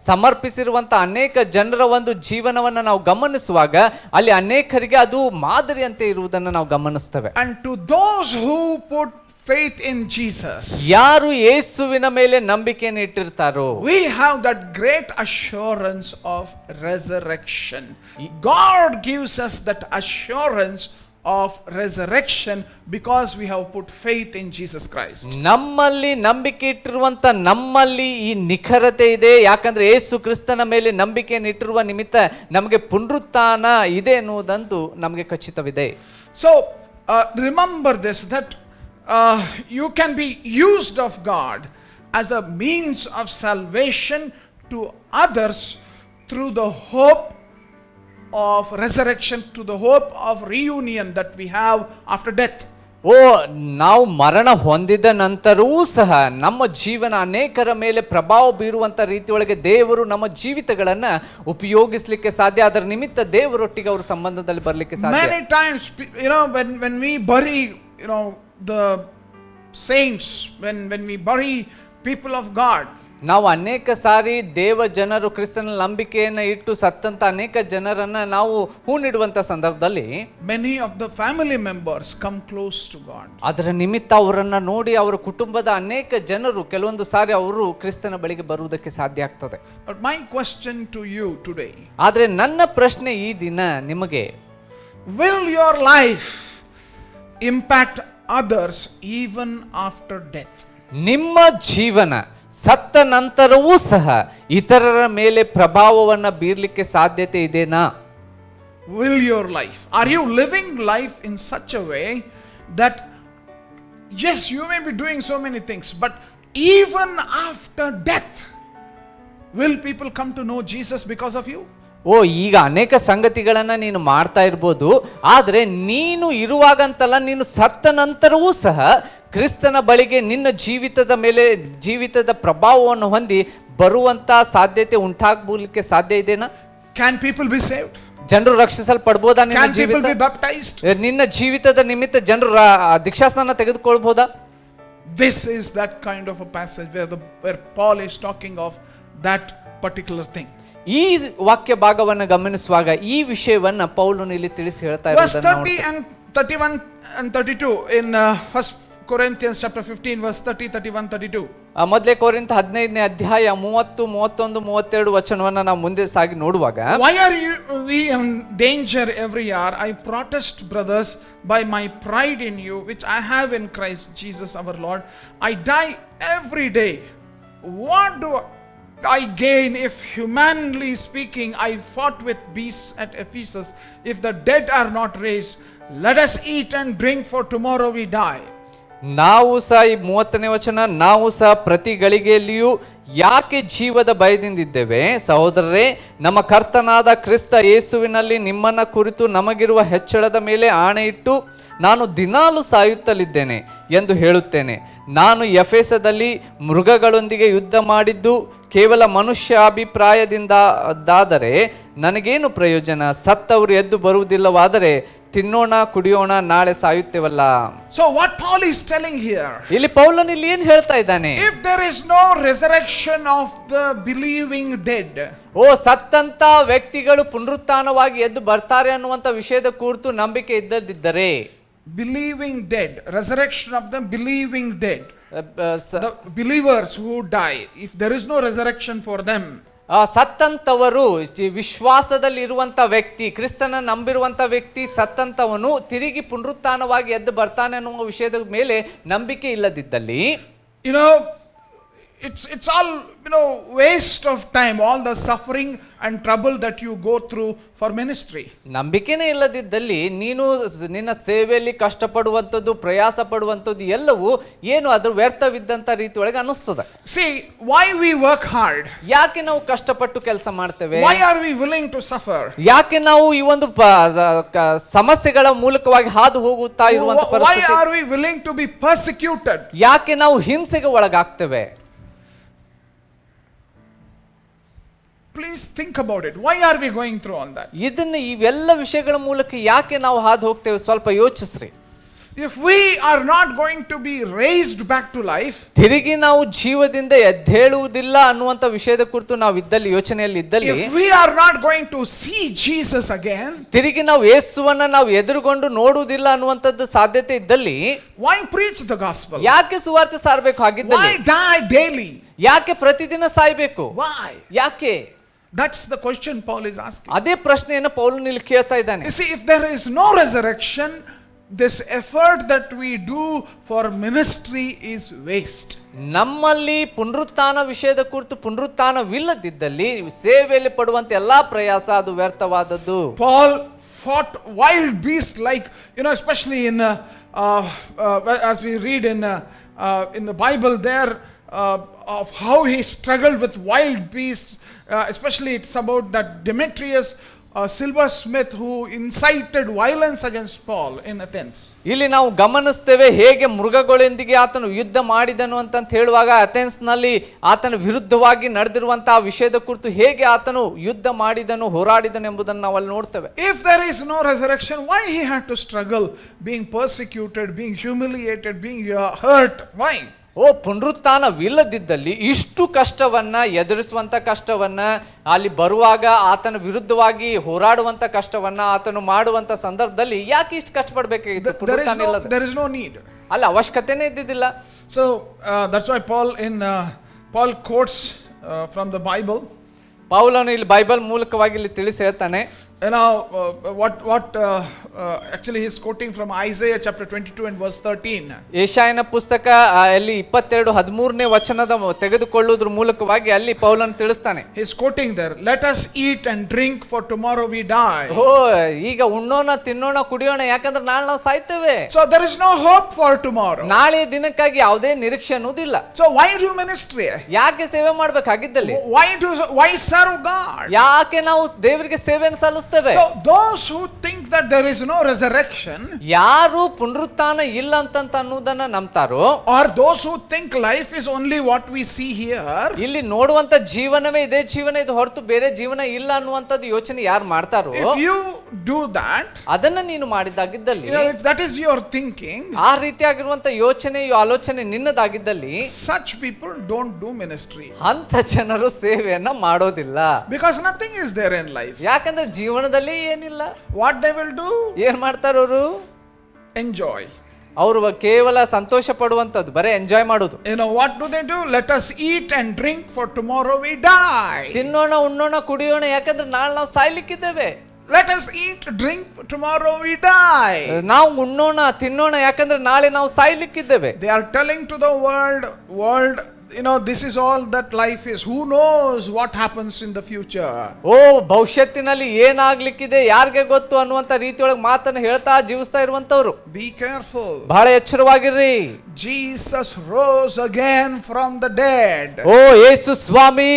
B: ಸಮರ್ಪಿಸಿರುವಂತ ಅನೇಕ ಜನರ ಒಂದು ಜೀವನವನ್ನ ನಾವು ಗಮನಿಸುವಾಗ ಅಲ್ಲಿ ಅನೇಕರಿಗೆ ಅದು ಮಾದರಿಯಂತೆ ಇರುವುದನ್ನು ನಾವು ಗಮನಿಸ್ತೇವೆ.
D: And to those who put faith in Jesus,
B: ಯಾರು ಯೇಸುವಿನ ಮೇಲೆ ನಂಬಿಕೆಯನ್ನು ಇಟ್ಟಿರ್ತಾರೋ,
D: we have that great assurance of resurrection. God gives us that assurance of resurrection because we have put faith in Jesus Christ.
B: ನಮ್ಮಲ್ಲಿ ನಂಬಿಕೆ ಇಟ್ಟಿರುವಂತ ನಮ್ಮಲ್ಲಿ ಈ ನಿಖರತೆ ಇದೆ. ಯಾಕಂದ್ರೆ ಯೇಸು ಕ್ರಿಸ್ತನ ಮೇಲೆ ನಂಬಿಕೆಯನ್ನು ಇಟ್ಟಿರುವ ನಿಮಿತ್ತ ನಮಗೆ ಪುನರುತ್ಥಾನ ಇದೆ ಎನ್ನುವುದಂತೂ ನಮಗೆ ಖಚಿತವಿದೆ.
D: So remember this, that you can be used of God as a means of salvation to others through the hope of resurrection, to the hope of reunion that we have after death.
B: ನಾವು ಮರಣ ಹೊಂದಿದ ನಂತರವೂ ಸಹ ನಮ್ಮ ಜೀವನ ಅನೇಕರ ಮೇಲೆ ಪ್ರಭಾವ ಬೀರುವಂತ ರೀತಿಯೊಳಗೆ ದೇವರು ನಮ್ಮ ಜೀವಿತಗಳನ್ನ ಉಪಯೋಗಿಸಲಿಕ್ಕೆ ಸಾಧ್ಯ. ಅದರ ನಿಮಿತ್ತ ದೇವರೊಟ್ಟಿಗೆ ಅವರ ಸಂಬಂಧದಲ್ಲಿ ಬರಲಿಕ್ಕೆ ಸಾಧ್ಯ.
D: Many times, when we bury, the saints, when we bury people of God,
B: ನಾವು ಅನೇಕ ಸಾರಿ ದೇವ ಜನರು ಕ್ರಿಸ್ತನ ನಂಬಿಕೆಯನ್ನು ಇಟ್ಟು ಸತ್ತಂತ ಅನೇಕ ಜನರನ್ನ ನಾವು ಹೂಣಿಡುವಂತ ಸಂದರ್ಭದಲ್ಲಿ
D: many of the family members come close to God.
B: ಅದರ ನಿಮಿತ್ತ ಅವರನ್ನ ನೋಡಿ ಅವರ ಕುಟುಂಬದ ಅನೇಕ ಜನರು ಕೆಲವೊಂದು ಸಾರಿ ಅವರು ಕ್ರಿಸ್ತನ ಬಳಿಗೆ ಬರುವುದಕ್ಕೆ ಸಾಧ್ಯ ಆಗ್ತದೆ.
D: But my question to you today,
B: ಆದ್ರೆ ನನ್ನ ಪ್ರಶ್ನೆ ಈ ದಿನ ನಿಮಗೆ,
D: will your life impact others even after death?
B: ನಿಮ್ಮ ಜೀವನ ಸತ್ತ ನಂತರವೂ ಸಹ ಇತರರ ಮೇಲೆ ಪ್ರಭಾವವನ್ನು ಬೀರ್ಲಿಕ್ಕೆ ಸಾಧ್ಯತೆ ಇದೆನಾ?
D: Will your life, are you living life in such a way that yes, you may be doing so many things, but even after death will people come to know Jesus because of you?
B: ಈಗ ಅನೇಕ ಸಂಗತಿಗಳನ್ನ ನೀನು ಮಾಡ್ತಾ ಇರ್ಬೋದು, ಆದ್ರೆ ನೀನು ಇರುವಾಗಂತಲ್ಲ, ನೀನು ಸತ್ತ ನಂತರವೂ ಸಹ ಕ್ರಿಸ್ತನ ಬಳಿಗೆ ನಿನ್ನ ಜೀವಿತದ ಮೇಲೆ ಜೀವಿತದ ಪ್ರಭಾವವನ್ನು ಹೊಂದಿ ಬರುವಂತ ಸಾಧ್ಯತೆ ಉಂಟಾಗಲಿಕ್ಕೆ ಸಾಧ್ಯ ಇದೆನಾ?
D: Can people be saved?
B: ಜನರು ರಕ್ಷಿಸಲ್ಪಡಬಹುದಾ?
D: Can people be baptized?
B: ನಿನ್ನ ಜೀವಿತದ ನಿಮಿತ್ತ ಜನರು ದೀಕ್ಷಾಸ್ನಾನ ತೆಗೆದುಕೊಳ್ಬಹುದಾ?
D: This is that kind of a passage where Paul is talking of that particular thing.
B: ಈ ವಾಕ್ಯ ಭಾಗವನ್ನು ಗಮನಿಸುವಾಗ ಈ ವಿಷಯವನ್ನ ಪೌಲನು ಇಲ್ಲಿ ತಿಳಿಸಿ ಹೇಳ್ತಾ
D: Verse 30 and 31 and 32 in 1 Corinthians chapter 15 verse 30, 31, 32.
B: ಮೊದಲೇ ಕೊರಿಂಥ 15ನೇ ಅಧ್ಯಾಯ 30, 31, 32 ವಚನವನ್ನ ನಾವು ಮುಂದೆ ಸಾಗಿ ನೋಡುವಾಗ,
D: Why are we in danger every hour? I protest, brothers, by my pride in you, which I have in Christ Jesus our Lord. I die every day. What do I gain if, humanly speaking, I fought with beasts at Ephesus? If the dead are not raised, let us eat and drink, for tomorrow we die.
B: ನಾವು ಸಹ ಈ 30ನೇ ವಚನ, ನಾವು ಸಹ ಪ್ರತಿ ಗಳಿಗೆಯಲ್ಲಿಯೂ ಯಾಕೆ ಜೀವದ ಭಯದಿಂದಿದ್ದೇವೆ? ಸಹೋದರರೇ, ನಮ್ಮ ಕರ್ತನಾದ ಕ್ರಿಸ್ತ ಯೇಸುವಿನಲ್ಲಿ ನಿಮ್ಮನ್ನ ಕುರಿತು ನಮಗಿರುವ ಹೆಚ್ಚಳದ ಮೇಲೆ ಆಣೆಯಿಟ್ಟು ನಾನು ದಿನಾಲು ಸಾಯುತ್ತಲಿದ್ದೇನೆ ಎಂದು ಹೇಳುತ್ತೇನೆ. ನಾನು ಎಫೆಸದಲ್ಲಿ ಮೃಗಗಳೊಂದಿಗೆ ಯುದ್ಧ ಮಾಡಿದ್ದು ಕೇವಲ ಮನುಷ್ಯಾಭಿಪ್ರಾಯದಿಂದಾದರೆ ನನಗೇನು ಪ್ರಯೋಜನ? ಸತ್ತವರು ಎದ್ದು ಬರುವುದಿಲ್ಲವಾದರೆ ತಿನ್ನೋಣ ಕುಡಿಯೋಣ, ನಾಳೆ ಸಾಯುತ್ತೇವಲ್ಲ.
D: So what Paul is telling here,
B: ಇಲ್ಲಿ ಪೌಲನ್ ಇಲ್ಲಿ ಏನ್ ಹೇಳ್ತಾ ಇದ್ದಾನೆ?
D: if there is no resurrection of the believing dead,
B: ಸತ್ತಂತ ವ್ಯಕ್ತಿಗಳು ಪುನರುತ್ಥಾನವಾಗಿ ಎದ್ದು ಬರ್ತಾರೆ ಅನ್ನುವಂತ ವಿಷಯದ ಕುರಿತು ನಂಬಿಕೆ ಇದ್ದದಿದ್ದರೆ,
D: believing dead, resurrection of the believing dead, the believers who die, if there is no resurrection for them,
B: ಸತ್ತಂತವರು ವಿಶ್ವಾಸದಲ್ಲಿ ಇರುವಂತ ವ್ಯಕ್ತಿ, ಕ್ರಿಸ್ತನ ನಂಬಿರುವಂತ ವ್ಯಕ್ತಿ ಸತ್ತಂತವನು ತಿರುಗಿ ಪುನರುತ್ಥಾನವಾಗಿ ಎದ್ದು ಬರ್ತಾನೆ ಅನ್ನುವ ವಿಷಯದ ಮೇಲೆ ನಂಬಿಕೆ ಇಲ್ಲದಿದ್ದಲ್ಲಿ,
D: it's all waste of time, all the suffering and trouble that you go through for ministry.
B: ನಂಬಿಕೆನೇ ಇಲ್ಲದಿದ್ದಲ್ಲಿ ನೀನು ನಿನ್ನ ಸೇವೆಯಲ್ಲಿ ಕಷ್ಟಪಡುವಂಥದ್ದು, ಪ್ರಯಾಸ ಪಡುವಂಥದ್ದು ಎಲ್ಲವೂ ಏನು ಅದು ವ್ಯರ್ಥವಿದ್ದಂಥ ರೀತಿ ಒಳಗೆ ಅನ್ನಿಸ್ತದೆ.
D: See, why we work hard?
B: ಯಾಕೆ ನಾವು ಕಷ್ಟಪಟ್ಟು ಕೆಲಸ ಮಾಡ್ತೇವೆ?
D: Why are we willing to suffer?
B: ಯಾಕೆ ನಾವು ಈ ಒಂದು ಸಮಸ್ಯೆಗಳ ಮೂಲಕವಾಗಿ ಹಾದು ಹೋಗುತ್ತಾ ಇರುವಂತ
D: Why
B: ಪರಿಸ್ಥಿತಿ?
D: are we willing to be persecuted?
B: ಯಾಕೆ ನಾವು ಹಿಂಸೆಗೆ ಒಳಗಾಗ್ತೇವೆ?
D: Please think about it. Why are we going through all that?
B: ಇವೆಲ್ಲ ವಿಷಯಗಳ ಮೂಲಕ ಯಾಕೆ ನಾವು ಹಾದು ಹೋಗ್ತೇವೆ? ಸ್ವಲ್ಪ ಯೋಚಿಸ್ರಿ.
D: If we are not going to be raised back to life,
B: ತಿರುಗಿ ನಾವು ಜೀವದಿಂದ ಎದ್ದೇಳುವುದಿಲ್ಲ ಅನ್ನುವಂತ ವಿಷಯದ ಕುರಿತು ನಾವು ಇದ್ದಲ್ಲಿ, ಯೋಚನೆಯಲ್ಲಿ ಇದ್ದಲ್ಲಿ,
D: if we are not going to see Jesus again,
B: ತಿರುಗಿ ನಾವು ಯೇಸುವನ್ನ ನಾವು ಎದುರುಗೊಂಡು ನೋಡುವುದಿಲ್ಲ ಅನ್ನುವಂಥದ್ದು ಸಾಧ್ಯತೆ ಇದ್ದಲ್ಲಿ,
D: why preach the gospel?
B: ಯಾಕೆ ಸುವಾರ್ತೆ ಸಾರಬೇಕು? ಹಾಗಿದ್ದಲ್ಲಿ
D: Why die daily?
B: ಯಾಕೆ ಪ್ರತಿದಿನ ಸಾಯ್ಬೇಕು?
D: Why?
B: ಯಾಕೆ?
D: That's the question Paul is asking.
B: ಅದೇ ಪ್ರಶ್ನೆಯನ್ನು ಪೌಲನು ಇಲ್ಲಿ ಕೇಳ್ತಾ ಇದ್ದಾನೆ.
D: You see, if there is no resurrection, this effort that we do for ministry is waste.
B: ನಮ್ಮಲ್ಲಿ ಪುನರುತ್ಥಾನ ವಿಷಯದ ಕುರಿತು ಪುನರುತ್ಥಾನವಿಲ್ಲದಿದ್ದಲ್ಲಿ ಸೇವೆಯಲ್ಲಿ ಪಡುವಂತ ಎಲ್ಲಾ ಪ್ರಯಾಸ ಅದು ವ್ಯರ್ಥವಾದದ್ದು.
D: Paul fought wild beasts, like especially in as we read in the Bible there, of how he struggled with wild beasts. Especially it's about that Demetrius, silversmith, who incited violence against Paul in Athens.
B: ಇಲ್ಲಿ ನಾವು ಗಮನಿಸ್ತೇವೆ ಹೇಗೆ ಮೃಗಗಳೊಂದಿಗೆ ಆತನು ಯುದ್ಧ ಮಾಡಿದನು ಅಂತ ಹೇಳುವಾಗ Athens ನಲ್ಲಿ ಆತನ ವಿರುದ್ಧವಾಗಿ ನಡೆದಿರುವಂತಹ ವಿಷಯದ ಕುರಿತು ಹೇಗೆ ಆತನು ಯುದ್ಧ ಮಾಡಿದನು, ಹೋರಾಡಿದನು ಎಂಬುದನ್ನು ನಾವು ಅಲ್ಲಿ ನೋಡ್ತೇವೆ.
D: If there is no resurrection, why he had to struggle, being persecuted, being humiliated, being hurt? Why?
B: ಪುನರುತ್ಥಾನವಿಲ್ಲದಿದ್ದಲ್ಲಿ ಇಷ್ಟು ಕಷ್ಟವನ್ನ ಎದುರಿಸುವಂತ ಕಷ್ಟವನ್ನ, ಅಲ್ಲಿ ಬರುವಾಗ ಆತನ ವಿರುದ್ಧವಾಗಿ ಹೋರಾಡುವಂತ ಕಷ್ಟವನ್ನ ಆತನು ಮಾಡುವಂತ ಸಂದರ್ಭದಲ್ಲಿ ಯಾಕೆ ಇಷ್ಟು ಕಷ್ಟಪಡಬೇಕಾಗಿತ್ತು? ಪುನರುತ್ಥಾನ ಇಲ್ಲದ
D: There is no need.
B: ಅಲ್ಲ, ಅವಶ್ಯಕತೆನೇ ಇದ್ದಿದ್ದಿಲ್ಲ.
D: So that's why Paul quotes from the Bible.
B: ಪೌಲನು ಇಲ್ಲಿ ಬೈಬಲ್ ಮೂಲಕವಾಗಿ ಇಲ್ಲಿ ತಿಳಿಸಿ ಹೇಳ್ತಾನೆ.
D: Actually he's quoting from Isaiah chapter 22 and verse 13.
B: ಯೆಶಾಯನ ಪುಸ್ತಕ ಅಲ್ಲಿ 22:13ನೇ ವಚನದ ತೆಗೆದುಕೊಳ್ಳುವುದರ ಮೂಲಕವಾಗಿ ಅಲ್ಲಿ ಪೌಲನು ತಿಳಿಸ್ತಾನೆ.
D: He's quoting there, let us eat and drink for tomorrow we die.
B: ಈಗ ಉಣ್ಣೋಣ, ತಿನ್ನೋಣ, ಕುಡಿಯೋಣ, ಯಾಕಂದ್ರೆ ನಾಳೆ ನಾವು ಸಾಯ್ತೇವೆ.
D: So there is no hope for tomorrow.
B: ನಾಳೆ ದಿನಕ್ಕಾಗಿ ಯಾವುದೇ ನಿರೀಕ್ಷೆ ಅನ್ನೋದಿಲ್ಲ.
D: So why do ministry?
B: ಯಾಕೆ ಸೇವೆ ಮಾಡಬೇಕಾಗಿದ್ದಲ್ಲಿ?
D: Why serve God?
B: ಯಾಕೆ ನಾವು ದೇವರಿಗೆ ಸೇವೆಯನ್ನು ಸಲ್ಲಿಸ್ತೇವೆ?
D: So those who think that there is no resurrection,
B: ಯಾರು ಪುನರುತ್ಥಾನ ಇಲ್ಲ ಅಂತ ಅನ್ನುವುದನ್ನ ನಂಬ್ತಾರೋ,
D: or those who think life is only what we see here,
B: ಇಲ್ಲಿ ನೋಡುವಂತ ಜೀವನವೇ ಇದೇ ಜೀವನ, ಇದು ಹೊರತು ಬೇರೆ ಜೀವನ ಇಲ್ಲ ಅನ್ನುವಂಥದ್ದು ಯೋಚನೆ ಯಾರು ಮಾಡ್ತಾರೋ,
D: if you do that,
B: ಅದನ್ನ ನೀನು ಮಾಡಿದಾಗಿದ್ದಲ್ಲಿ,
D: if that is your thinking,
B: ಆ ರೀತಿಯಾಗಿರುವಂತ ಯೋಚನೆ ಆಲೋಚನೆ ನಿನ್ನದಾಗಿದ್ದಲ್ಲಿ,
D: such people don't do ministry.
B: ಅಂತ ಜನರು ಸೇವೆಯನ್ನ ಮಾಡೋದಿಲ್ಲ.
D: Because nothing is there in life.
B: ಯಾಕಂದ್ರೆ ಜೀವನದಲ್ಲಿ ಏನಿಲ್ಲ.
D: What they will do?
B: ಏನ್ ಮಾಡ್ತಾರ ಅವರು?
D: Enjoy.
B: ಅವರು ಕೇವಲ ಸಂತೋಷ ಪಡುವಂತದ್ದು, ಬರೇ ಎಂಜಾಯ್ ಮಾಡೋದು.
D: What do they do? Let us eat and drink for tomorrow we die.
B: ತಿನ್ನೋಣ, ಉಣ್ಣೋಣ, ಕುಡಿಯೋಣ, ಯಾಕಂದ್ರೆ ನಾಳೆ ನಾವು ಸಾಯ್ಲಿಕ್ಕಿದ್ದೇವೆ.
D: Let us eat, drink, tomorrow we die.
B: ನಾವು ಉಣ್ಣೋಣ, ತಿನ್ನೋಣ, ಯಾಕಂದ್ರೆ ನಾಳೆ ನಾವು ಸಾಯ್ಲಿಕ್ಕಿದ್ದೇವೆ.
D: They are telling to the world, this is all that life is. Who knows what happens in the future?
B: ಓ ಭವಿಷ್ಯತ್ತಿನಲ್ಲಿ ಏನಾಗ್ಲಿಕ್ಕಿದೆ ಯಾರಿಗೆ ಗೊತ್ತು ಅನ್ನುವಂತ ರೀತಿಯೊಳಗೆ ಮಾತನ್ನ ಹೇಳ್ತಾ ಜೀವಿಸ್ತಾ ಇರುವಂತವ್ರು
D: Be careful.
B: ಬಹಳ ಎಚ್ಚರವಾಗಿರ್ರಿ.
D: Jesus rose again from the dead.
B: ಓ ಯೇಸು ಸ್ವಾಮಿ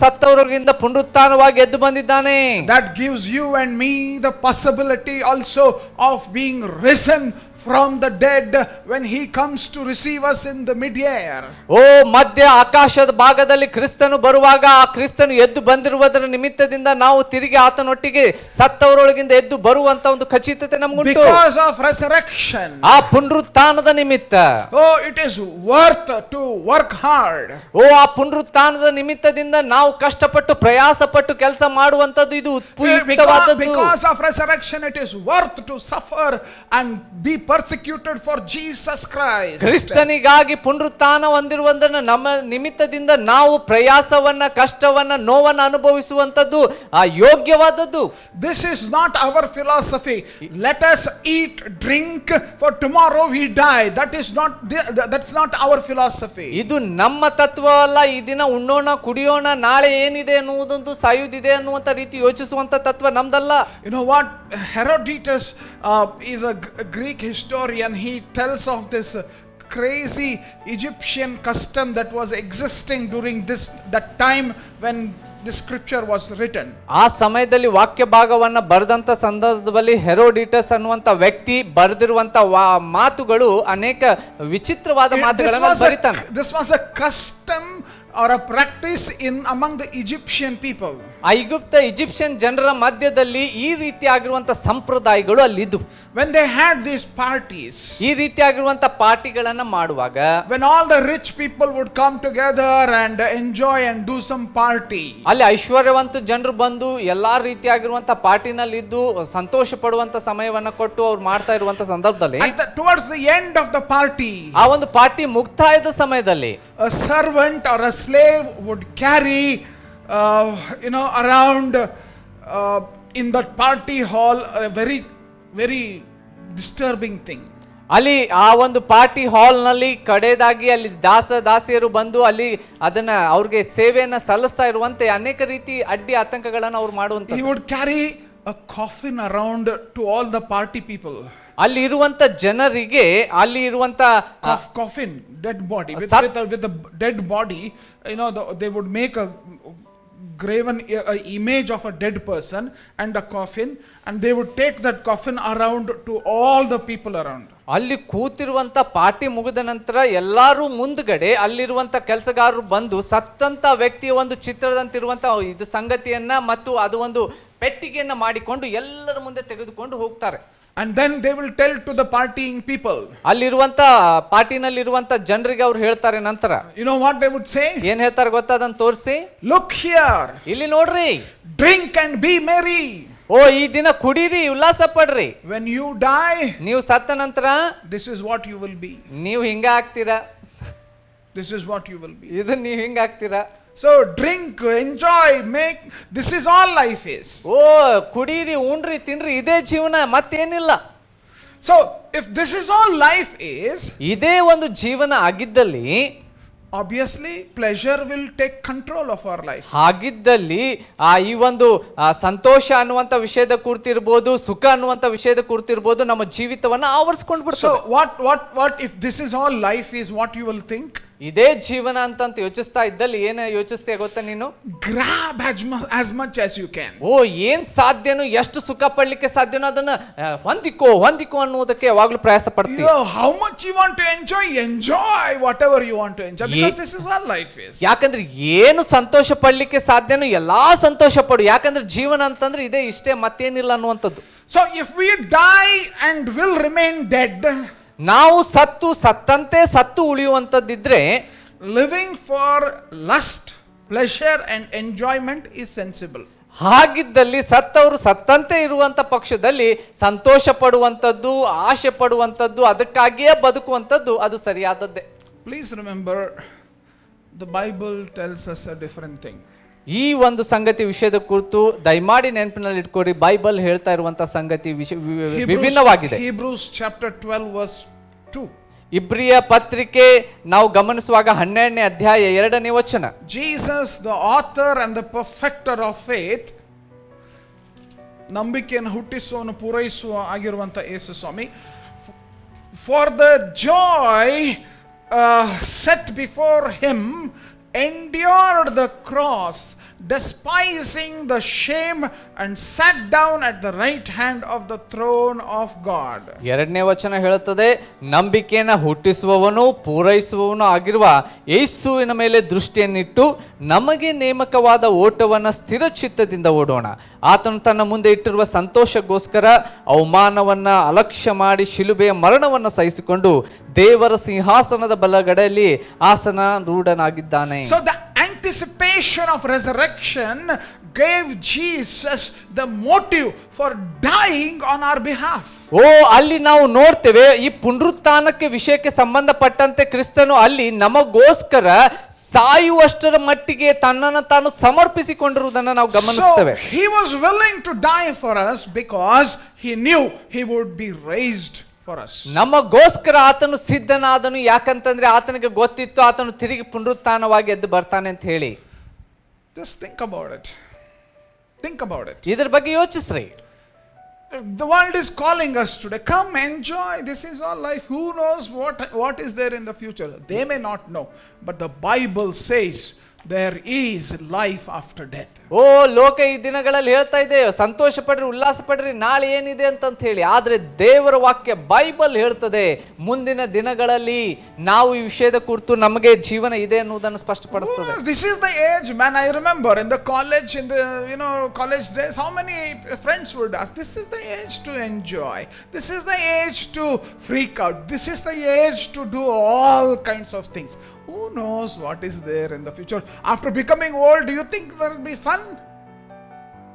B: ಸತ್ತವರಿಗಿಂದ ಪುನರುತ್ಥಾನವಾಗಿ ಎದ್ದು ಬಂದಿದ್ದಾನೆ.
D: That gives you and me the possibility also of being risen from the dead when he comes to receive us in the mid-air.
B: ಓ ಮಧ್ಯ ಆಕಾಶದ ಭಾಗದಲ್ಲಿ ಕ್ರಿಸ್ತನು ಬರುವಾಗ ಆ ಕ್ರಿಸ್ತನು ಎದ್ದು ಬಂದಿರುವುದರ ನಿಮಿತ್ತದಿಂದ ನಾವು ತಿರುಗಿ ಆತನೊಟ್ಟಿಗೆ ಸತ್ತವರೊಳಗಿಂದ ಎದ್ದು ಬರುವಂತ ಒಂದು ಖಚಿತತೆ ನಮಗುಂಟು.
D: Because of resurrection.
B: ಆ ಪುನರುತ್ಥಾನದ ನಿಮಿತ್ತ.
D: Oh, it is worth to work hard.
B: ಓ ಆ ಪುನರುತ್ಥಾನದ ನಿಮಿತ್ತದಿಂದ ನಾವು ಕಷ್ಟಪಟ್ಟು ಪ್ರಯಾಸ ಪಟ್ಟು ಕೆಲಸ ಮಾಡುವಂತದ್ದು ಇದು ಉಪಯುಕ್ತವಾದದ್ದು.
D: Because of resurrection it is worth to suffer and be persecuted for Jesus Christ.
B: ಕ್ರಿಸ್ತನಿಗಾಗಿ ಪುನರುತ್ಥಾನ ಹೊಂದಿರುವುದನ್ನು ನಮ್ಮ ನಿಮಿತ್ತದಿಂದ ನಾವು ಪ್ರಯಾಸವನ್ನ ಕಷ್ಟವನ್ನ ನೋವನ್ನ ಅನುಭವಿಸುವಂತದ್ದು ಆ ಯೋಗ್ಯವಾದದ್ದು.
D: This is not our philosophy. Let us eat, drink, for tomorrow we die. That's not our philosophy.
B: ಇದು ನಮ್ಮ ತತ್ವ ಅಲ್ಲ. ಈ ದಿನ ಉಣ್ಣೋಣ ಕುಡಿಯೋಣ ನಾಳೆ ಏನಿದೆ ಅನ್ನುವುದೊಂದು ಸಾಯುವುದಿದೆ ಅನ್ನುವಂತ ರೀತಿ ಯೋಚಿಸುವಂತ ತತ್ವ ನಮ್ದಲ್ಲ.
D: You know what? Herodotus is a Greek historian. He tells of this crazy Egyptian custom that was existing during that time when this scripture was written.
B: ಆ ಸಮಯದಲ್ಲಿ ವಾಕ್ಯ ಭಾಗವನ್ನ ಬರೆದಂತ ಸಂದರ್ಭದಲ್ಲಿ ಹೆರೋಡಿಟಸ್ ಅನ್ನುವಂತ ವ್ಯಕ್ತಿ ಬರೆದಿರುವಂತ ಮಾತುಗಳು ಅನೇಕ ವಿಚಿತ್ರವಾದ ಮಾತುಗಳನ್ನು ಬರೀತಾನೆ.
D: This was a custom or a practice among the Egyptian people.
B: Egyptian ಜನರ ಮಧ್ಯದಲ್ಲಿ ಈ ರೀತಿಯಾಗಿರುವಂತ ಸಂಪ್ರದಾಯಗಳು ಅಲ್ಲಿದ್ದು.
D: When they had these parties,
B: ಈ ರೀತಿಯಾಗಿರುವಂತ ಪಾರ್ಟಿಗಳನ್ನ ಮಾಡುವಾಗ,
D: when all the rich people would come together and enjoy and do some party,
B: ಅಲ್ಲಿ ಐಶ್ವರ್ಯವಂತ ಜನರು ಬಂದು ಎಲ್ಲಾ ರೀತಿಯಾಗಿರುವಂತ ಪಾರ್ಟಿನಲ್ಲಿ ಇದ್ದು ಸಂತೋಷ ಪಡುವಂತ ಸಮಯವನ್ನ ಕೊಟ್ಟು ಅವ್ರು ಮಾಡ್ತಾ ಇರುವಂತ ಸಂದರ್ಭದಲ್ಲಿ
D: towards the end of the party,
B: ಆ ಒಂದು ಪಾರ್ಟಿ ಮುಕ್ತಾಯದ ಸಮಯದಲ್ಲಿ
D: a servant or a slave would carry around in that party hall a very very disturbing thing.
B: ಅಲ್ಲಿ ಆ ಒಂದು ಪಾರ್ಟಿ ಹಾಲ್ ನಲ್ಲಿ ಕಡೆದಾಗಿ ಅಲ್ಲಿ ದಾಸಿಯರು ಬಂದು ಅಲ್ಲಿ ಅದನ್ನ ಅವ್ರಿಗೆ ಸೇವೆಯನ್ನ ಸಲ್ಲಿಸ್ತಾ ಇರುವಂತೆ ಅನೇಕ ರೀತಿ ಅಡ್ಡಿ ಆತಂಕಗಳನ್ನ ಅವ್ರು ಮಾಡುವಂತ.
D: He would carry a coffin around to all the party people.
B: ಅಲ್ಲಿ ಇರುವಂತ ಜನರಿಗೆ ಅಲ್ಲಿ ಇರುವಂತ
D: coffin, dead body, with the dead body, they would make a graven image of a dead person and a coffin, and they would take that coffin around to all the people around.
B: ಅಲ್ಲಿ ಕೂತಿರುವಂತ party ಮುಗಿದ ನಂತರ ಎಲ್ಲಾರು ಮುಂದ್ಗಡೆ ಅಲ್ಲಿರುವಂತ ಕೆಲಸಗಾರರು ಬಂದು ಸತ್ತಂತ ವ್ಯಕ್ತಿಯ ಒಂದು ಚಿತ್ರದಂತಿರುವಂತ ಇದು ಸಂಗತಿಯನ್ನ ಮತ್ತು ಅದು ಒಂದು ಪೆಟ್ಟಿಗೆಯನ್ನ ಮಾಡಿಕೊಂಡು ಎಲ್ಲರ ಮುಂದೆ ತೆಗೆದುಕೊಂಡು ಹೋಗ್ತಾರೆ.
D: And then they will tell to the partying people.
B: ಅಲ್ಲಿರುವಂತ ಪಾರ್ಟಿನಲ್ಲಿರುವಂತ ಜನರಿಗೆ ಅವ್ರು ಹೇಳ್ತಾರೆ ನಂತರ.
D: You know what they would say?
B: ಏನ್ ಹೇಳ್ತಾರೆ ಗೊತ್ತಾ? ಅದನ್ನ ತೋರಿಸಿ,
D: look here,
B: ಇಲ್ಲಿ ನೋಡ್ರಿ,
D: drink and be merry.
B: ಓ ಈ ದಿನ ಕುಡೀರಿ, ಉಲ್ಲಾಸ ಪಡ್ರಿ.
D: When you die,
B: ನೀವು ಸತ್ತ ನಂತರ
D: this is what you will be.
B: ನೀವು ಹಿಂಗ ಆಗ್ತೀರಾ.
D: This is what you will be.
B: ಇದು ನೀವು ಹಿಂಗ ಆಗ್ತೀರಾ.
D: So drink, enjoy, this is all life is.
B: ಓ ಕುಡೀರಿ, ಉಣ್ರಿ, ತಿನ್ರಿ, ಇದೇ ಜೀವನ, ಮತ್ತೇನಿಲ್ಲ.
D: So if this is all life is,
B: ಇದೇ ಒಂದು ಜೀವನ ಆಗಿದ್ದಲ್ಲಿ
D: obviously pleasure will take control of our life.
B: ಹಾಗಿದ್ದಲ್ಲಿ ಈ ಒಂದು ಸಂತೋಷ ಅನ್ನುವಂತ ವಿಷಯದ ಕುರಿತಿರ್ಬೋದು, ಸುಖ ಅನ್ನುವಂತ ವಿಷಯದ ಕುರಿತಿರ್ಬೋದು ನಮ್ಮ ಜೀವಿತವನ್ನ ಆವರಿಸಿಕೊಂಡು ಬಿಡ್ತದೆ.
D: So what if this is all life is, what you will think?
B: ಇದೇ ಜೀವನ ಅಂತ ಯೋಚಿಸ್ತಾ ಇದ್ದಲ್ಲಿ ಏನ ಯೋಚಿಸ್ತೀಯ ಗೊತ್ತಾ ನೀನು?
D: Grab as much as you can.
B: ಓ ಏನ್ ಸಾಧ್ಯನೋ, ಎಷ್ಟು ಸುಖ ಪಡ್ಲಿಕ್ಕೆ ಸಾಧ್ಯನೋ ಅದನ್ನ ಹೊಂದಿಕೋ ಅನ್ನುವುದಕ್ಕೆ ಯಾವಾಗ್ಲೂ ಪ್ರಯಾಸ ಪಡ್ತೀವಿ.
D: How much you want to enjoy whatever you want to enjoy, because this is all life is.
B: ಯಾಕಂದ್ರೆ ಏನು ಸಂತೋಷ ಪಡ್ಲಿಕ್ಕೆ ಸಾಧ್ಯನೋ ಎಲ್ಲಾ ಸಂತೋಷ ಪಡು, ಯಾಕಂದ್ರೆ ಜೀವನ ಅಂತಂದ್ರೆ ಇದೇ ಇಷ್ಟೇ, ಮತ್ತೇನಿಲ್ಲ ಅನ್ನುವಂಥದ್ದು.
D: So if we die and will remain dead,
B: ನಾವು ಸತ್ತು ಉಳಿಯುವಂತದ್ದಿದ್ರೆ,
D: living for lust, pleasure and enjoyment is sensible.
B: ಹಾಗಿದ್ದಲ್ಲಿ ಸತ್ತವರು ಸತ್ತಂತೆ ಇರುವಂತ ಪಕ್ಷದಲ್ಲಿ ಸಂತೋಷ ಪಡುವಂತದ್ದು, ಆಶೆ ಪಡುವಂತದ್ದು, ಅದಕ್ಕಾಗಿಯೇ ಬದುಕುವಂತದ್ದು ಅದು ಸರಿಯಾದದ್ದೇ.
D: Please remember, the Bible tells us a different thing.
B: ಈ ಒಂದು ಸಂಗತಿ ವಿಷಯದ ಕುರಿತು ದಯಮಾಡಿ ನೆನಪಿನಲ್ಲಿ ಇಟ್ಕೋರಿ, ಬೈಬಲ್ ಹೇಳ್ತಾ ಇರುವಂತ ಸಂಗತಿ ವಿಭಿನ್ನವಾಗಿದೆ.
D: Hebrews chapter 12 verse 2.
B: ಇಬ್ರಿಯ ಪತ್ರಿಕೆ ನಾವು ಗಮನಿಸುವಾಗ 12ನೇ ಅಧ್ಯಾಯ 2ನೇ ವಚನ.
D: Jesus, the author and the perfecter of faith, ನಂಬಿಕೆಯನ್ನು ಹುಟ್ಟಿಸುವನು ಪೂರೈಸುವ ಆಗಿರುವಂತ ಯೇಸು ಸ್ವಾಮಿ, for the joy set before him endured the cross, despising the shame, and sat down at the right hand of the throne of God.
B: 2ನೇ ವಚನ ಹೇಳುತ್ತದೆ, ನಂಬಿಕೆಯನ್ನು ಹುಟ್ಟಿಸುವವನು ಪೂರೈಸುವವನು ಆಗಿರುವ ಯೇಸುವಿನ ಮೇಲೆ ದೃಷ್ಟಿಯನ್ನಿಟ್ಟು ನಮಗೆ ನೇಮಕವಾದ ಓಟವನ್ನು ಸ್ಥಿರ ಚಿತ್ತದಿಂದ ಓಡೋಣ. ಆತನು ತನ್ನ ಮುಂದೆ ಇಟ್ಟಿರುವ ಸಂತೋಷಕ್ಕೋಸ್ಕರ ಅವಮಾನವನ್ನ ಅಲಕ್ಷ್ಯ ಮಾಡಿ ಶಿಲುಬೆಯ ಮರಣವನ್ನು ಸಹಿಸಿಕೊಂಡು ದೇವರ ಸಿಂಹಾಸನದ ಬಲಗಡೆಯಲ್ಲಿ ಆಸನ ರೂಢನಾಗಿದ್ದಾನೆ.
D: So the anticipation of resurrection gave Jesus the motive for dying on our behalf.
B: ಅಲ್ಲಿ ನಾವು ನೋಡ್ತೇವೆ, ಈ ಪುನರುತ್ಥಾನಕ್ಕೆ ವಿಷಯಕ್ಕೆ ಸಂಬಂಧಪಟ್ಟಂತೆ ಕ್ರಿಸ್ತನು ಅಲ್ಲಿ ನಮಗೋಸ್ಕರ ಸಾಯುವಷ್ಟರ ಮಟ್ಟಿಗೆ ತನ್ನನ್ನು ತಾನು ಸಮರ್ಪಿಸಿಕೊಂಡಿರುವುದನ್ನು ನಾವು ಗಮನಿಸ್ತೇವೆ.
D: So he was willing to die for us because he knew he would be raised for us.
B: ನಮಗೋಸ್ಕರ ಆತನು ಸಿದ್ಧನಾದನು, ಯಾಕಂತಂದ್ರೆ ಆತನಿಗೆ ಗೊತ್ತಿತ್ತು ಆತನು ತಿರುಗಿ ಪುನರುತ್ಥಾನವಾಗಿ ಎದ್ದು ಬರ್ತಾನೆ ಅಂತ ಹೇಳಿ.
D: Just think about it. Think about it.
B: ಇದ್ರ ಬಗ್ಗೆ ಯೋಚಿಸ್ರಿ.
D: The world is calling us today. Come, enjoy. This is all life. Who knows what is there in the future? They may not know, but the Bible says there is life after death.
B: ಲೋಕ ಈ ದಿನಗಳಲ್ಲಿ ಹೇಳ್ತಾ ಇದೆ, ಸಂತೋಷ ಪಡ್ರಿ, ಉಲ್ಲಾಸ ಪಡ್ರಿ, ನಾಳೆ ಏನಿದೆ ಅಂತ ಹೇಳಿ. ಆದ್ರೆ ದೇವರ ವಾಕ್ಯ ಬೈಬಲ್ ಹೇಳ್ತದೆ, ಮುಂದಿನ ದಿನಗಳಲ್ಲಿ ನಾವು ಈ ವಿಷಯದ ಕುರಿತು ನಮಗೆ ಜೀವನ ಇದೆ ಅನ್ನುವುದನ್ನು ಸ್ಪಷ್ಟಪಡಿಸ್ತದೆ.
D: This is the age, man. I remember in the college, in the college days, how many friends would ask, this is the age to enjoy. This is the age to freak out. This is the age to do all kinds of things. Who knows what is there in the future? After becoming old, do you think there will be fun?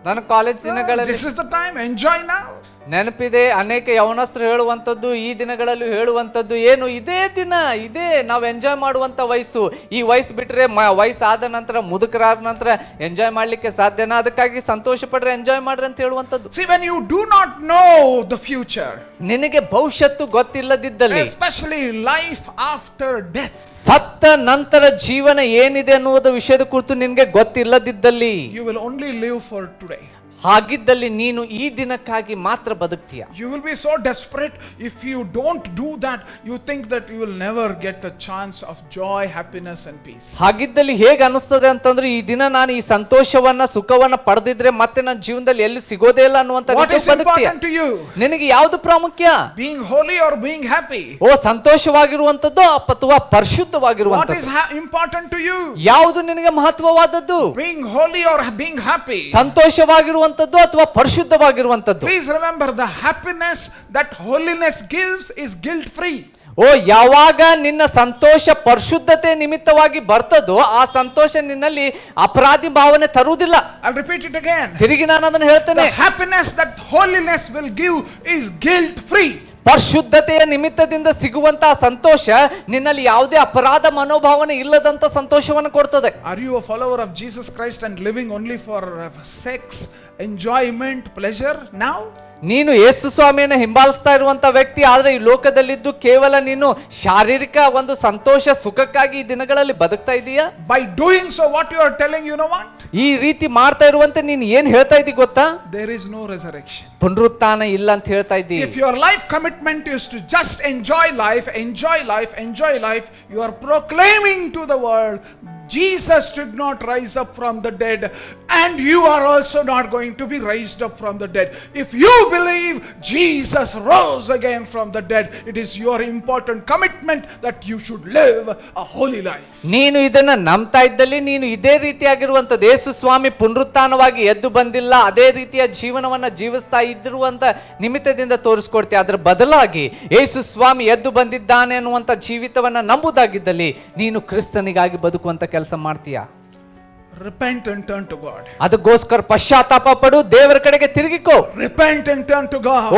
B: ನನ್ನ college ದಿನಗಳಲ್ಲಿ
D: This is the time. Enjoy now.
B: ನೆನಪಿದೆ, ಅನೇಕ ಯವನಸ್ಥರು ಹೇಳುವಂಥದ್ದು, ಈ ದಿನಗಳಲ್ಲೂ ಹೇಳುವಂಥದ್ದು ಏನು, ಇದೇ ದಿನ, ಇದೇ ನಾವು ಎಂಜಾಯ್ ಮಾಡುವಂಥ ವಯಸ್ಸು. ಈ ವಯಸ್ಸು ಬಿಟ್ಟರೆ ವಯಸ್ಸಾದ ನಂತರ, ಮುದುಕರಾದ ನಂತರ ಎಂಜಾಯ್ ಮಾಡಲಿಕ್ಕೆ ಸಾಧ್ಯನಾ? ಅದಕ್ಕಾಗಿ ಸಂತೋಷ ಪಡ್ರೆ, ಎಂಜಾಯ್ ಮಾಡ್ರಿ ಅಂತ ಹೇಳುವಂಥದ್ದು.
D: See, when you do not know the future,
B: ನಿನಗೆ ಭವಿಷ್ಯತ್ತು ಗೊತ್ತಿಲ್ಲದಿದ್ದಲ್ಲಿ,
D: especially life after death,
B: ಸತ್ತ ನಂತರ ಜೀವನ ಏನಿದೆ ಅನ್ನುವುದ ವಿಷಯದ ಕುರಿತು ನಿನಗೆ ಗೊತ್ತಿಲ್ಲದಿದ್ದಲ್ಲಿ,
D: you will only live for today.
B: ಹಾಗಿದ್ದಲ್ಲಿ ನೀನು ಈ ದಿನಕ್ಕಾಗಿ ಮಾತ್ರ ಬದುಕ್ತೀಯ.
D: You will be so desperate. If you don't do that, you think that you will never get the chance of joy, happiness and peace.
B: ಹಾಗಿದ್ದಲ್ಲಿ ಹೇಗೆ ಅನಿಸ್ತದೆ ಅಂತಂದ್ರೆ, ಈ ದಿನ ನಾನು ಈ ಸಂತೋಷವನ್ನ ಸುಖವನ್ನ ಪಡೆದಿದ್ರೆ ಮತ್ತೆ ನನ್ನ ಜೀವನದಲ್ಲಿ ಎಲ್ಲಿ ಸಿಗೋದೇ ಇಲ್ಲ ಅನ್ನುವಂತ
D: What is important to you?
B: ನಿನಗೆ ಯಾವುದು ಪ್ರಾಮುಖ್ಯ?
D: Being holy or being happy?
B: ಸಂತೋಷವಾಗಿರುವಂತದ್ದು ಅಥವಾ ಪರಿಶುದ್ಧವಾಗಿರುವಂತದ್ದು?
D: What is important to you?
B: ಯಾವುದು ನಿನಗೆ ಮಹತ್ವವಾದದ್ದು?
D: Being holy or being happy?
B: ಸಂತೋಷವಾಗಿರುವಂತದ್ದು ಅಥವಾ ಪರಿಶುದ್ಧವಾಗಿರುವಂತದ್ದು?
D: Please remember, the happiness that holiness gives is guilt free.
B: ಯಾವಾಗ ನಿನ್ನ ಸಂತೋಷ ಪರಿಶುದ್ಧತೆ ನಿಮಿತ್ತವಾಗಿ ಬರ್ತದೋ ಆ ಸಂತೋಷ ನಿನ್ನಲ್ಲಿ ಅಪರಾಧಿ ಭಾವನೆ ತರುವುದಿಲ್ಲ.
D: I'll repeat it again.
B: ತಿರುಗಿ ನಾನು ಅದನ್ನು ಹೇಳ್ತೇನೆ.
D: The happiness that holiness will give is guilt free.
B: ಪರಿಶುದ್ಧತೆಯ ನಿಮಿತ್ತದಿಂದ ಸಿಗುವಂತಹ ಸಂತೋಷ ನಿನ್ನಲ್ಲಿ ಯಾವುದೇ ಅಪರಾಧ ಮನೋಭಾವನೆ ಇಲ್ಲದಂತ ಸಂತೋಷವನ್ನು ಕೊಡ್ತದೆ.
D: Are you a follower of Jesus Christ and living only for sex, enjoyment, pleasure now?
B: ನೀನು ಯೇಸು ಸ್ವಾಮಿಯನ್ನು ಹಿಂಬಾಲಿಸ್ತಾ ಇರುವಂತ ವ್ಯಕ್ತಿ, ಆದ್ರೆ ಈ ಲೋಕದಲ್ಲಿದ್ದು ಕೇವಲ ನೀನು ಶಾರೀರಿಕ ಒಂದು ಸಂತೋಷ ಸುಖಕ್ಕಾಗಿ ಈ ದಿನಗಳಲ್ಲಿ ಬದುಕ್ತಾ ಇದೀಯಾ?
D: By doing so, what you are telling, you know what?
B: ಈ ರೀತಿ ಮಾಡ್ತಾ ಇರುವಂತೆ ನೀನು ಏನ್ ಹೇಳ್ತಾ ಇದ್ದೀ ಗೊತ್ತಾ?
D: There is no resurrection.
B: ಪುನರುತ್ಥಾನ ಇಲ್ಲ ಅಂತ ಹೇಳ್ತಾ ಇದ್ದೀ.
D: If your life commitment is to just enjoy life, enjoy life, enjoy life, you are proclaiming to the world, Jesus did not rise up from the dead, and you are also not going to be raised up from the dead. If you believe Jesus rose again from the dead, it is your important commitment that you should live a holy life.
B: ನೀನು ಇದನ್ನ ನಂಬ್ತಾ ಇದ್ದಲ್ಲಿ ನೀನು ಇದೇ ರೀತಿಯಾಗಿರುವಂತದ್ದು, ಯೇಸು ಸ್ವಾಮಿ ಪುನರುತ್ಥಾನವಾಗಿ ಎದ್ದು ಬಂದಿಲ್ಲ, ಅದೇ ರೀತಿಯ ಜೀವನವನ್ನ ಜೀವಿಸ್ತಾ ಇದ್ದಿರುವಂತ ನಿಮಿತ್ತದಿಂದ ತೋರಿಸ್ಕೊಡ್ತೀಯ. ಅದರ ಬದಲಾಗಿ ಯೇಸು ಸ್ವಾಮಿ ಎದ್ದು ಬಂದಿದ್ದಾನೆ ಅನ್ನುವಂತ ಜೀವಿತವನ್ನ ನಂಬುದಾಗಿದ್ದಲ್ಲಿ ನೀನು ಕ್ರಿಸ್ತನಿಗಾಗಿ ಬದುಕುವಂತ ಕೆಲಸ ಮಾಡ್ತೀಯಾ?
D: Repent and turn to God.
B: ಅದಕ್ಕೋಸ್ಕರ ಪಶ್ಚಾತ್ತಾಪ ಪಡು, ದೇವರ ಕಡೆಗೆ ತಿರುಗಿಕೋ.
D: Repent and turn to God.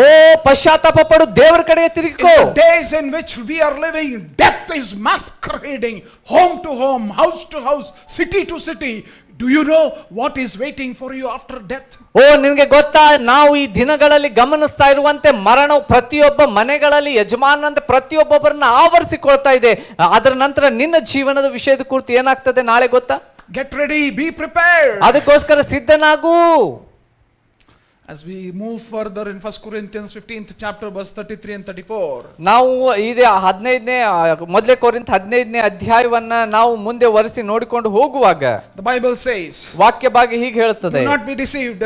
B: ಪಶ್ಚಾತ್ತಾಪ ಪಡು, ದೇವರ ಕಡೆಗೆ ತಿರುಗಿಕೋ.
D: In the days in which we are living, death is masquerading home to home, house to house, city to city. Do you know what is waiting for you after death?
B: ಓ ನಿನಗೆ ಗೊತ್ತಾ, ನಾವು ಈ ದಿನಗಳಲ್ಲಿ ಗಮನಿಸ್ತಾ ಇರುವಂತೆ ಮರಣವು ಪ್ರತಿಯೊಬ್ಬ ಮನೆಗಳಲ್ಲಿ ಯಜಮಾನಂತೆ ಪ್ರತಿಯೊಬ್ಬೊಬ್ಬರನ್ನ ಆವರಿಸಿಕೊಳ್ತಾ ಇದೆ. ಅದರ ನಂತರ ನಿನ್ನ ಜೀವನದ ವಿಷಯದ ಕುರಿತು ಏನಾಗ್ತದೆ ನಾಳೆ ಗೊತ್ತಾ?
D: Get ready, be prepared.
B: ಅದಕ್ಕೋಸ್ಕರ ಸಿದ್ಧನಾಗು.
D: As we move further in 1 Corinthians 15th chapter verse 33 and 34.
B: ನಾವು ಇದೇ 15ನೇ ಮೊದಲೇ ಕೊರಿಂಥ 15ನೇ ಅಧ್ಯಾಯವನ್ನ ನಾವು ಮುಂದೆ ವರಿಸಿ ನೋಡಿಕೊಂಡು ಹೋಗುವಾಗ
D: The Bible says,
B: ವಾಕ್ಯ ಭಾಗ ಹೀಗೆ ಹೇಳುತ್ತದೆ,
D: do not be deceived.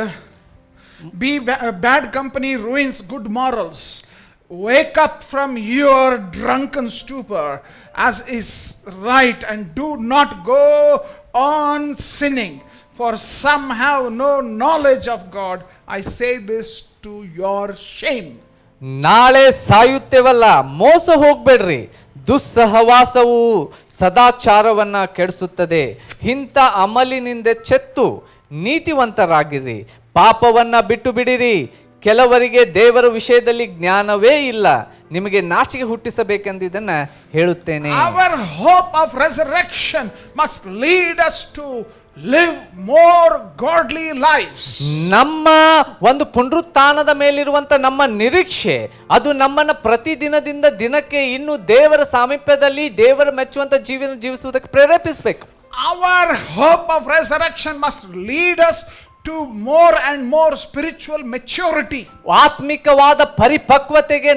D: Bad company ruins good morals. Wake up from your drunken stupor as is right, and do not go on sinning, for some have no knowledge of God. I say this to your shame.
B: ನಾಳೆ ಸಾಯುತ್ತೇವಲ್ಲ, ಮೋಸ ಹೋಗ್ಬೇಡ್ರಿ. ದುಸ್ಸಹವಾಸವು ಸದಾಚಾರವನ್ನ ಕೆಡಿಸುತ್ತದೆ. ಇಂಥ ಅಮಲಿನಿಂದ ಚೆತ್ತು ನೀತಿವಂತರಾಗಿರಿ. ಪಾಪವನ್ನ ಬಿಟ್ಟು ಬಿಡಿರಿ. ಕೆಲವರಿಗೆ ದೇವರ ವಿಷಯದಲ್ಲಿ ಜ್ಞಾನವೇ ಇಲ್ಲ. ನಿಮಗೆ ನಾಚಿಕೆ ಹುಟ್ಟಿಸಬೇಕೆಂದು ಇದನ್ನ ಹೇಳುತ್ತೇನೆ.
D: Our hope of resurrection must lead us to live more godly lives.
B: ನಮ್ಮ ಒಂದು ಪುನರುತ್ಥಾನದ ಮೇಲಿರುವಂತ ನಮ್ಮ ನಿರೀಕ್ಷೆ ಅದು ನಮ್ಮನ್ನ ಪ್ರತಿದಿನದಿಂದ ದಿನಕ್ಕೆ ಇನ್ನು ದೇವರ ಸಾಮೀಪ್ಯದಲ್ಲಿ ದೇವರ ಮೆಚ್ಚುವಂತ ಜೀವನ ಜೀವಿಸುವುದಕ್ಕೆ ಪ್ರೇರೇಪಿಸಬೇಕು.
D: Our hope of resurrection must lead us to more and more spiritual maturity.
B: ಆತ್ಮಿಕವಾದ ಪರಿಪಕ್ವತೆಗೆ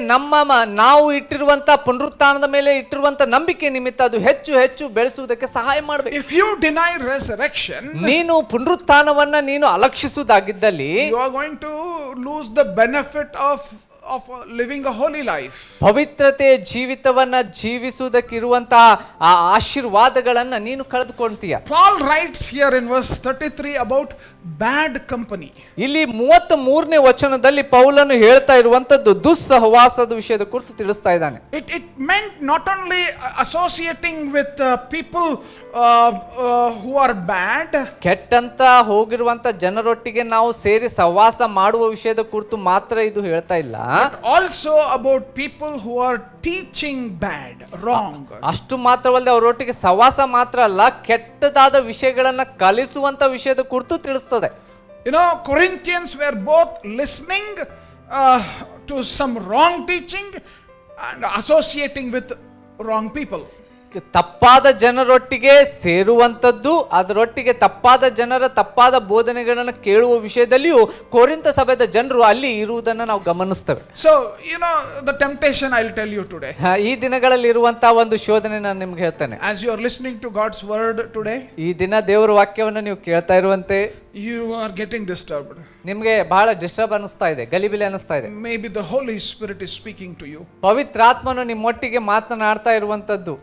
B: ನಾವು ಇಟ್ಟಿರುವಂತ ಪುನರುತ್ಥಾನದ ಮೇಲೆ ಇಟ್ಟಿರುವಂತ ನಂಬಿಕೆ ನಿಮಿತ್ತ ಅದು ಹೆಚ್ಚು ಹೆಚ್ಚು ಬೆಳೆಸುವುದಕ್ಕೆ ಸಹಾಯ ಮಾಡಬೇಕು.
D: If you deny resurrection,
B: ನೀನು ಪುನರುತ್ಥಾನವನ್ನ ನೀನು ಅಲಕ್ಷಿಸುವುದಾಗಿದ್ದಲ್ಲಿ
D: you are going to lose the benefit of living a holy life.
B: ಪವಿತ್ರತೆಯ ಜೀವಿತವನ್ನ ಜೀವಿಸುವುದಕ್ಕಿರುವಂತ ಆ ಆಶೀರ್ವಾದಗಳನ್ನ ನೀನು ಕಳೆದುಕೊಳ್ತೀಯ.
D: Paul writes here in verse 33 about bad company.
B: ಇಲ್ಲಿ 33ನೇ ವಚನದಲ್ಲಿ ಪೌಲನು ಹೇಳ್ತಾ ಇರುವಂತದ್ದು ದುಸ್ಸಹವಾಸದ ವಿಷಯದ ಕುರಿತು ತಿಳಿಸ್ತಾ ಇದ್ದಾನೆ.
D: It meant not only associating with people who are bad,
B: ಕೆಟ್ಟಂತ ಹೋಗಿರುವಂತ ಜನರೊಟ್ಟಿಗೆ ನಾವು ಸೇರಿ ಸಹವಾಸ ಮಾಡುವ ವಿಷಯದ ಕುರಿತು ಮಾತ್ರ ಇದು ಹೇಳ್ತಾ ಇಲ್ಲ,
D: but also about people who are teaching bad, wrong.
B: ಅಷ್ಟು ಮಾತ್ರವಲ್ಲದೆ ಅವರೊಟ್ಟಿಗೆ ಸಹವಾಸ ಮಾತ್ರ ಅಲ್ಲ, ಕೆಟ್ಟದಾದ ವಿಷಯಗಳನ್ನ ಕಲಿಸುವಂತ ವಿಷಯದ ಕುರಿತು ತಿಳಿಸ್ತದೆ.
D: You know, Corinthians were both listening to some wrong teaching and associating with wrong people.
B: ತಪ್ಪಾದ ಜನರೊಟ್ಟಿಗೆ ಸೇರುವಂತದ್ದು, ಅದರೊಟ್ಟಿಗೆ ತಪ್ಪಾದ ಜನರ ತಪ್ಪಾದ ಬೋಧನೆಗಳನ್ನು ಕೇಳುವ ವಿಷಯದಲ್ಲಿಯೂ ಕೊರಿಂಥ ಸಭೆಯ ಜನರು ಅಲ್ಲಿ ಇರುವುದನ್ನು ನಾವು ಗಮನಿಸ್ತೇವೆ.
D: So, you know, the temptation I'll tell you today.
B: ಈ ದಿನಗಳಲ್ಲಿ ಇರುವಂತಹ ಒಂದು ಶೋಧನೆ ನಾನು ನಿಮ್ಗೆ ಹೇಳ್ತೇನೆ.
D: As you are listening to God's word today,
B: ಈ ದಿನ ದೇವರ ವಾಕ್ಯವನ್ನು ನೀವು ಕೇಳ್ತಾ ಇರುವಂತೆ
D: you are getting disturbed.
B: ನಿಮ್ಗೆ ಬಹಳ ಡಿಸ್ಟರ್ಬ್ ಅನಿಸ್ತಾ ಇದೆ, ಗಲಿಬಿಲಿ ಅನಿಸ್ತಾ ಇದೆ.
D: Maybe the Holy Spirit is speaking to you.
B: ಪವಿತ್ರಾತ್ಮನು ನಿಮ್ಮೊಟ್ಟಿಗೆ ಮಾತನಾಡ್ತಾ ಇರುವಂತದ್ದು.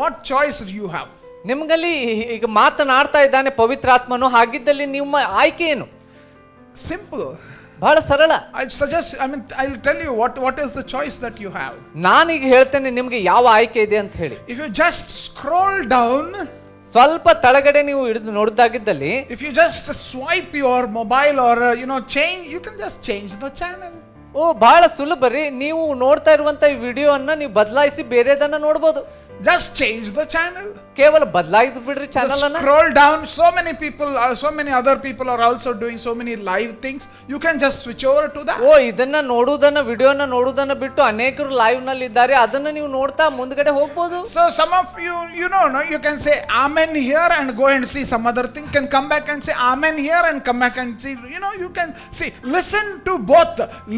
D: What choice do you have?
B: ನಿಮ್ಗಲ್ಲಿ ಈಗ ಮಾತನಾಡ್ತಾ ಇದ್ದಾನೆ ಪವಿತ್ರಾತ್ಮನು, ಹಾಗಿದ್ದಲ್ಲಿ ನಿಮ್ಮ ಆಯ್ಕೆ ಏನು?
D: Simple.
B: ಬಹಳ ಸರಳ.
D: I'll tell you what is the choice that you have.
B: ನಾನೀಗ ಹೇಳ್ತೇನೆ ನಿಮ್ಗೆ ಯಾವ ಆಯ್ಕೆ ಇದೆ ಅಂತ ಹೇಳಿ.
D: If you just scroll down,
B: ಸ್ವಲ್ಪ ತಳಗಡೆ ನೀವು ಹಿಡಿದು ನೋಡಿದಾಗಿದ್ದಲ್ಲಿ,
D: if you just swipe your mobile or change, you can just change the channel.
B: ಬಹಳ ಸುಲಭ ರೀ. ನೀವು ನೋಡ್ತಾ ಇರುವಂತ ಈ ವಿಡಿಯೋವನ್ನ ನೀವು ಬದಲಾಯಿಸಿ ಬೇರೆದನ್ನ ನೋಡಬಹುದು.
D: Just change the channel.
B: ಕೇವಲ ಬದಲಾಯಿಸಿ ಬಿಡ್ರಿ ಚಾನಲ್ ಅನ್ನ.
D: Scroll down. So many other people are also doing so many live things. You can just switch over to that.
B: ಇದನ್ನ ನೋಡುವುದನ್ನ, ವಿಡಿಯೋನ ನೋಡುವುದನ್ನ ಬಿಟ್ಟು ಅನೇಕರು ಲೈವ್ ನಲ್ಲಿ ಇದ್ದಾರೆ, ಅದನ್ನ ನೀವು ನೋಡ್ತಾ ಮುಂದ್ಗಡೆ ಹೋಗ್ಬೋದು.
D: So some of you, you can say amen here and go and see some other thing. Can come back and say amen here and come back and see. You can see. Listen to both.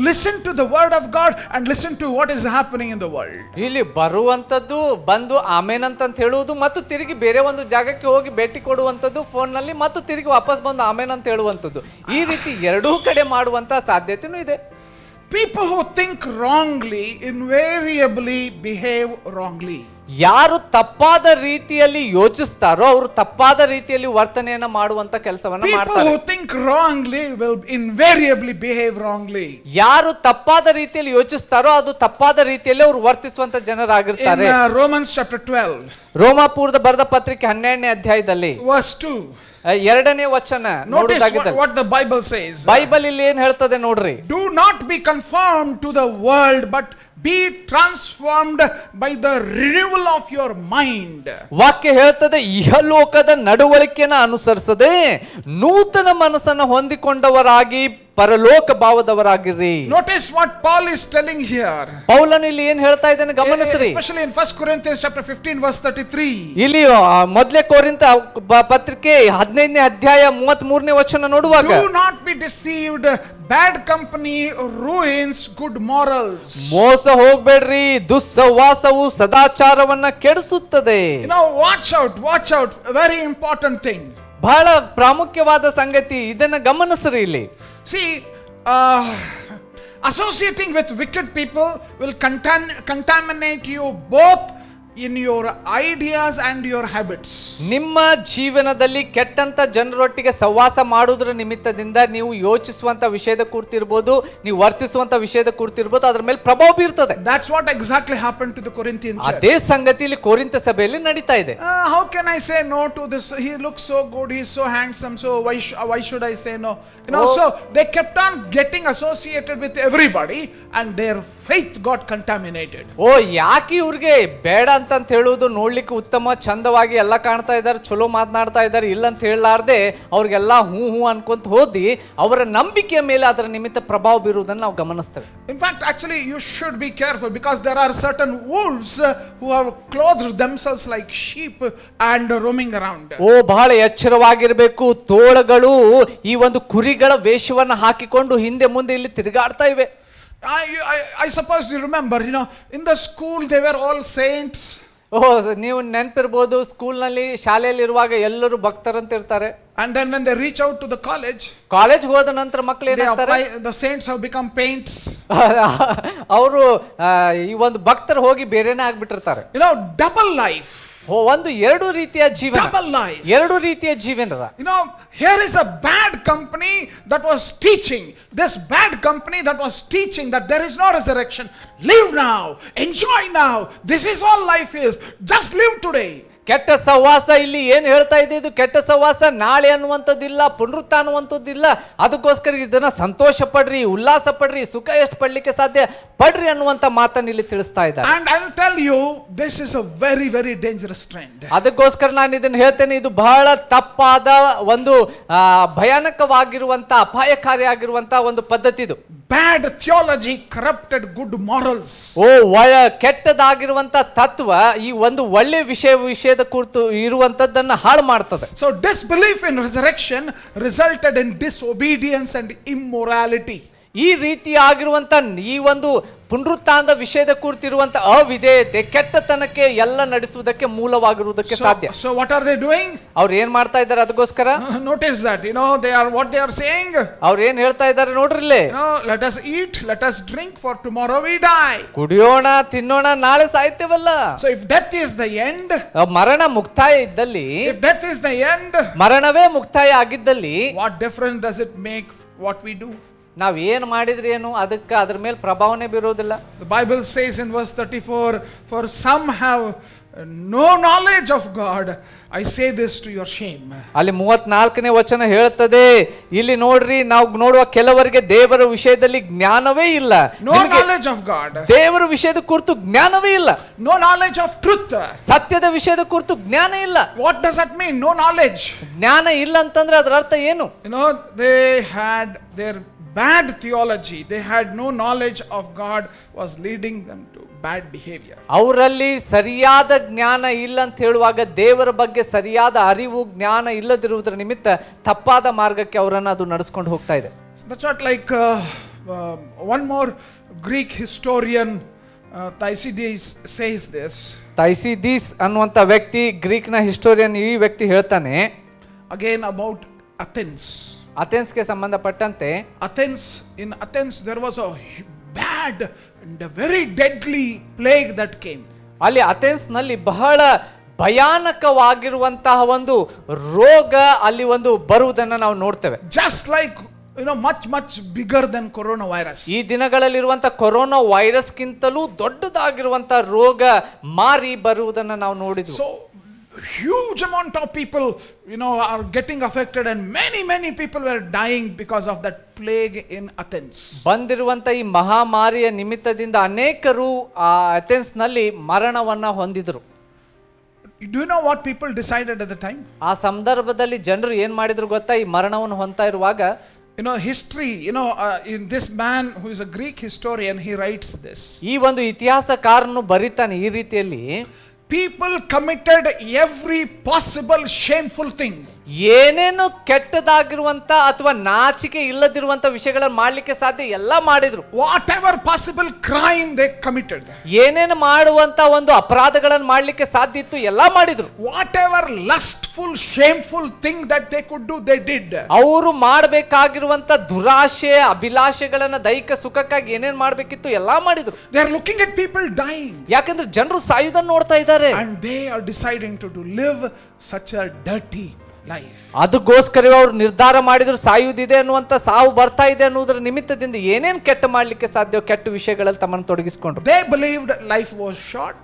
D: Listen to the word of God and listen to what is happening in the world.
B: ಇಲ್ಲಿ ಬರುವಂತದ್ದು ಬಂದು ಆಮೇನ್ ಅಂತ ಹೇಳುವುದು, ಮತ್ತು ತಿರುಗಿ ಬೇರೆ ಒಂದು ಜಾಗಕ್ಕೆ ಹೋಗಿ ಭೇಟಿ ಕೊಡುವಂಥದ್ದು ಫೋನ್ ನಲ್ಲಿ, ಮತ್ತು ತಿರುಗಿ ವಾಪಸ್ ಬಂದು ಆಮೇನ್ ಅಂತ ಹೇಳುವಂಥದ್ದು. ಈ ರೀತಿ ಎರಡೂ ಕಡೆ ಮಾಡುವಂತ ಸಾಧ್ಯತೆನೂ ಇದೆ.
D: People who think wrongly invariably behave wrongly.
B: ಯಾರು ತಪ್ಪಾದ ರೀತಿಯಲ್ಲಿ ಯೋಚಿಸ್ತಾರೋ ಅವರು ತಪ್ಪಾದ ರೀತಿಯಲ್ಲಿ ವರ್ತನೆಯನ್ನ ಮಾಡುವಂತ ಕೆಲಸವನ್ನ ಮಾಡ್ತಾರೆ.
D: People who think wrongly will invariably behave wrongly.
B: ಯಾರು ತಪ್ಪಾದ ರೀತಿಯಲ್ಲಿ ಯೋಚಿಸ್ತಾರೋ ಅದು ತಪ್ಪಾದ ರೀತಿಯಲ್ಲಿ ಅವರು ವರ್ತಿಸುವಂತ ಜನರಾಗಿರ್ತಾರೆ.
D: In Romans chapter 12,
B: ರೋಮಾಪುರದ ಬರೆದ ಪತ್ರಿಕೆ 12ನೇ ಅಧ್ಯಾಯದಲ್ಲಿ
D: verse 2.
B: 2ನೇ ವಚನ
D: Notice what the Bible says.
B: Bible ಇಲ್ಲಿ ಏನ್ ಹೇಳ್ತದೆ ನೋಡ್ರಿ.
D: Do not be conformed to the world, but be transformed by the renewal of your mind.
B: ವಾಕ್ಯ ಹೇಳ್ತದೆ, ಇಹಲೋಕದ ನಡವಳಿಕೆಯನ್ನು ಅನುಸರಿಸದೆ ನೂತನ ಮನಸ್ಸನ್ನು ಹೊಂದಿಕೊಂಡವರಾಗಿ ಪರಲೋಕ ಭಾವದವರಾಗಿರ್ರಿ.
D: Notice what Paul is telling here.
B: ಪೌಲನು ಇಲ್ಲಿ ಏನ್ ಹೇಳ್ತಾ ಇದ್ದಾನೆ ಗಮನಿಸ್ರಿ.
D: Especially in 1 Corinthians chapter 15 verse 33.
B: ಇಲ್ಲಿ ಮೊದಲೇ ಕೊರಿಂಥ ಪತ್ರಿಕೆ 15ನೇ ಅಧ್ಯಾಯ 33ನೇ ವಚನ ನೋಡುವಾಗ,
D: Do not be deceived, bad company ruins good morals.
B: ಮೋಸ ಹೋಗ್ಬೇಡ್ರಿ, ದುಸ್ಸವಾಸವು ಸದಾಚಾರವನ್ನ ಕೆಡಿಸುತ್ತದೆ.
D: Watch out, a very important thing.
B: ಬಹಳ ಪ್ರಾಮುಖ್ಯವಾದ ಸಂಗತಿ, ಇದನ್ನ ಗಮನಿಸ್ರಿ ಇಲ್ಲಿ.
D: See, associating with wicked people will contaminate you both in your ideas and your habits.
B: ನಿಮ್ಮ ಜೀವನದಲ್ಲಿ ಕೆಟ್ಟಂತ ಜನರೊಟ್ಟಿಗೆ ಸಹವಾಸ ಮಾಡುವುದರ ನಿಮಿತ್ತದಿಂದ ನೀವು ಯೋಚಿಸುವಂತ ವಿಷಯದ ಕುರಿತಿರ್ಬೋದು, ನೀವು ವರ್ತಿಸುವಂತ ವಿಷಯದ ಕುರಿತಿರ್ಬೋದು, ಅದರ ಮೇಲೆ ಪ್ರಭಾವ ಬೀರ್ತದೆ.
D: That's what exactly happened to the Corinthian church.
B: ಅದೇ ಸಂಗತಿ ಇಲ್ಲಿ ಕೊರಿಂಥ ಸಭೆಯಲ್ಲಿ ನಡೀತಾ ಇದೆ.
D: How can I say no to this? He looks so good, he's so handsome, so why should I say no? So they kept on getting associated with everybody and their faith got contaminated.
B: ಯಾಕೆ ಇವ್ರಿಗೆ ಬೇಡ ಅಂತ ಹೇಳುವುದು, ನೋಡ್ಲಿಕ್ಕೆ ಉತ್ತಮ ಚಂದವಾಗಿ ಎಲ್ಲ ಕಾಣ್ತಾ ಇದ್ದಾರೆ, ಚಲೋ ಮಾತನಾಡ್ತಾ ಇದ್ದಾರೆ, ಇಲ್ಲ ಅಂತ ಹೇಳಲಾರ್ದೆ ಅವ್ರಿಗೆಲ್ಲ ಹೂ ಅನ್ಕೊಂತ ಹೋದಿ ಅವರ ನಂಬಿಕೆಯ ಮೇಲೆ ಅದರ ನಿಮಿತ್ತ ಪ್ರಭಾವ ಬೀರುವುದನ್ನು ನಾವು ಗಮನಿಸ್ತೇವೆ.
D: In fact, actually you should be careful because there are certain wolves who have clothed themselves like sheep and roaming around.
B: ಬಹಳ ಎಚ್ಚರವಾಗಿರಬೇಕು. ತೋಳಗಳು ಈ ಒಂದು ಕುರಿಗಳ ವೇಷವನ್ನು ಹಾಕಿಕೊಂಡು ಹಿಂದೆ ಮುಂದೆ ಇಲ್ಲಿ ತಿರುಗಾಡ್ತಾ ಇವೆ.
D: I suppose you remember, in the school they were all saints.
B: ನೀವು ನೆನಪಿರ್ಬೋದು, ಸ್ಕೂಲ್ನಲ್ಲಿ ಶಾಲೆಯಲ್ಲಿ ಇರುವಾಗ ಎಲ್ಲರೂ ಭಕ್ತರಂತ ಇರ್ತಾರೆ.
D: And then when they reach out to the college
B: ಹೋದ ನಂತರ ಮಕ್ಕಳು ಏನಾಗ್ತಾರೆ,
D: the saints have become paints.
B: ಅವರು ಈ ಒಂದು ಭಕ್ತರು ಹೋಗಿ ಬೇರೆನೇ ಆಗ್ಬಿಟ್ಟಿರ್ತಾರೆ.
D: Double life.
B: ಒಂದು ಎರಡು ರೀತಿಯ ಜೀವನ,
D: double life.
B: ಎರಡು ರೀತಿಯ ಜೀವನದ.
D: Here is a bad company that was teaching, this bad company that was teaching that there is no resurrection. Live now, enjoy now, this is all life is, just live today.
B: ಕೆಟ್ಟ ಸಹವಾಸ ಇಲ್ಲಿ ಏನ್ ಹೇಳ್ತಾ ಇದೆ, ಇದು ಕೆಟ್ಟ ಸಹವಾಸ, ನಾಳೆ ಅನ್ನುವಂಥದ್ದಿಲ್ಲ, ಪುನರುತ್ಥಾನ ಅನ್ನುವಂಥದ್ದಿಲ್ಲ, ಅದಕ್ಕೋಸ್ಕರ ಇದನ್ನ ಸಂತೋಷ ಪಡ್ರಿ, ಉಲ್ಲಾಸ ಪಡ್ರಿ, ಸುಖ ಎಷ್ಟು ಪಡ್ಲಿಕ್ಕೆ ಸಾಧ್ಯ ಪಡ್ರಿ ಅನ್ನುವಂಥ ಮಾತನ್ನು ಇಲ್ಲಿ ತಿಳಿಸ್ತಾ ಇದ್ದಾರೆ.
D: And I'll tell you, this is a very very dangerous trend.
B: ಅದಕ್ಕೋಸ್ಕರ ನಾನು ಇದನ್ನ ಹೇಳ್ತೇನೆ, ಇದು ಬಹಳ ತಪ್ಪಾದ ಒಂದು ಭಯಾನಕವಾಗಿರುವಂತ, ಅಪಾಯಕಾರಿಯಾಗಿರುವಂತ ಒಂದು ಪದ್ಧತಿ ಇದು.
D: Bad theology corrupted good morals.
B: ಕೆಟ್ಟದಾಗಿರುವಂತ ತತ್ವ ಈ ಒಂದು ಒಳ್ಳೆ ವಿಷಯದ ಕುರಿತು ಇರುವಂತದ್ದನ್ನ ಹಾಳು ಮಾಡ್ತದೆ.
D: So disbelief in resurrection resulted in disobedience and immorality.
B: ಈ ರೀತಿ ಆಗಿರುವಂತ ಈ ಒಂದು ಪುನರುತ್ಥಾನದ ವಿಷಯದ ಕುರಿತಿರುವಂತ ಅವಿಧೇಯತೆ ಕೆಟ್ಟತನಕ್ಕೆ ಎಲ್ಲ ನಡೆಸುವುದಕ್ಕೆ ಮೂಲವಾಗಿರುವುದಕ್ಕೆ ಸಾಧ್ಯ.
D: So what are they doing?
B: ಅವ್ರು ಏನ್ ಮಾಡ್ತಾ ಇದ್ದಾರೆ ಅದಕ್ಕೋಸ್ಕರ?
D: Notice that, what they are saying.
B: ಅವ್ರು ಏನ್ ಹೇಳ್ತಾ ಇದ್ದಾರೆ ನೋಡ್ರಿಲ್ಲೇ,
D: let us eat, let us drink, for tomorrow we die.
B: ಕುಡಿಯೋಣ, ತಿನ್ನೋಣ, ನಾಳೆ ಸಾಯ್ತೇವಲ್ಲ.
D: So if death is the end,
B: ಮರಣ ಮುಕ್ತಾಯ ಇದ್ದಲ್ಲಿ,
D: if death is the end,
B: ಮರಣವೇ ಮುಕ್ತಾಯ ಆಗಿದ್ದಲ್ಲಿ,
D: what difference does it make what we do?
B: ನಾವ್ ಏನ್ ಮಾಡಿದ್ರೆ ಏನು, ಅದಕ್ಕೆ ಅದ್ರ ಮೇಲೆ ಪ್ರಭಾವನೆ ಬೀರೋದಿಲ್ಲ.
D: The Bible says in verse 34, for some have no knowledge of God, I say this to your shame.
B: ಅಲ್ಲಿ 34ನೇ ವಚನ ಹೇಳ್ತದೆ, ಇಲ್ಲಿ ನೋಡ್ರಿ, ನಾವು ನೋಡುವ ಕೆಲವರಿಗೆ ದೇವರ ವಿಷಯದಲ್ಲಿ ಜ್ಞಾನವೇ ಇಲ್ಲ.
D: No knowledge of God.
B: ದೇವರ ವಿಷಯದ ಕುರಿತು ಜ್ಞಾನವೇ ಇಲ್ಲ.
D: No knowledge of truth.
B: ಸತ್ಯದ ವಿಷಯದ ಕುರಿತು ಜ್ಞಾನ ಇಲ್ಲ.
D: What does that mean? No knowledge.
B: ಜ್ಞಾನ ಇಲ್ಲ ಅಂತಂದ್ರೆ ಅದರ ಅರ್ಥ ಏನು?
D: They had their bad theology, they had no knowledge of God, was leading them to bad behavior.
B: ಅವರಲ್ಲಿ ಸರಿಯಾದ ಜ್ಞಾನ ಇಲ್ಲ ಅಂತ ಹೇಳುವಾಗ ದೇವರ ಬಗ್ಗೆ ಸರಿಯಾದ ಅರಿವು ಜ್ಞಾನ ಇಲ್ಲದಿರುವುದರ ನಿಮಿತ್ತ ತಪ್ಪಾದ ಮಾರ್ಗಕ್ಕೆ ಅವರನ್ನು ಅದು ನಡೆಸ್ಕೊಂಡು ಹೋಗ್ತಾ ಇದೆ.
D: That's what, like one more Greek historian, Thucydides, says this.
B: ಥೈಸಿಡೀಸ್ ಅನ್ನುವಂಥ ವ್ಯಕ್ತಿ, ಗ್ರೀಕ್ನ ಹಿಸ್ಟೋರಿಯನ್, ಈ ವ್ಯಕ್ತಿ ಹೇಳ್ತಾನೆ
D: again about Athens.
B: ಅಥೆನ್ಸ್ಗೆ ಸಂಬಂಧಪಟ್ಟಂತೆ,
D: in Athens there was a bad and a very deadly plague that came.
B: ಅಲ್ಲಿ ಅಥೆನ್ಸ್ ನಲ್ಲಿ ಬಹಳ ಭಯಾನಕವಾಗಿರುವಂತಹ ಒಂದು ರೋಗ ಅಲ್ಲಿ ಒಂದು ಬರುವುದನ್ನು ನಾವು ನೋಡ್ತೇವೆ.
D: Just like much bigger than coronavirus.
B: ಈ ದಿನಗಳಲ್ಲಿರುವಂತಹ ಕೊರೋನಾ ವೈರಸ್ ಗಿಂತಲೂ ದೊಡ್ಡದಾಗಿರುವಂತಹ ರೋಗ ಮಾರಿ ಬರುವುದನ್ನು ನಾವು ನೋಡಿದ್ವಿ.
D: So huge amount of people, are getting affected, and many people were dying because of that plague in Athens.
B: ಬಂದಿರುವಂತ ಈ ಮಹಾಮಾರಿಯ ನಿಮಿತ್ತದಿಂದ ಅನೇಕರು ಆ ಅಥೆನ್ಸ್ ನಲ್ಲಿ ಮರಣವನ್ನ ಹೊಂದಿದ್ರು.
D: Do you know what people decided at the time?
B: ಆ ಸಂದರ್ಭದಲ್ಲಿ ಜನರು ಏನ್ ಮಾಡಿದ್ರು ಗೊತ್ತಾ? ಈ ಮರಣವನ್ನು ಹೊಂದ್ತಾ ಇರುವಾಗ
D: History, in this man who is a Greek historian, he writes this.
B: ಈ ಒಂದು ಇತಿಹಾಸಕಾರನು ಬರೀತಾನೆ ಈ ರೀತಿಯಲ್ಲಿ,
D: people committed every possible shameful thing.
B: ಏನೇನು ಕೆಟ್ಟದಾಗಿರುವಂತ ಅಥವಾ ನಾಚಿಕೆ ಇಲ್ಲದಿರುವಂತ ವಿಷಯಗಳನ್ನು ಮಾಡ್ಲಿಕ್ಕೆ ಸಾಧ್ಯ ಎಲ್ಲ ಮಾಡಿದ್ರು.
D: Whatever possible crime they committed.
B: ಏನೇನು ಮಾಡುವಂತ ಒಂದು ಅಪರಾಧಗಳನ್ನು ಮಾಡ್ಲಿಕ್ಕೆ ಸಾಧ್ಯ ಇತ್ತು ಎಲ್ಲ ಮಾಡಿದ್ರು.
D: Whatever lustful shameful thing that they could do, they did.
B: ಅವರು ಮಾಡಬೇಕಾಗಿರುವಂತ ದುರಾಶೆ ಅಭಿಲಾಷೆಗಳನ್ನ ದೈಹಿಕ ಸುಖಕ್ಕಾಗಿ ಏನೇನ್ ಮಾಡ್ಬೇಕಿತ್ತು ಎಲ್ಲ ಮಾಡಿದ್ರು.
D: They are looking at people dying.
B: ಯಾಕಂದ್ರೆ ಜನರು ಸಾಯುವುದನ್ನು ನೋಡ್ತಾ ಇದ್ದಾರೆ.
D: And they are deciding to live such a dirty life.
B: ಅದಕ್ಕೋಸ್ಕರ ಅವರು ನಿರ್ಧಾರ ಮಾಡಿದ್ರು, ಸಾಯುವುದಿದೆ ಅನ್ನುವಂತ ಸಾವು ಬರ್ತಾ ಇದೆ ಅನ್ನುವುದರ ನಿಮಿತ್ತದಿಂದ ಏನೇನ್ ಕೆಟ್ಟ ಮಾಡ್ಲಿಕ್ಕೆ ಸಾಧ್ಯ ಕೆಟ್ಟ ವಿಷಯಗಳಲ್ಲಿ ತಮ್ಮನ್ನು ತೊಡಗಿಸಿಕೊಂಡ್ರು.
D: They believed life was short.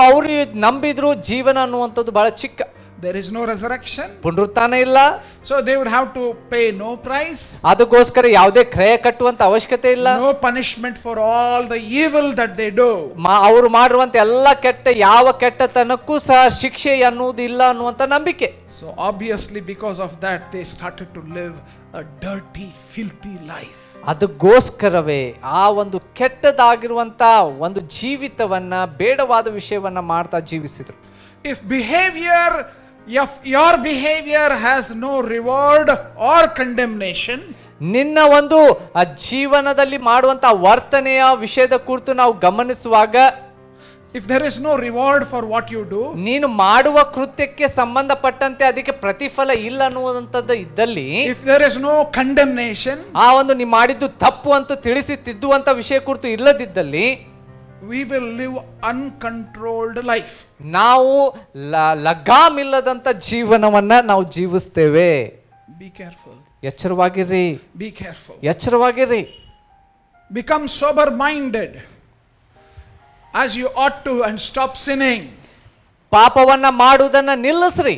B: ಅವರು ನಂಬಿದ್ರು ಜೀವನ ಅನ್ನುವಂಥದ್ದು ಬಹಳ ಚಿಕ್ಕ,
D: there is no resurrection,
B: ಪುನರುತ್ಥಾನ ಇಲ್ಲ,
D: so they would have to pay no price,
B: ಅದಕ್ಕೋಸ್ಕರ ಯಾವುದೇ ಕ್ರಯ ಕಟ್ಟುವಂತ ಅವಶ್ಯಕತೆ ಇಲ್ಲ,
D: no punishment for all the evil that they do.
B: ಅವರು ಮಾಡಿರುವಂತ ಎಲ್ಲ ಕೆಟ್ಟ ಯಾವ ಕೆಟ್ಟತನಕ್ಕೂ ಸಹ ಶಿಕ್ಷೆ ಅನ್ನುವುದು ಇಲ್ಲ ಅನ್ನುವಂತ ನಂಬಿಕೆ.
D: So obviously because of that they started to live a dirty filthy life.
B: ಅದಕ್ಕೋಸ್ಕರವೇ ಆ ಒಂದು ಕೆಟ್ಟದಾಗಿರುವಂತ ಒಂದು ಜೀವಿತವನ್ನ ಬೇಡವಾದ ವಿಷಯವನ್ನ ಮಾಡ್ತಾ ಜೀವಿಸಿದ್ರು.
D: If your behavior has no reward or condemnation,
B: ನಿನ್ನ ಒಂದು ಜೀವನದಲ್ಲಿ ಮಾಡುವಂತ ವರ್ತನೆಯ ವಿಷಯದ ಕುರಿತು ನಾವು ಗಮನಿಸುವಾಗ,
D: if there is no reward for what you do,
B: ನೀನು ಮಾಡುವ ಕೃತ್ಯಕ್ಕೆ ಸಂಬಂಧಪಟ್ಟಂತೆ ಅದಕ್ಕೆ ಪ್ರತಿಫಲ ಇಲ್ಲ ಅನ್ನುವಂಥದ್ದು ಇದ್ದಲ್ಲಿ,
D: if there is no condemnation,
B: ಆ ಒಂದು ನೀ ಮಾಡಿದ್ದು ತಪ್ಪು ಅಂತ ತಿಳಿಸಿ ತಿದ್ದುವಂತ ವಿಷಯ ಕುರಿತು ಇಲ್ಲದಿದ್ದಲ್ಲಿ,
D: we will live uncontrolled life.
B: ನಾವು ಲಗಾಮಿಲ್ಲದಂತ ಜೀವನವನ್ನ ನಾವು ಜೀವಿಸ್ತೇವೆ.
D: Be careful.
B: ಎಚ್ಚರವಾಗಿರ್ರಿ,
D: Be careful.
B: ಎಚ್ಚರವಾಗಿರ್ರಿ.
D: Become sober minded as you ought to and stop sinning.
B: ಪಾಪವನ್ನ ಮಾಡುವುದನ್ನ ನಿಲ್ಲಿಸ್ರಿ.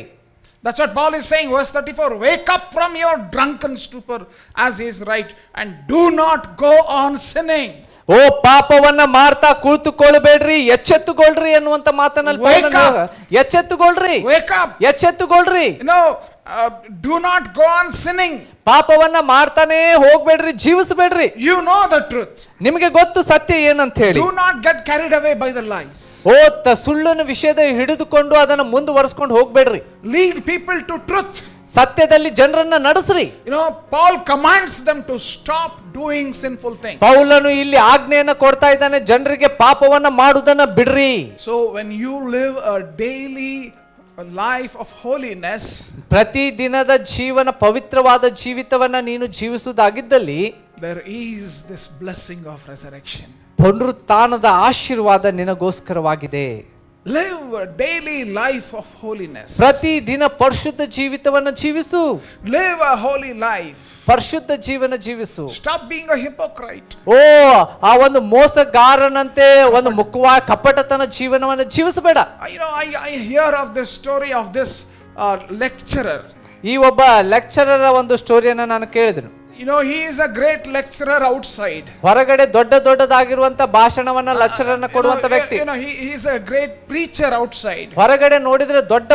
D: That's what Paul is saying, verse 34. Wake up from your drunken stupor as is right, and do not go on sinning.
B: ಓ ಪಾಪವನ್ನ ಮಾಡ್ತಾ ಕುಳಿತುಕೊಳ್ಳಬೇಡ್ರಿ, ಎಚ್ಚೆತ್ತುಗೊಳ್ರಿ ಅನ್ನುವಂತ ಮಾತನಲ್ಲಿ ಎಚ್ಚೆತ್ತುಗೊಳ್ರಿ, ಎಚ್ಚೆತ್ತುಗೊಳ್ರಿ.
D: Do not go on sinning.
B: ಪಾಪವನ್ನ ಮಾಡ್ತಾನೆ ಹೋಗ್ಬೇಡ್ರಿ, ಜೀವಿಸಬೇಡ್ರಿ.
D: You know the truth.
B: ನಿಮಗೆ ಗೊತ್ತು ಸತ್ಯ ಏನಂತ ಹೇಳಿ.
D: Do not get carried away by the lies.
B: ಓ ಸುಳ್ಳನ ವಿಷಯದ ಹಿಡಿದುಕೊಂಡು ಅದನ್ನ ಮುಂದುವರಿಸಿಕೊಂಡು ಹೋಗ್ಬೇಡ್ರಿ.
D: Lead people to truth.
B: ಸತ್ಯದಲ್ಲಿ ಜನರನ್ನ ನಡೆಸ್ರಿ.
D: Paul commands them to stop doing sinful things.
B: ಪೌಲನು ಇಲ್ಲಿ ಆಜ್ಞೆಯನ್ನ ಕೊಡ್ತಾ ಇದ್ದಾನೆ, ಜನರಿಗೆ ಪಾಪವನ್ನ ಮಾಡುವುದನ್ನ ಬಿಡ್ರಿ.
D: So when you live a daily life of holiness,
B: ಪ್ರತಿ ದಿನದ ಜೀವನ ಪವಿತ್ರವಾದ ಜೀವಿತವನ್ನ ನೀನು ಜೀವಿಸುವುದಾಗಿದ್ದಲ್ಲಿ,
D: there is this blessing of resurrection.
B: ಪುನರುತ್ಥಾನದ ಆಶೀರ್ವಾದ ನಿನಗೋಸ್ಕರವಾಗಿದೆ.
D: Live a daily life of holiness.
B: ಪ್ರತಿ ದಿನ ಪರಿಶುದ್ಧ ಜೀವಿತವನ್ನ ಜೀವಿಸು.
D: Live a holy life.
B: ಪರಿಶುದ್ಧ ಜೀವನ ಜೀವಿಸು.
D: Stop being a hypocrite.
B: ಓ ಆ ಒಂದು ಮೋಸಗಾರನಂತೆ ಒಂದು ಮುಖವಾಡ ಕಪಟತನ ಜೀವನವನ್ನು ಜೀವಿಸಬೇಡ.
D: I hear of this story of this lecturer.
B: ಈ ಒಬ್ಬ ಲೆಕ್ಚರರ್ ಒಂದು ಸ್ಟೋರಿಯನ್ನ ನಾನು ಕೇಳಿದೆನು.
D: He is a great lecturer outside.
B: ಹೊರಗಡೆ ದೊಡ್ಡದಾಗಿರುವಂತ ಭಾಷಣವನ್ನ ಲೆಕ್ಚರರ್ನ ಕೊಡುವಂತ ವ್ಯಕ್ತಿ.
D: He is a great preacher outside.
B: ಹೊರಗಡೆ ನೋಡಿದ್ರೆ ದೊಡ್ಡ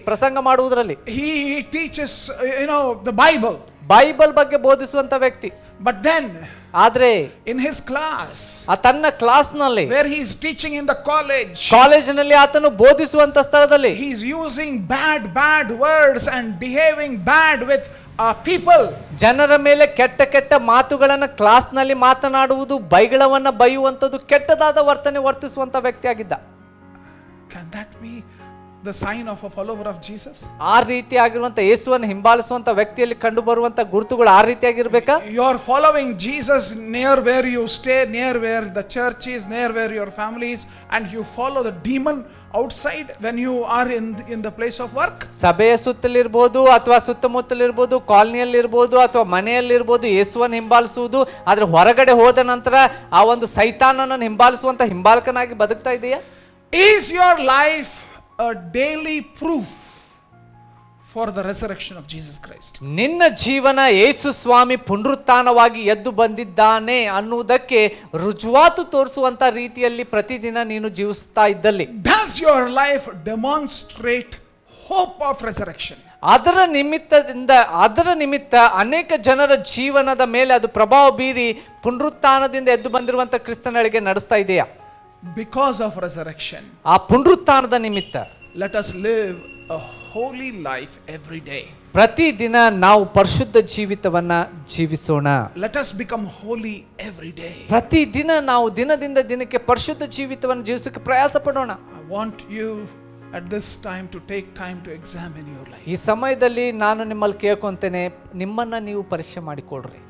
B: ಪ್ರಸಂಗ ಮಾಡುವುದರಲ್ಲಿ.
D: He teaches the Bible.
B: Bible ಬಗ್ಗೆ ಬೋಧಿಸುವಂತ ವ್ಯಕ್ತಿ.
D: But then
B: ಆದ್ರೆ
D: in his class,
B: ತನ್ನ ಕ್ಲಾಸ್ ನಲ್ಲಿ,
D: where he is teaching in the
B: ಕಾಲೇಜಿನಲ್ಲಿ ಆತನು ಬೋಧಿಸುವಂತ ಸ್ಥಳದಲ್ಲಿ,
D: he is using bad words and behaving bad with people.
B: ಜನರ ಮೇಲೆ ಕೆಟ್ಟ ಮಾತುಗಳನ್ನ ಕ್ಲಾಸ್ ನಲ್ಲಿ ಮಾತನಾಡುವುದು, ಬೈಗಳವನ್ನ ಬೈಯುವಂತದ್ದು, ಕೆಟ್ಟದಾದ ವರ್ತನೆ ವರ್ತಿಸುವಂತ ವ್ಯಕ್ತಿ ಆಗಿದ್ದ.
D: Can that be the sign of a follower of Jesus?
B: ಆ ರೀತಿಯಾಗಿರುವಂತ ಯೇಸುವನ್ನು ಹಿಂಬಾಲಿಸುವಂತ ವ್ಯಕ್ತಿಯಲ್ಲಿ ಕಂಡು ಬರುವಂತ ಗುರುತುಗಳು ಆ ರೀತಿಯಾಗಿರ್ಬೇಕಾ?
D: You are following Jesus near where you stay, near where the church is, near where your family is, and you follow the demon outside when you are in the place of work.
B: ಸಭೆಯ ಸುತ್ತಲಿರ್ಬೋದು ಅಥವಾ ಸುತ್ತಮುತ್ತಲಿರ್ಬೋದು, ಕಾಲನಿಯಲ್ಲಿರ್ಬೋದು ಅಥವಾ ಮನೆಯಲ್ಲಿರ್ಬೋದು, ಯೇಸುವನ್ನು ಹಿಂಬಾಲಿಸುವುದು. ಆದ್ರೆ ಹೊರಗಡೆ ಹೋದ ನಂತರ ಆ ಒಂದು ಸೈತಾನನನ್ನು ಹಿಂಬಾಲಿಸುವಂತ ಹಿಂಬಾಲಕನಾಗಿ ಬದುಕ್ತಾ ಇದೆಯಾ?
D: Is your life a daily proof for the resurrection of Jesus Christ.
B: ನಿನ್ನ ಜೀವನ ಯೇಸು ಸ್ವಾಮಿ ಪುನರುತ್ಥಾನವಾಗಿ ಎದ್ದು ಬಂದಿದ್ದಾನೆ ಅನ್ನುವುದಕ್ಕೆ ರುಜುವಾತು ತೋರಿಸುವಂತ ರೀತಿಯಲ್ಲಿ ಪ್ರತಿದಿನ ನೀನು ಜೀವಿಸ್ತಾ ಇದ್ದಲ್ಲಿ,
D: Does your life demonstrate hope of resurrection?
B: ಅದರ ನಿಮಿತ್ತ ಅನೇಕ ಜನರ ಜೀವನದ ಮೇಲೆ ಅದು ಪ್ರಭಾವ ಬೀರಿ ಪುನರುತ್ಥಾನದಿಂದ ಎದ್ದು ಬಂದಿರುವಂತ ಕ್ರಿಸ್ತನಳಿಗೆ ನಡೆಸ್ತಾ ಇದೆಯಾ?
D: Because of resurrection,
B: ಆ ಪುನರುತ್ಥಾನದ ನಿಮಿತ್ತ
D: let us live a holy life every day.
B: ಪ್ರತಿದಿನ ನಾವು ಪರಿಶುದ್ಧ ಜೀವಿತವನ್ನ ಜೀವಿಸೋಣ.
D: Let us become holy every day.
B: ಪ್ರತಿದಿನ ನಾವು ದಿನದಿಂದ ದಿನಕ್ಕೆ ಪರಿಶುದ್ಧ ಜೀವಿತವನ್ನು ಜೀವಿಸಕ್ಕೆ ಪ್ರಯಾಸ ಪಡೋಣ.
D: I want you at this time to take time to examine your life.
B: ಈ ಸಮಯದಲ್ಲಿ ನಾನು ನಿಮ್ಮಲ್ಲಿ ಕೇಳ್ಕೊಂತೇನೆ, ನಿಮ್ಮನ್ನ ನೀವು ಪರೀಕ್ಷೆ ಮಾಡಿಕೊಳ್ಳ್ರಿ.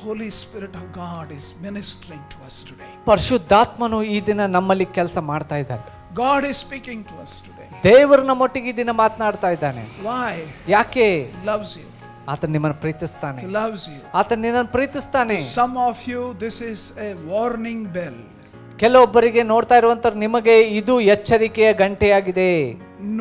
D: Holy Spirit of God is ministering to us today.
B: ಪರಿಶುದ್ಧಾತ್ಮನು ಈ ದಿನ ನಮ್ಮಲ್ಲಿ ಕೆಲಸ ಮಾಡ್ತಾ ಇದ್ದಾನೆ.
D: God is speaking to us today.
B: ದೇವರು ನಮ್ಮೊಟ್ಟಿಗೆ ಈ ದಿನ ಮಾತನಾಡ್ತಾ ಇದ್ದಾನೆ.
D: Why?
B: ಯಾಕೆ?
D: He loves you.
B: ಆತ ನಿಮ್ಮನ್ನು ಪ್ರೀತಿಸ್ತಾನೆ.
D: He loves you.
B: ಆತ ನಿನ್ನನ್ನು ಪ್ರೀತಿಸ್ತಾನೆ.
D: Some of you, this is a warning bell.
B: ಕೆಲವೊಬ್ಬರಿಗೆ ನೋಡ್ತಾ ಇರುವಂತ ನಿಮಗೆ ಇದು ಎಚ್ಚರಿಕೆಯ ಗಂಟೆಯಾಗಿದೆ.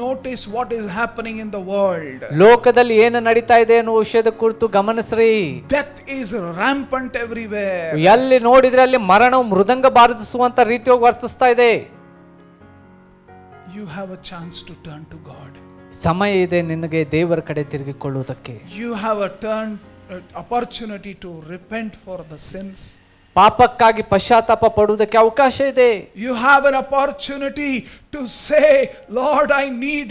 D: Notice what is happening in the world.
B: ಲೋಕದಲ್ಲಿ ಏನು ನಡೀತಾ ಇದೆ ಅನ್ನುವ ವಿಷಯದ ಕುರಿತು ಗಮನಿಸ್ರಿ.
D: Death is rampant everywhere.
B: ಎಲ್ಲಿ ನೋಡಿದ್ರೆ ಅಲ್ಲಿ ಮರಣವು ಮೃದಂಗ ಬಾರಿಸುವಂತ ರೀತಿಯಾಗಿ ವರ್ತಿಸ್ತಾ ಇದೆ.
D: You have a chance to turn to God.
B: ಸಮಯ ಇದೆ ನಿನಗೆ ದೇವರ ಕಡೆ ತಿರುಗಿಕೊಳ್ಳುವುದಕ್ಕೆ.
D: You have a opportunity to repent for the sins.
B: ಪಾಪಕ್ಕಾಗಿ ಪಶ್ಚಾತ್ತಾಪ ಪಡುವುದಕ್ಕೆ ಅವಕಾಶ ಇದೆ.
D: You have an opportunity to say, Lord, I need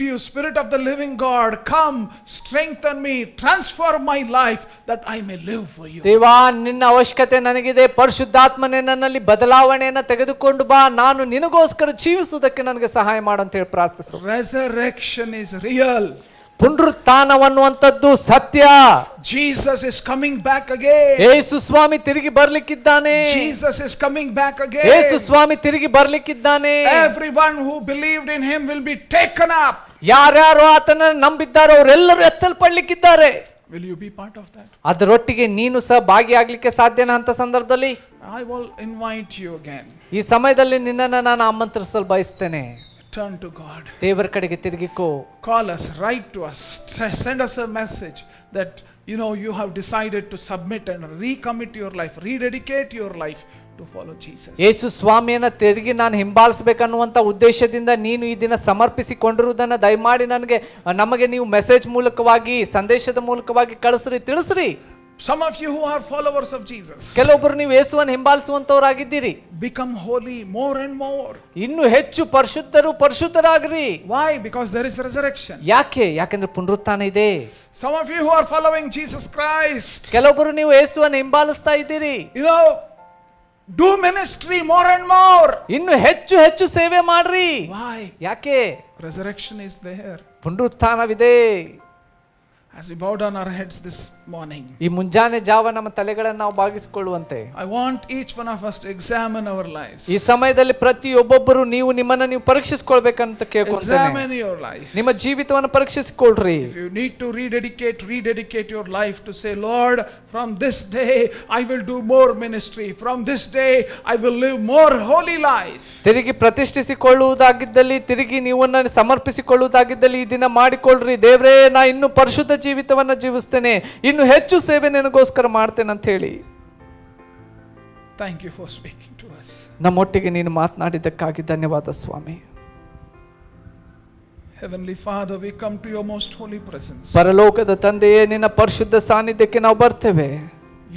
D: you, Spirit of the living God, come, strengthen me, transform my life that I may live for you.
B: ದೇವಾ, ನಿನ್ನ ಅವಶ್ಯಕತೆ ನನಗಿದೆ. ಪರಿಶುದ್ಧಾತ್ಮನೇ ನನ್ನಲ್ಲಿ ಬದಲಾವಣೆಯನ್ನು ತೆಗೆದುಕೊಂಡು ಬಾ, ನಾನು ನಿನಗೋಸ್ಕರ ಜೀವಿಸುವುದಕ್ಕೆ ನನಗೆ ಸಹಾಯ ಮಾಡು ಅಂತ ಹೇಳಿ ಪ್ರಾರ್ಥಿಸು.
D: Resurrection is real.
B: ಪುನರುತ್ಥಾನವನ್ನುವಂಥದ್ದು ಸತ್ಯ.
D: Jesus is coming back again.
B: ಯೇಸು ಸ್ವಾಮಿ ತಿರುಗಿ ಬರ್ಲಿಕ್ಕಿದ್ದಾನೆ.
D: Jesus is coming back again.
B: ಯೇಸು ಸ್ವಾಮಿ ತಿರುಗಿ ಬರ್ಲಿಕ್ಕಿದ್ದಾನೆ.
D: Everyone who believed in him will be taken up.
B: ಯಾರ್ಯಾರು ಆತನನ್ನು ನಂಬಿದ್ದಾರೋ ಅವರೆಲ್ಲರೂ ಎತ್ತಲ್ಪಡ್ಲಿಕ್ಕಿದ್ದಾರೆ.
D: Will you be part of that?
B: ಅದರೊಟ್ಟಿಗೆ ನೀನು ಸಹ ಭಾಗಿಯಾಗ್ಲಿಕ್ಕೆ ಸಾಧ್ಯನಾ ಅಂತ ಸಂದರ್ಭದಲ್ಲಿ?
D: I will invite you again.
B: ಈ ಸಮಯದಲ್ಲಿ ನಿನ್ನನ್ನು ನಾನು ಆಮಂತ್ರಿಸಲು ಬಯಸ್ತೇನೆ.
D: Turn to God.
B: ದೇವರ ಕಡೆಗೆ ತಿರುಗಿಕೋ.
D: Call us, write to us, send us a message that you have decided to submit and recommit your life, rededicate your life to follow Jesus.
B: ಯೇಸು ಸ್ವಾಮಿಯನ್ನ ತಿರುಗಿ ನಾನು ಹಿಂಬಾಲಿಸಬೇಕನ್ನುವಂತ ಉದ್ದೇಶದಿಂದ ನೀನು ಈ ದಿನ ಸಮರ್ಪಿಸಿಕೊಂಡಿರುವುದನ್ನು ದಯಮಾಡಿ ನಮಗೆ ನೀವು ಮೆಸೇಜ್ ಮೂಲಕವಾಗಿ, ಸಂದೇಶದ ಮೂಲಕವಾಗಿ ಕಳಿಸ್ರಿ, ತಿಳಿಸ್ರಿ.
D: Some of you who are followers of Jesus,
B: ಕೆಲವೊಬ್ಬರು ನೀವು ಯೇಸುವನ್ನು ಹಿಂಬಾಲಿಸುವಂತವರಾಗಿದ್ದೀರಿ.
D: become holy more and more.
B: ಇನ್ನು ಹೆಚ್ಚು ಪರಿಶುದ್ಧರಾಗ್ರಿ.
D: Why? Because there is resurrection.
B: ಯಾಕೆಂದ್ರೆ ಪುನರುತ್ಥಾನ ಇದೆ.
D: Some of you who are following Jesus Christ,
B: ಕೆಲವೊಬ್ಬರು ನೀವು ಯೇಸುವನ್ನು ಹಿಂಬಾಲಿಸ್ತಾ ಇದ್ದೀರಿ.
D: do ministry more and more.
B: ಇನ್ನು ಹೆಚ್ಚು ಸೇವೆ ಮಾಡ್ರಿ.
D: Why?
B: ಯಾಕೆ?
D: Resurrection is there.
B: ಪುನರುತ್ಥಾನವಿದೆ.
D: As we bow down our heads this morning,
B: ಈ ಮುಂಜಾನೆ ಜಾವ ನಮ್ಮ ತಲೆಗಳನ್ನು ನಾವು ಬಾಗಿಸಿಕೊಳ್ಳುವಂತೆ
D: I want each one of us to examine our lives.
B: ಈ ಸಮಯದಲ್ಲಿ ಪ್ರತಿಯೊಬ್ಬೊಬ್ಬರು ನಿಮ್ಮನ್ನ ನೀವು ಪರೀಕ್ಷಿಸಿಕೊಳ್ಬೇಕಂತ ಕೇಳ್ಕೊಂತೇನೆ.
D: Examine your life.
B: ನಿಮ್ಮ ಜೀವಿತವನ್ನು ಪರೀಕ್ಷಿಸಿಕೊಳ್ಳ್ರಿ.
D: If you need to rededicate your life to say, Lord, from this day I will do more ministry. From this day I will live more holy life.
B: ತಿರುಗಿ ಪ್ರತಿಷ್ಠಿಸಿಕೊಳ್ಳುವುದಾಗಿದ್ದಲ್ಲಿ, ತಿರುಗಿ ನೀವನ್ನ ಸಮರ್ಪಿಸಿಕೊಳ್ಳುವುದಾಗಿದ್ದಲ್ಲಿ ಈ ದಿನ ಮಾಡಿಕೊಳ್ಳ್ರಿ. ದೇವರೇ, ನಾ ಇನ್ನು ಪರಿಶುದ್ಧ ಜೀವಿತವನ್ನ ಜೀವಿಸ್ತೇನೆ, ಇನ್ನು ಹೆಚ್ಚು ಸೇವೆ ನಿನಗೋಸ್ಕರ ಮಾಡ್ತೇನೆ ಅಂತ ಹೇಳಿ.
D: Thank you for speaking to us.
B: ನಮ್ಮೊಟ್ಟಿಗೆ ನೀನು ಮಾತನಾಡಿದ್ದಕ್ಕಾಗಿ ಧನ್ಯವಾದ ಸ್ವಾಮಿ.
D: Heavenly Father, we come to your most holy presence.
B: ಪರಲೋಕದ ತಂದೆಯೇ, ನಿನ್ನ ಪರಿಶುದ್ಧ ಸಾನ್ನಿಧ್ಯಕ್ಕೆ ನಾವು ಬರ್ತೇವೆ.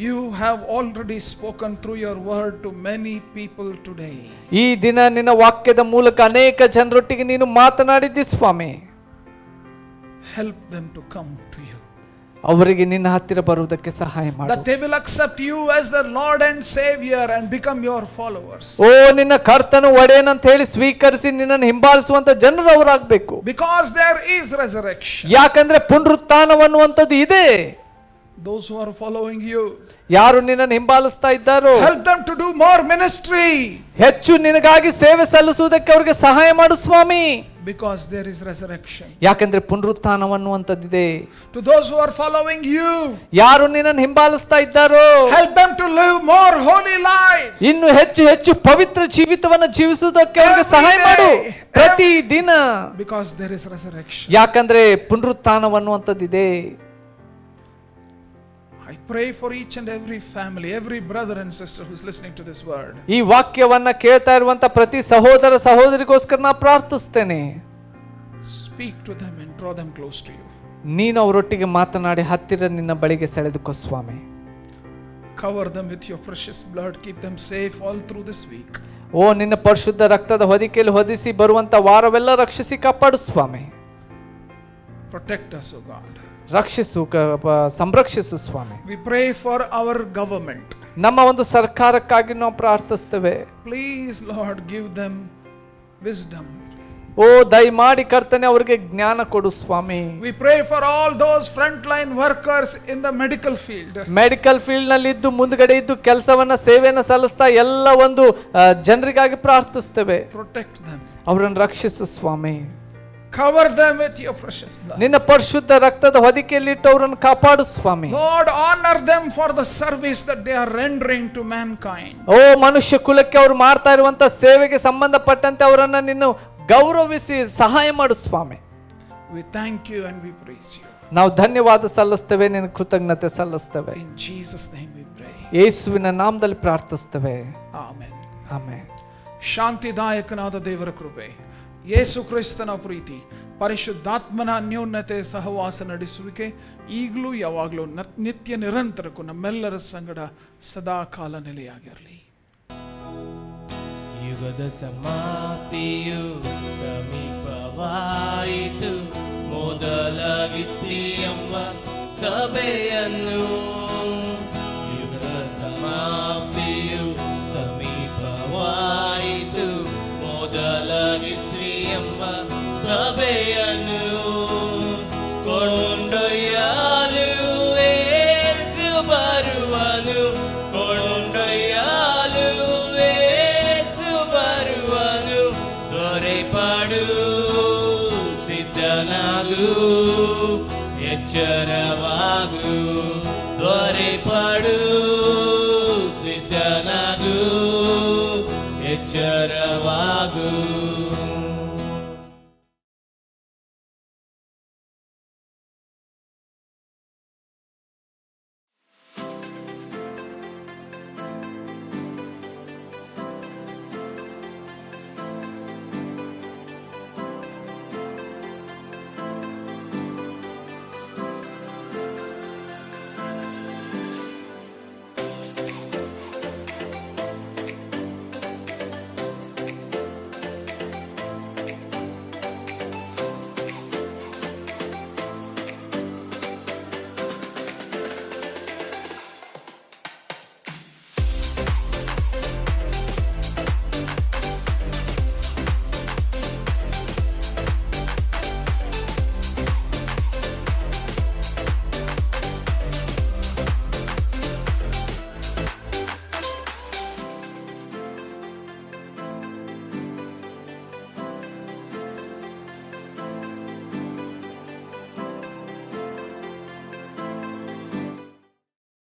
D: You have already spoken through your word to many people today.
B: ಈ ದಿನ ನಿನ್ನ ವಾಕ್ಯದ ಮೂಲಕ ಅನೇಕ ಜನರೊಟ್ಟಿಗೆ ನೀನು ಮಾತನಾಡಿದ್ದಿ ಸ್ವಾಮಿ.
D: Help them to come to you.
B: ಅವರಿಗೆ ನಿನ್ನ ಹತ್ತಿರ ಬರುವುದಕ್ಕೆ ಸಹಾಯ ಮಾಡು.
D: That they will accept you as their Lord and Savior and become your followers.
B: ಓ, ನಿನ್ನ ಕರ್ತನು ಒಡೆಯನಂತ ಹೇಳಿ ಸ್ವೀಕರಿಸಿ ನಿನ್ನನ್ನು ಹಿಂಬಾಲಿಸುವಂತ ಜನರು ಅವರಾಗಬೇಕು.
D: Because there is resurrection.
B: ಯಾಕಂದ್ರೆ ಪುನರುತ್ಥಾನವನ್ನುವಂಥದ್ದು ಇದೆ.
D: those who are following you.
B: ಯಾರು ನಿನ್ನನ್ನು ಹಿಂಬಾಲಿಸ್ತಾ ಇದ್ದಾರೋ
D: Help them to do more ministry.
B: ಹೆಚ್ಚು ನಿನಗಾಗಿ ಸೇವೆ ಸಲ್ಲಿಸುವುದಕ್ಕೆ ಅವರಿಗೆ ಸಹಾಯ ಮಾಡು ಸ್ವಾಮಿ.
D: Because there is resurrection.
B: ಯಾಕಂದ್ರೆ ಪುನರುತ್ಥಾನವನ್ನುವಂಥದ್ದಿದೆ.
D: To those who are following you,
B: ಯಾರು ನಿನ್ನನ್ನು ಹಿಂಬಾಲಿಸ್ತಾ ಇದ್ದಾರೋ
D: help them to live more holy life.
B: ಇನ್ನು ಹೆಚ್ಚು ಹೆಚ್ಚು ಪವಿತ್ರ ಜೀವಿತವನ್ನು ಜೀವಿಸುವುದಕ್ಕೆ ಅವರಿಗೆ ಸಹಾಯ ಮಾಡು ಪ್ರತಿ ದಿನ.
D: Because there is resurrection.
B: ಯಾಕಂದ್ರೆ ಪುನರುತ್ಥಾನವನ್ನುವಂಥದ್ದಿದೆ.
D: I pray for each and every family, every brother and sister who is listening to this word.
B: ಈ ವಾಕ್ಯವನ್ನ ಕೇಳ್ತಾ ಇರುವಂತ ಪ್ರತಿ ಸಹೋದರ ಸಹೋದರಿಗೋಸ್ಕರ ನಾ ಪ್ರಾರ್ಥಿಸ್ತೇನೆ.
D: Speak to them and draw them close to you.
B: ನೀನು ಅವರೊಟ್ಟಿಗೆ ಮಾತನಾಡಿ ಹತ್ತಿರ ನಿನ್ನ ಬಳಿಗೆ ಸೆಳೆದುಕೋ ಸ್ವಾಮಿ.
D: Cover them with your precious blood. Keep them safe all through this week.
B: ಓ ನಿನ್ನ ಪರಿಶುದ್ಧ ರಕ್ತದ ಹೊದಿಕೆಯಲ್ಲಿ ಹೊದಿಸಿ ಬರುವಂತ ವಾರವೆಲ್ಲ ರಕ್ಷಿಸಿ ಕಾಪಾಡು ಸ್ವಾಮಿ.
D: Protect us, O God.
B: ರಕ್ಷಿಸು ಸಂರಕ್ಷಿಸು ಸ್ವಾಮಿ.
D: We pray for our government.
B: ನಮ್ಮ ಒಂದು ಸರ್ಕಾರಕ್ಕಾಗಿ ನಾವು ಪ್ರಾರ್ಥಿಸ್ತೇವೆ.
D: Please, Lord, give them wisdom.
B: ಓ ದಯಮಾಡಿ ಕರ್ತನೆ ಅವರಿಗೆ ಜ್ಞಾನ ಕೊಡು ಸ್ವಾಮಿ.
D: We pray for all those frontline workers in the medical field.
B: Medical field ನಲ್ಲಿ ಇದ್ದು ಮುಂದ್ಗಡೆ ಇದ್ದು ಕೆಲಸವನ್ನ ಸೇವೆಯನ್ನು ಸಲ್ಲಿಸ್ತಾ ಎಲ್ಲ ಒಂದು ಜನರಿಗಾಗಿ ಪ್ರಾರ್ಥಿಸ್ತೇವೆ.
D: Protect them.
B: ಅವರನ್ನು ರಕ್ಷಿಸು ಸ್ವಾಮಿ.
D: Cover them with your precious blood.
B: ನಿನ್ನ ಪರಿಶುದ್ಧ ರಕ್ತದ ಹೊದಿಕೆಯಲ್ಲಿ ಇಟ್ಟು ಅವರನ್ನು ಕಾಪಾಡು ಸ್ವಾಮಿ.
D: Lord, honor them for the service that they are rendering to mankind.
B: ಓ ಮನುಷ್ಯ ಕುಲಕ್ಕೆ ಅವರು ಮಾಡ್ತಾ ಇರುವಂತ ಸೇವೆಗೆ ಸಂಬಂಧಪಟ್ಟಂತೆ ಅವರನ್ನ ನೀನು ಗೌರವಿಸಿ ಸಹಾಯ ಮಾಡು ಸ್ವಾಮಿ.
D: We thank you and we praise you.
B: ನಾವು ಧನ್ಯವಾದ ಸಲ್ಲಿಸ್ತೇವೆ, ನಿನ್ನ ಕೃತಜ್ಞತೆ ಸಲ್ಲಿಸ್ತೇವೆ.
D: In Jesus' name we pray.
B: ಯೇಸುವಿನ ನಾಮದಲ್ಲಿ ಪ್ರಾರ್ಥಿಸ್ತೇವೆ.
D: Amen.
B: ಆಮೆನ್.
D: ಶಾಂತಿದಾಯಕನಾದ ದೇವರ ಕೃಪೆ, ಯೇಸು ಕ್ರಿಸ್ತನ ಪ್ರೀತಿ, ಪರಿಶುದ್ಧಾತ್ಮನ ಅನ್ಯೋನ್ಯತೆ ಸಹವಾಸ ನಡೆಸುವಿಕೆ ಈಗಲೂ ಯಾವಾಗಲೂ ನಿತ್ಯ ನಿರಂತರಕ್ಕೂ ನಮ್ಮೆಲ್ಲರ ಸಂಗಡ ಸದಾ ಕಾಲ ನೆಲೆಯಾಗಿರಲಿ.
E: ಯುಗದ ಸಮಾಪ್ತಿಯು ಸಮೀಪವಾಯಿತು, ಮೊದಲಾಗಿತ್ತಿ ಎಂಬ ಸಭೆಯನ್ನು. ಯುಗದ ಸಮಾಪ್ತಿಯು ಸಮೀಪವಾಯಿತು, ಮೊದಲಾಗಿತ್ತಿ ಎಂಬ ಸಭೆಯನ್ನು ಕೊಂಡೊಯ್ಯಲು ಯೇಸು ಬರುವನು, ಕೊಂಡೊಯ್ಯಲು ಯೇಸು ಬರುವನು. ದೊರೆಪಡು ಸಿದ್ಧನಾಗು, ಎಚ್ಚರವಾಗು, ದೊರೆಪಡು ಸಿದ್ಧನಾಗು, ಎಚ್ಚರವಾಗು.